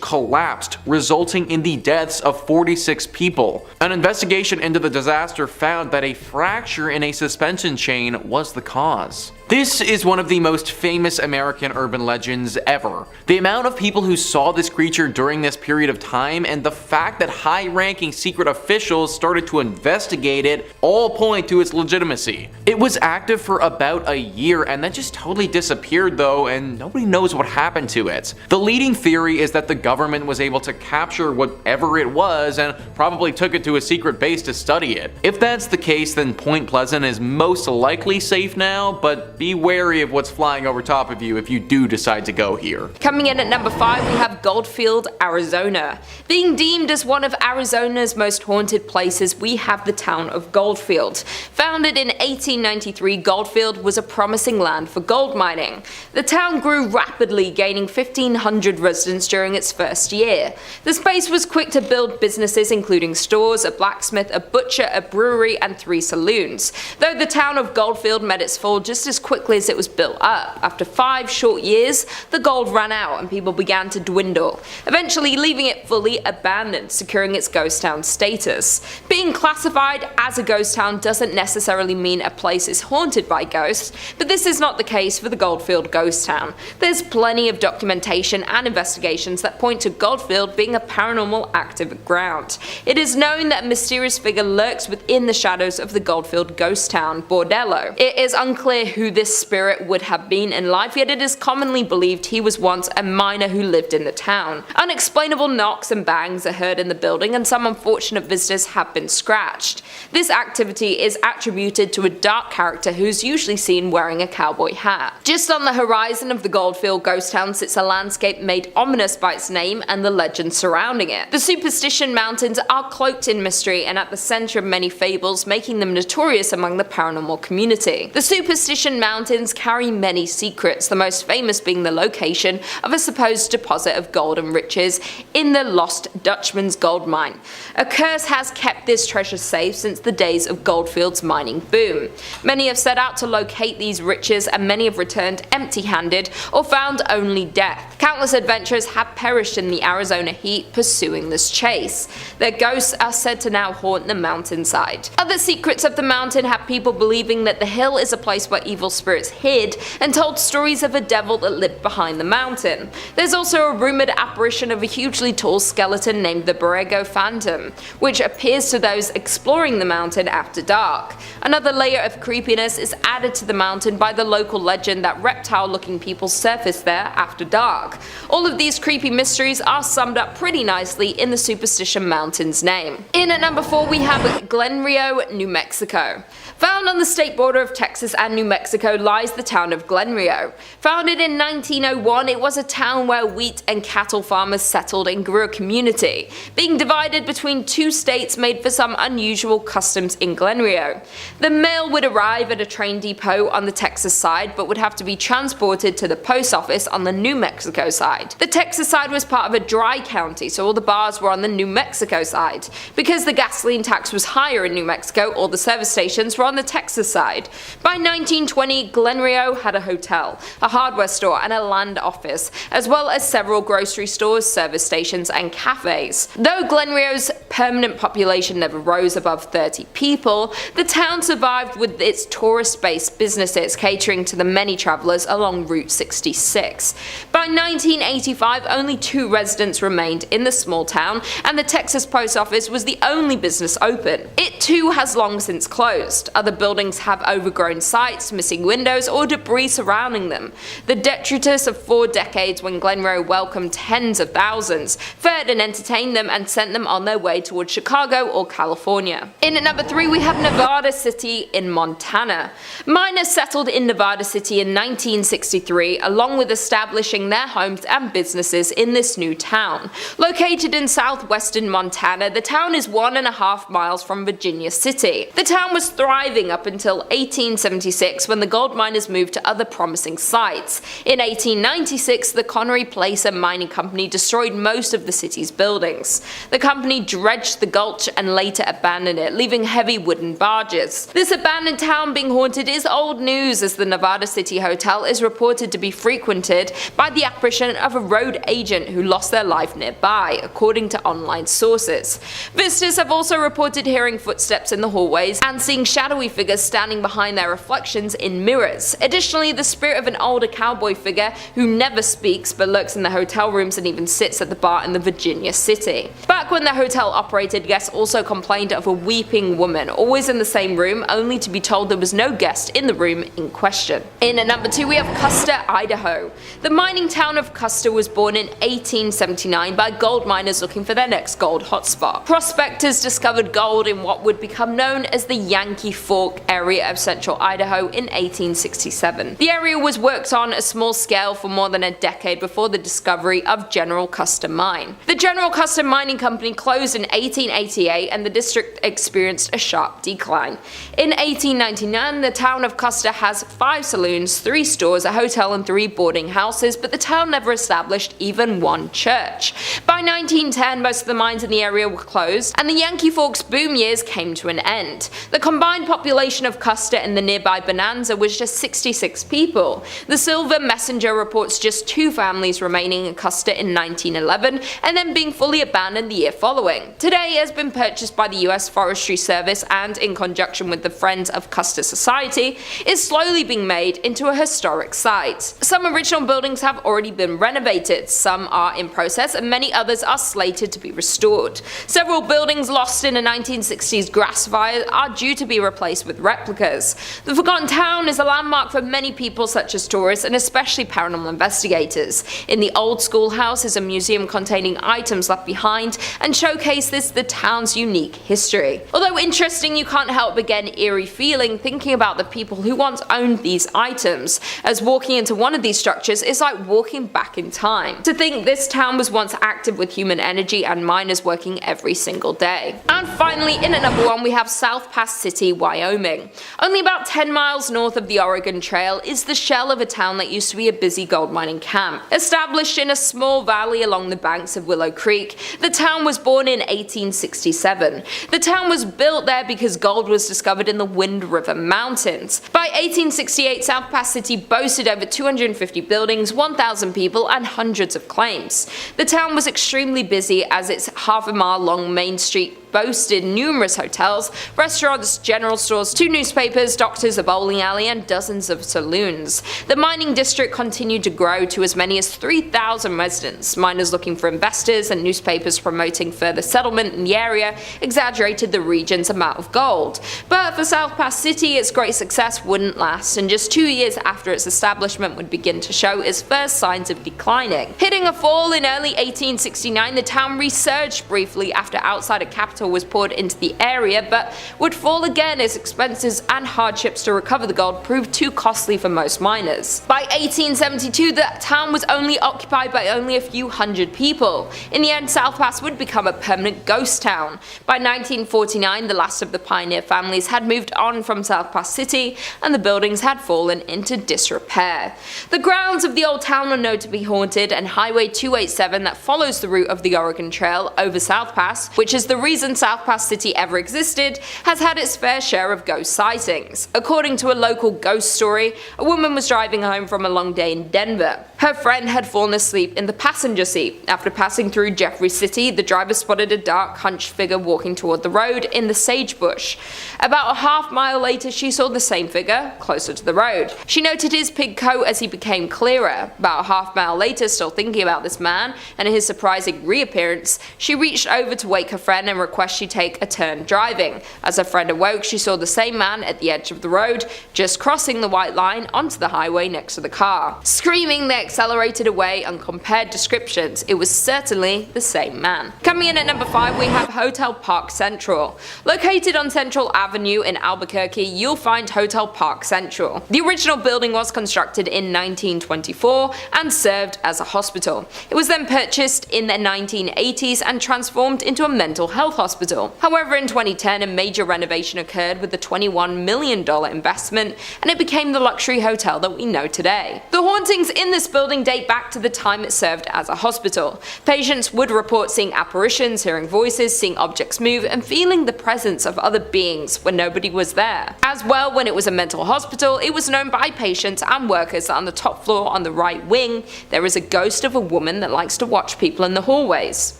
collapsed, resulting in the deaths of 46 people. An investigation into the disaster found that a fracture in a suspension chain was the cause. This is one of the most famous American urban legends ever. The amount of people who saw this creature during this period of time, and the fact that high-ranking secret officials started to investigate it, all point to its legitimacy. It was active for about a year and then just totally disappeared though, and nobody knows what happened to it. The leading theory is that the government was able to capture whatever it was and probably took it to a secret base to study it. If that's the case, then Point Pleasant is most likely safe now, but be wary of what's flying over top of you if you do decide to go here. Coming in at number 5, we have Goldfield, Arizona. Being deemed as one of Arizona's most haunted places, we have the town of Goldfield. Founded in 1893, Goldfield was a promising land for gold mining. The town grew rapidly, gaining 1,500 residents during its first year. The space was quick to build businesses including stores, a blacksmith, a butcher, a brewery, and 3 saloons. Though the town of Goldfield met its fall just as quickly as it was built up. After 5 short years, the gold ran out and people began to dwindle, eventually leaving it fully abandoned, securing its ghost town status. Being classified as a ghost town doesn't necessarily mean a place is haunted by ghosts, but this is not the case for the Goldfield ghost town. There's plenty of documentation and investigations that point to Goldfield being a paranormal active ground. It is known that a mysterious figure lurks within the shadows of the Goldfield ghost town, Bordello. It is unclear who this spirit would have been in life, yet it is commonly believed he was once a miner who lived in the town. Unexplainable knocks and bangs are heard in the building, and some unfortunate visitors have been scratched. This activity is attributed to a dark character who's usually seen wearing a cowboy hat. Just on the horizon of the Goldfield ghost town sits a landscape made ominous by its name and the legend surrounding it. The Superstition Mountains are cloaked in mystery and at the center of many fables, making them notorious among the paranormal community. The Superstition mountains carry many secrets, the most famous being the location of a supposed deposit of gold and riches in the Lost Dutchman's gold mine. A curse has kept this treasure safe since the days of Goldfield's mining boom. Many have set out to locate these riches, and many have returned empty-handed or found only death. Countless adventurers have perished in the Arizona heat pursuing this chase. Their ghosts are said to now haunt the mountainside. Other secrets of the mountain have people believing that the hill is a place where evil spirits hid and told stories of a devil that lived behind the mountain. There's also a rumored apparition of a hugely tall skeleton named the Borrego Phantom, which appears to those exploring the mountain after dark. Another layer of creepiness is added to the mountain by the local legend that reptile-looking people surface there after dark. All of these creepy mysteries are summed up pretty nicely in the Superstition Mountain's name. In at number 4 we have Glen Rio, New Mexico. Found on the state border of Texas and New Mexico lies the town of Glen Rio. Founded in 1901, it was a town where wheat and cattle farmers settled and grew a community. Being divided between two states made for some unusual customs in Glen Rio. The mail would arrive at a train depot on the Texas side, but would have to be transported to the post office on the New Mexico side. The Texas side was part of a dry county, so all the bars were on the New Mexico side. Because the gasoline tax was higher in New Mexico, all the service stations were on the Texas side. By 1920, Glen Rio had a hotel, a hardware store, and a land office, as well as several grocery stores, service stations, and cafes. Though Glen Rio's permanent population never rose above 30 people, the town survived with its tourist-based businesses catering to the many travelers along Route 66. By 1985, only 2 residents remained in the small town, and the Texas post office was the only business open. It too has long since closed. Other buildings have overgrown sites, missing windows, or debris surrounding them. The detritus of 4 decades when Glen Rio welcomed tens of thousands, fed and entertained them, and sent them on their way towards Chicago or California. In at number 3 we have Nevada City in Montana. Miners settled in Nevada City in 1963, along with establishing their homes and businesses in this new town. Located in southwestern Montana, the town is 1.5 miles from Virginia City. The town was thriving up until 1876 when the gold miners moved to other promising sites. In 1896, the Connery Placer Mining Company destroyed most of the city's buildings. The company dredged the gulch and later abandoned it, leaving heavy wooden barges. This abandoned town being haunted is old news, as the Nevada City Hotel is reported to be frequented by the apparition of a road agent who lost their life nearby, according to online sources. Visitors have also reported hearing footsteps in the hallways and seeing shadowy figures standing behind their reflections in mirrors. Additionally, the spirit of an older cowboy figure who never speaks but lurks in the hotel rooms and even sits at the bar in the Virginia City. Back when the hotel operated, guests also complained of a weeping woman, always in the same room, only to be told there was no guest in the room in question. In at number 2 we have Custer, Idaho. The mining town of Custer was born in 1879 by gold miners looking for their next gold hotspot. Prospectors discovered gold in what would become known as the Yankee Fork area of central Idaho in 1867. The area was worked on a small scale for more than a decade before the discovery of General Custer Mine. The General Custer Mining Company closed in 1888 and the district experienced a sharp decline. In 1899, the town of Custer has 5 saloons, 3 stores, a hotel, and 3 boarding houses, but the town never established even one church. By 1910, most of the mines in the area were closed, and the Yankee Fork's boom years came to an end. The combined population of Custer and the nearby Bonanza was just 66 people. The Silver Messenger reports just 2 families remaining in Custer in 1911, and then being fully abandoned the year following. Today it has been purchased by the US Forestry Service and, in conjunction with the Friends of Custer Society, is slowly being made into a historic site. Some original buildings have already been renovated, some are in process, and many others are slated to be restored. Several buildings lost in a 1960s grass fire are due to be replaced with replicas. The Forgotten Town is a landmark for many people such as tourists and especially paranormal investigators. In the old schoolhouse is a museum containing items left behind and showcases the town's unique history. Although interesting, you can't help but get an eerie feeling thinking about the people who once owned these items, as walking into one of these structures is like walking back in time. To think this town was once active with human energy and miners working every single day. And finally, in at number 1 we have South Pass City, Wyoming. Only about 10 miles north north of the Oregon Trail is the shell of a town that used to be a busy gold mining camp. Established in a small valley along the banks of Willow Creek, the town was born in 1867. The town was built there because gold was discovered in the Wind River Mountains. By 1868, South Pass City boasted over 250 buildings, 1,000 people, and hundreds of claims. The town was extremely busy as its half-a-mile-long main street boasted numerous hotels, restaurants, general stores, 2 newspapers, doctors, a bowling alley, and dozens of saloons. The mining district continued to grow to as many as 3,000 residents. Miners looking for investors and newspapers promoting further settlement in the area exaggerated the region's amount of gold. But for South Pass City, its great success wouldn't last, and just 2 years after its establishment would begin to show its first signs of declining. Hitting a fall in early 1869, the town resurged briefly after outsider capital was poured into the area, but would fall again as expenses and hardships to recover the gold proved too costly for most miners. By 1872, the town was only occupied by only a few hundred people. In the end, South Pass would become a permanent ghost town. By 1949, the last of the pioneer families had moved on from South Pass City, and the buildings had fallen into disrepair. The grounds of the old town are known to be haunted, and Highway 287 that follows the route of the Oregon Trail over South Pass, which is the reason South Pass City ever existed, has had its fair share of ghost sightings. According to a local ghost story, a woman was driving home from a long day in Denver. Her friend had fallen asleep in the passenger seat. After passing through Jeffrey City, the driver spotted a dark, hunched figure walking toward the road in the sagebrush. About a half-mile later, she saw the same figure closer to the road. She noted his pig coat as he became clearer. About a half-mile later, still thinking about this man and his surprising reappearance, she reached over to wake her friend and request she take a turn driving. As her friend awoke, she saw the same man at the edge of the road, just crossing the white line onto the highway next to the car. Screaming, they accelerated away and compared descriptions. It was certainly the same man. Coming in at number 5, we have Hotel Park Central. Located on Central Avenue in Albuquerque, you'll find Hotel Park Central. The original building was constructed in 1924 and served as a hospital. It was then purchased in the 1980s and transformed into a mental health hospital. However, in 2010, a major renovation occurred with a $21 million investment, and it became the luxury hotel that we know today. The hauntings in this building date back to the time it served as a hospital. Patients would report seeing apparitions, hearing voices, seeing objects move, and feeling the presence of other beings when nobody was there. As well, when it was a mental hospital, it was known by patients and workers that on the top floor on the right wing, there is a ghost of a woman that likes to watch people in the hallways.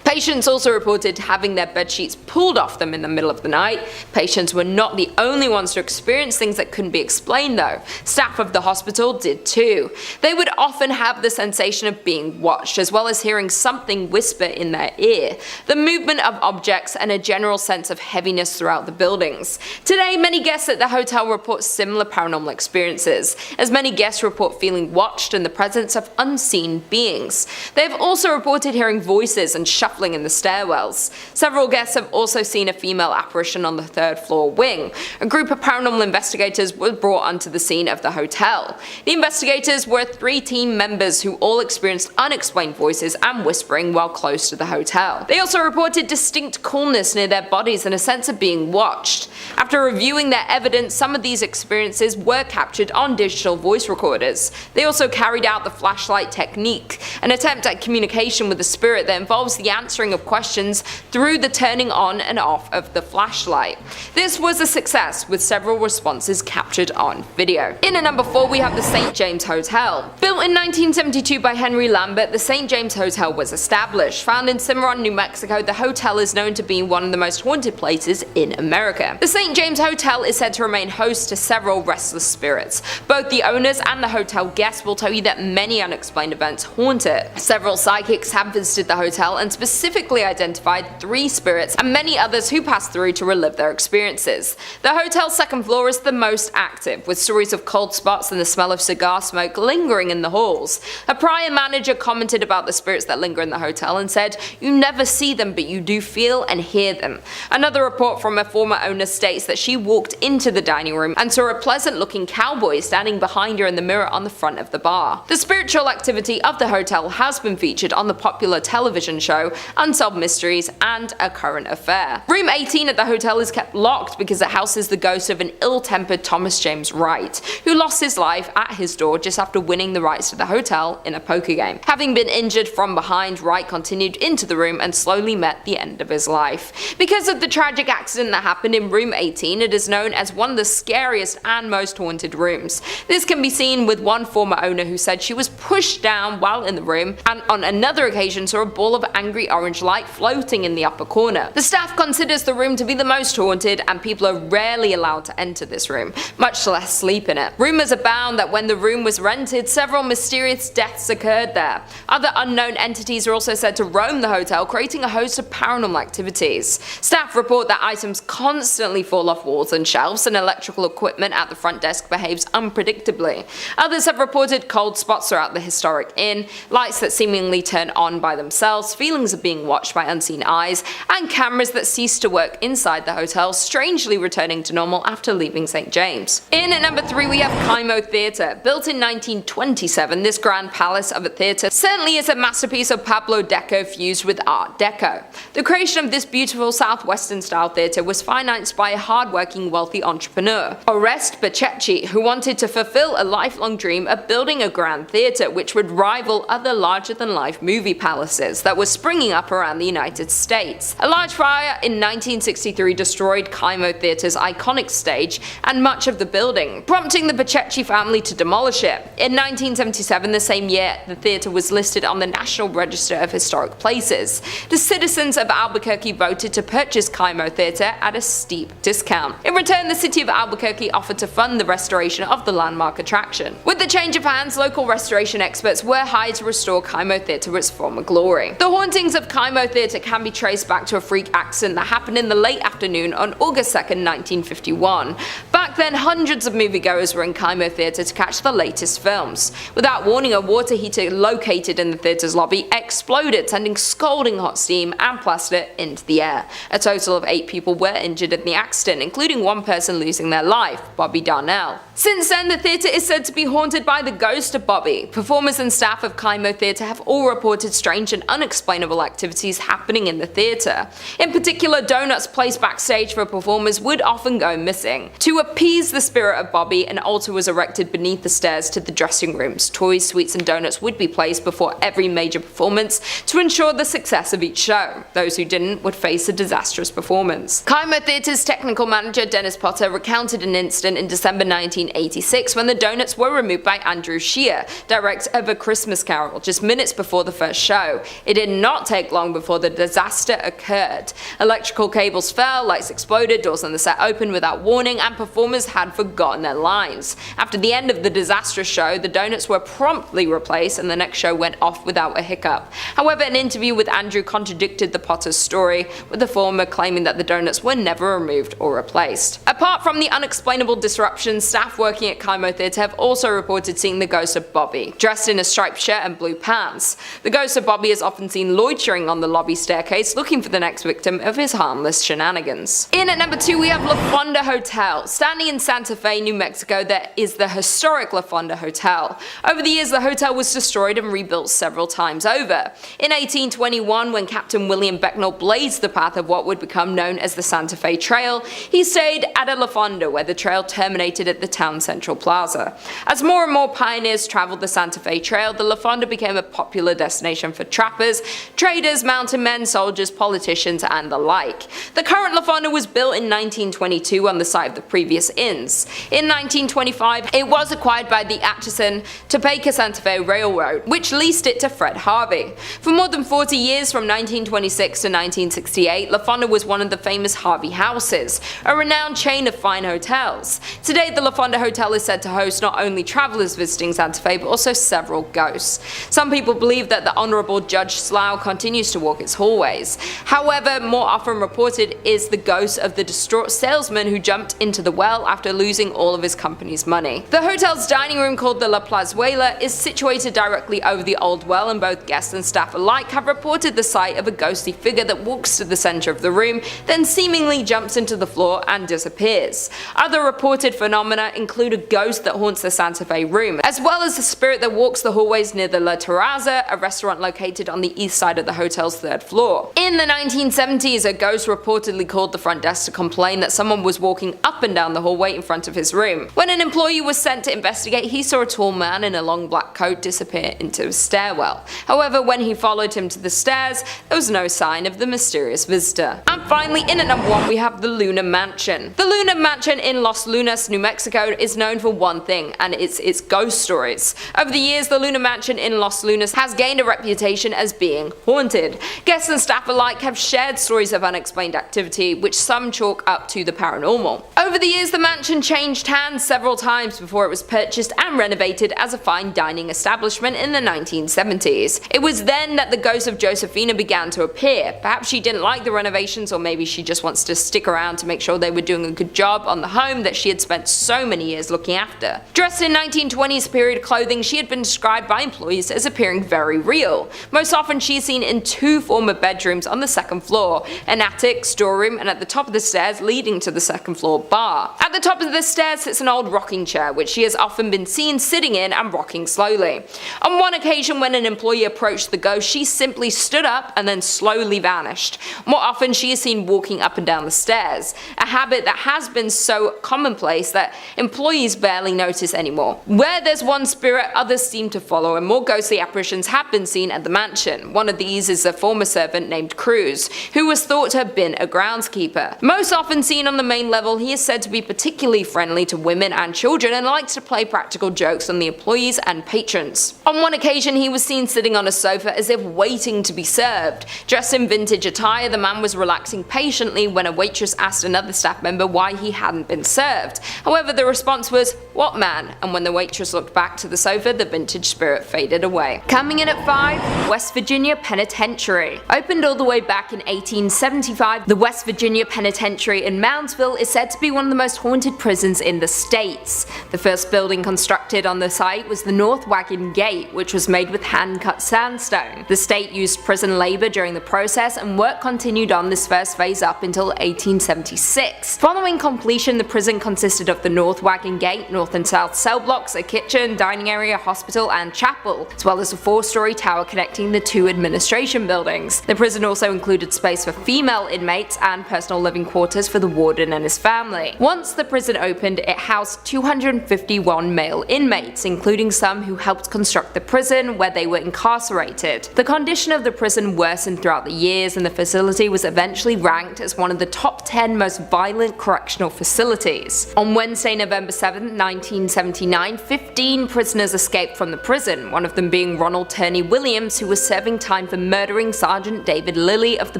Patients also reported having their bedsheets pulled off them in the middle of the night. Patients were not the only ones to experience things that couldn't be explained though. Staff of the hospital did too. They would often have the sensation of being watched, as well as hearing something whisper in their ear, the movement of objects, and a general sense of heaviness throughout the buildings. Today, many guests at the hotel report similar paranormal experiences, as many guests report feeling watched and the presence of unseen beings. They have also reported hearing voices and shuffling in the stairwells. Several guests have also seen a female apparition on the 3rd floor wing. A group of paranormal investigators were brought onto the scene of the hotel. The investigators were 3 team members who all experienced unexplained voices and whispering while close to the hotel. They also reported distinct coolness near their bodies and a sense of being watched. After reviewing their evidence, some of these experiences were captured on digital voice recorders. They also carried out the flashlight technique, an attempt at communication with the spirit that involves the answering of questions through the turning on and off of the flashlight. This was a success, with several responses captured on video. In at number 4, we have the St. James Hotel. Built in 1972 by Henry Lambert, the St. James Hotel was established. Found in Cimarron, New Mexico, the hotel is known to be one of the most haunted places in America. The St. James Hotel is said to remain host to several restless spirits. Both the owners and the hotel guests will tell you that many unexplained events haunt it. Several psychics have visited the hotel and specifically identified 3 spirits and many others who passed through to relive their experiences. The hotel's 2nd floor is the most active, with stories of cold spots and the smell of cigar smoke lingering in the halls. A prior manager commented about the spirits that linger in the hotel and said, "You never see them, but you do feel and hear them." Another report from a former owner states that she walked into the dining room and saw a pleasant-looking cowboy standing behind her in the mirror on the front of the bar. The spiritual activity of the hotel has been featured on the popular television show Unsolved Mysteries and a current current affair. Room 18 at the hotel is kept locked because it houses the ghost of an ill-tempered Thomas James Wright, who lost his life at his door just after winning the rights to the hotel in a poker game. Having been injured from behind, Wright continued into the room and slowly met the end of his life. Because of the tragic accident that happened in room 18, it is known as one of the scariest and most haunted rooms. This can be seen with one former owner who said she was pushed down while in the room, and on another occasion saw a ball of angry orange light floating in the upper corner. The staff considers the room to be the most haunted, and people are rarely allowed to enter this room, much less sleep in it. Rumours abound that when the room was rented, several mysterious deaths occurred there. Other unknown entities are also said to roam the hotel, creating a host of paranormal activities. Staff report that items constantly fall off walls and shelves, and electrical equipment at the front desk behaves unpredictably. Others have reported cold spots throughout the historic inn, lights that seemingly turn on by themselves, feelings of being watched by unseen eyes, and cameras that cease to work inside the hotel, strangely returning to normal after leaving St. James. In at number 3 we have Kaimo Theatre. Built in 1927, this grand palace of a theatre certainly is a masterpiece of Pablo Deco fused with Art Deco. The creation of this beautiful southwestern style theatre was financed by a hardworking wealthy entrepreneur, Oreste Pachechi, who wanted to fulfill a lifelong dream of building a grand theatre which would rival other larger-than-life movie palaces that were springing up around the United States. A large fire in 1963 destroyed Kaimo Theatre's iconic stage and much of the building, prompting the Pachechi family to demolish it. In 1977, the same year, the theatre was listed on the National Register of Historic Places. The citizens of Albuquerque voted to purchase Kaimo Theatre at a steep discount. In return, the city of Albuquerque offered to fund the restoration of the landmark attraction. With the change of hands, local restoration experts were hired to restore Kaimo Theatre to its former glory. The hauntings of Kaimo Theatre can be traced back to a freak accident that happened in the late afternoon on August 2nd, 1951. Back then, hundreds of moviegoers were in Kaimo Theatre to catch the latest films. Without warning, a water heater located in the theatre's lobby exploded, sending scalding hot steam and plaster into the air. A total of 8 people were injured in the accident, including one person losing their life, Bobby Darnell. Since then, the theatre is said to be haunted by the ghost of Bobby. Performers and staff of Kaimo Theatre have all reported strange and unexplainable activities happening in the theatre. In particular, donuts placed backstage for performers would often go missing. To appease the spirit of Bobby, an altar was erected beneath the stairs to the dressing rooms. Toys, sweets and donuts would be placed before every major performance to ensure the success of each show. Those who didn't would face a disastrous performance. Kaimo Theatre's technical manager Dennis Potter recounted an incident in December 1986 when the donuts were removed by Andrew Shear, director of A Christmas Carol, just minutes before the first show. It did not take long before the disaster occurred. Electrical cables fell, lights exploded, doors on the set opened without warning, and performers had forgotten their lines. After the end of the disastrous show, the donuts were promptly replaced and the next show went off without a hiccup. However, an interview with Andrew contradicted the Potter's story, with the former claiming that the donuts were never removed or replaced. Apart from the unexplainable disruptions, staff working at Kaimo Theatre have also reported seeing the ghost of Bobby, dressed in a striped shirt and blue pants. The ghost of Bobby is often seen loitering on the lobby staircase looking for the next victim of his harmless shenanigans. In at number 2 we have La Fonda Hotel. Standing in Santa Fe, New Mexico, there is the historic La Fonda Hotel. Over the years, the hotel was destroyed and rebuilt several times over. In 1821, when Captain William Becknell blazed the path of what would become known as the Santa Fe Trail, he stayed at a La Fonda where the trail terminated at the town central plaza. As more and more pioneers traveled the Santa Fe Trail, the La Fonda became a popular destination for trappers, traders, mountain men, soldiers, politicians, and the like. The current La Fonda was built in 1922 on the site of the previous inns. In 1925, it was acquired by the Atchison, Topeka Santa Fe Railroad, which leased it to Fred Harvey. For more than 40 years, from 1926 to 1968, La Fonda was one of the famous Harvey houses, a renowned chain of fine hotels. Today, the La Fonda Hotel is said to host not only travelers visiting Santa Fe, but also several ghosts. Some people believe that the Honorable Judge Slough continues to walk its hallways. However, more often reported is the ghost of the distraught salesman who jumped into the well well after losing all of his company's money. The hotel's dining room, called the La Plazuela, is situated directly over the old well, and both guests and staff alike have reported the sight of a ghostly figure that walks to the center of the room, then seemingly jumps into the floor and disappears. Other reported phenomena include a ghost that haunts the Santa Fe room, as well as a spirit that walks the hallways near the La Terraza, a restaurant located on the east side of the hotel's 3rd floor. In the 1970s, a ghost reportedly called the front desk to complain that someone was walking up and down the hallway in front of his room. When an employee was sent to investigate, he saw a tall man in a long black coat disappear into a stairwell. However, when he followed him to the stairs, there was no sign of the mysterious visitor. And finally, in at number 1, we have the Luna Mansion. The Luna Mansion in Los Lunas, New Mexico is known for one thing, and it's its ghost stories. Over the years, the Luna Mansion in Los Lunas has gained a reputation as being haunted. Guests and staff alike have shared stories of unexplained activity, which some chalk up to the paranormal. Over the years, the mansion changed hands several times before it was purchased and renovated as a fine dining establishment in the 1970s. It was then that the ghost of Josephina began to appear. Perhaps she didn't like the renovations, or maybe she just wants to stick around to make sure they were doing a good job on the home that she had spent so many years looking after. Dressed in 1920s period clothing, she had been described by employees as appearing very real. Most often she is seen in 2 former bedrooms on the 2nd floor, an attic, storeroom, and at the top of the stairs leading to the 2nd floor bar. At the top of the stairs sits an old rocking chair, which she has often been seen sitting in and rocking slowly. On one occasion, when an employee approached the ghost, she simply stood up and then slowly vanished. More often she is seen walking up and down the stairs, a habit that has been so commonplace that employees barely notice anymore. Where there's one spirit, others seem to follow, and more ghostly apparitions have been seen at the mansion. One of these is a former servant named Cruz, who was thought to have been a groundskeeper. Most often seen on the main level, he is said to be particularly friendly to women and children and likes to play practical jokes on the employees and patrons. On one occasion, he was seen sitting on a sofa as if waiting to be served. Dressed in vintage attire, the man was relaxing patiently when a waitress asked another staff member why he hadn't been served. However, the response was, "What man?" and when the waitress looked back to the sofa, the vintage spirit faded away. Coming in at 5, West Virginia Penitentiary. Opened all the way back in 1875, the West Virginia Penitentiary in Moundsville is said to be one of the most haunted prisons in the states. The first building constructed on the site was the North Wagon Gate, which was made with hand-cut sandstone. The state used prison labor during the process, and work continued on this first phase up until 1876. Following completion, the prison consisted of the North Wagon Gate, north and south cell blocks, a kitchen, dining area, hospital, and chapel, as well as a 4-story tower connecting the 2 administration buildings. The prison also included space for female inmates and personal living quarters for the warden and his family. Once the prison opened, it housed 251 male inmates, including some who helped construct the prison where they were incarcerated. The condition of the prison worsened throughout the years, and the facility was eventually ranked as one of the top 10 most violent correctional facilities. On Wednesday, November 7, 1979, 15 prisoners escaped from the prison, one of them being Ronald Turney Williams, who was serving time for murdering Sergeant David Lilly of the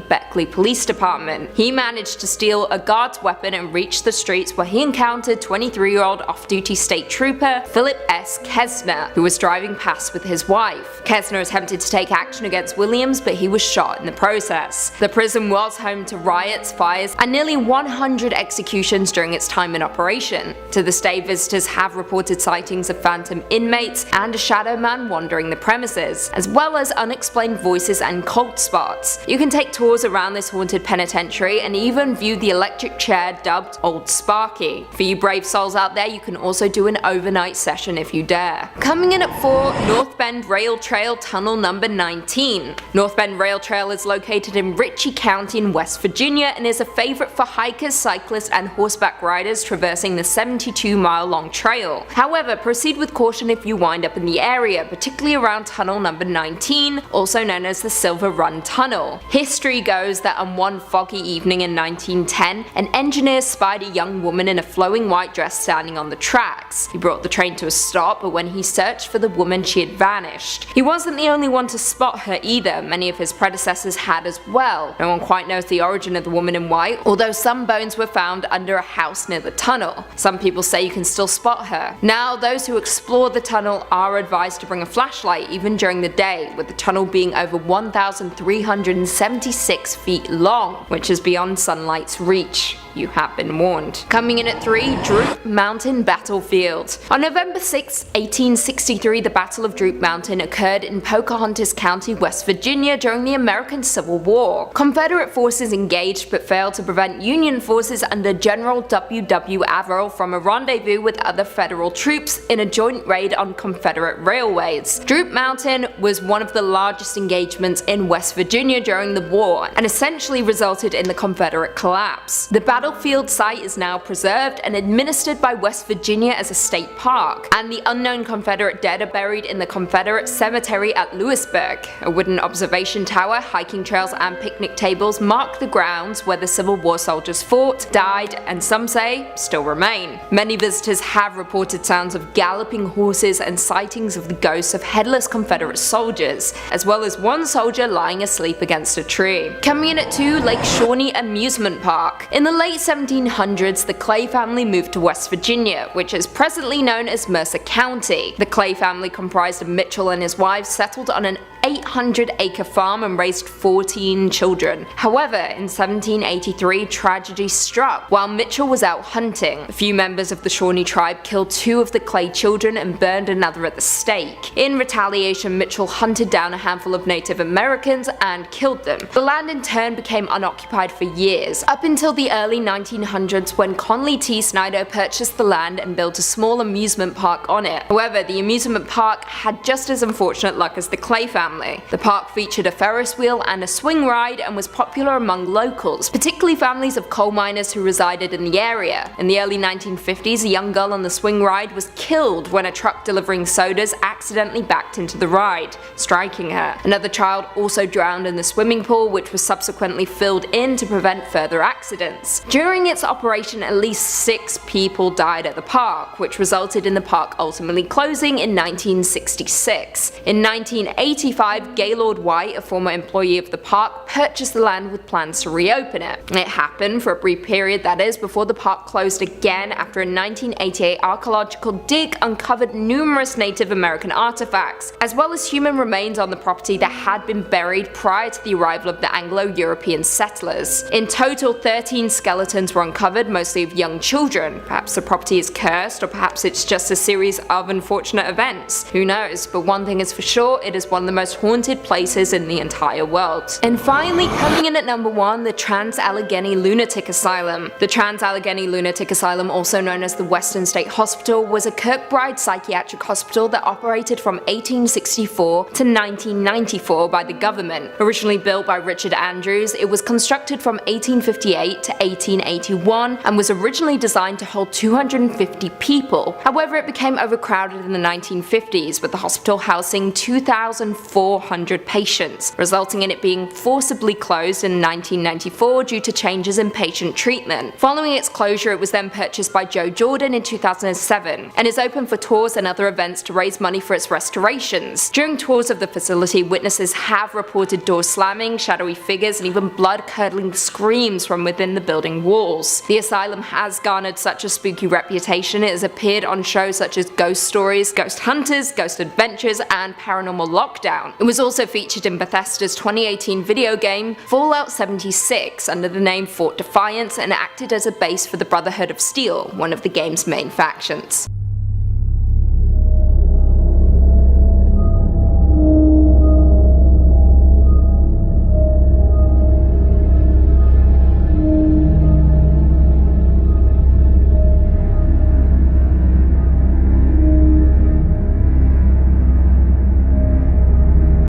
Beckley Police Department. He managed to steal a guard's weapon and reach the streets, where he encountered 23-year-old off-duty state trooper Philip S. Kesner, who was driving past with his wife. Kesner attempted to take action against Williams, but he was shot in the process. The prison was home to riots, fires, and nearly 100 executions during its time in operation. To this day, visitors have reported sightings of phantom inmates and a shadow man wandering the premises, as well as unexplained voices and cold spots. You can take tours around this haunted penitentiary and even view the electric chair dubbed Old Sparky. For you brave souls out there, you can also do an overnight session if you dare. Coming in at 4, North Bend Rail Trail Tunnel number 19. North Bend Rail Trail is located in Ritchie County in West Virginia and is a favorite for hikers, cyclists, and horseback riders traversing the 72-mile-long trail. However, proceed with caution if you wind up in the area, particularly around tunnel number 19, also known as the Silver Run Tunnel. History goes that on one foggy evening in 1910, an engineer spied a young woman in a flowing white dress standing on the tracks. He brought the train to a stop, but when he searched for the woman, she had vanished. He wasn't the only one to spot her either, many of his predecessors had as well. No one quite knows the origin of the woman in white, although some bones were found under a house near the tunnel. Some people say you can still spot her. Now, those who explore the tunnel are advised to bring a flashlight even during the day, with the tunnel being over 1,376 feet long, which is beyond sunlight's reach. you have been warned. Coming in at 3, Droop Mountain Battlefield. On November 6, 1863, the Battle of Droop Mountain occurred in Pocahontas County, West Virginia during the American Civil War. Confederate forces engaged but failed to prevent Union forces under General W. Averill from a rendezvous with other Federal troops in a joint raid on Confederate railways. Droop Mountain was one of the largest engagements in West Virginia during the war and essentially resulted in the Confederate collapse. The battlefield site is now preserved and administered by West Virginia as a state park, and the unknown Confederate dead are buried in the Confederate Cemetery at Lewisburg. A wooden observation tower, hiking trails, and picnic tables mark the grounds where the Civil War soldiers fought, died, and some say still remain. Many visitors have reported sounds of galloping horses and sightings of the ghosts of headless Confederate soldiers, as well as one soldier lying asleep against a tree. Coming in at 2, Lake Shawnee Amusement Park. In the late 1700s, the Clay family moved to West Virginia, which is presently known as Mercer County. The Clay family, comprised of Mitchell and his wife, settled on an 800-acre farm and raised 14 children. However, in 1783, tragedy struck while Mitchell was out hunting. A few members of the Shawnee tribe killed 2 of the Clay children and burned another at the stake. In retaliation, Mitchell hunted down a handful of Native Americans and killed them. The land in turn became unoccupied for years, up until the early 1900s when Conley T. Snyder purchased the land and built a small amusement park on it. However, the amusement park had just as unfortunate luck as the Clay family. The park featured a Ferris wheel and a swing ride and was popular among locals, particularly families of coal miners who resided in the area. In the early 1950s, a young girl on the swing ride was killed when a truck delivering sodas accidentally backed into the ride, striking her. Another child also drowned in the swimming pool, which was subsequently filled in to prevent further accidents. During its operation, at least 6 people died at the park, which resulted in the park ultimately closing in 1966. In 1985, Gaylord White, a former employee of the park, purchased the land with plans to reopen it. It happened for a brief period, that is, before the park closed again after a 1988 archaeological dig uncovered numerous Native American artifacts, as well as human remains on the property that had been buried prior to the arrival of the Anglo-European settlers. In total, 13 skeletons were uncovered, mostly of young children. Perhaps the property is cursed, or perhaps it's just a series of unfortunate events. Who knows? But one thing is for sure, it is one of the most haunted places in the entire world. And finally, coming in at number 1, the Trans-Allegheny Lunatic Asylum. The Trans-Allegheny Lunatic Asylum, also known as the Western State Hospital, was a Kirkbride psychiatric hospital that operated from 1864 to 1994 by the government. Originally built by Richard Andrews, it was constructed from 1858 to 1881 and was originally designed to hold 250 people. However, it became overcrowded in the 1950s, with the hospital housing 2,400 patients, resulting in it being forcibly closed in 1994 due to changes in patient treatment. Following its closure, it was then purchased by Joe Jordan in 2007 and is open for tours and other events to raise money for its restorations. During tours of the facility, witnesses have reported doors slamming, shadowy figures, and even blood-curdling screams from within the building walls. The asylum has garnered such a spooky reputation. It has appeared on shows such as Ghost Stories, Ghost Hunters, Ghost Adventures, and Paranormal Lockdown. It was also featured in Bethesda's 2018 video game Fallout 76 under the name Fort Defiance and acted as a base for the Brotherhood of Steel, one of the game's main factions.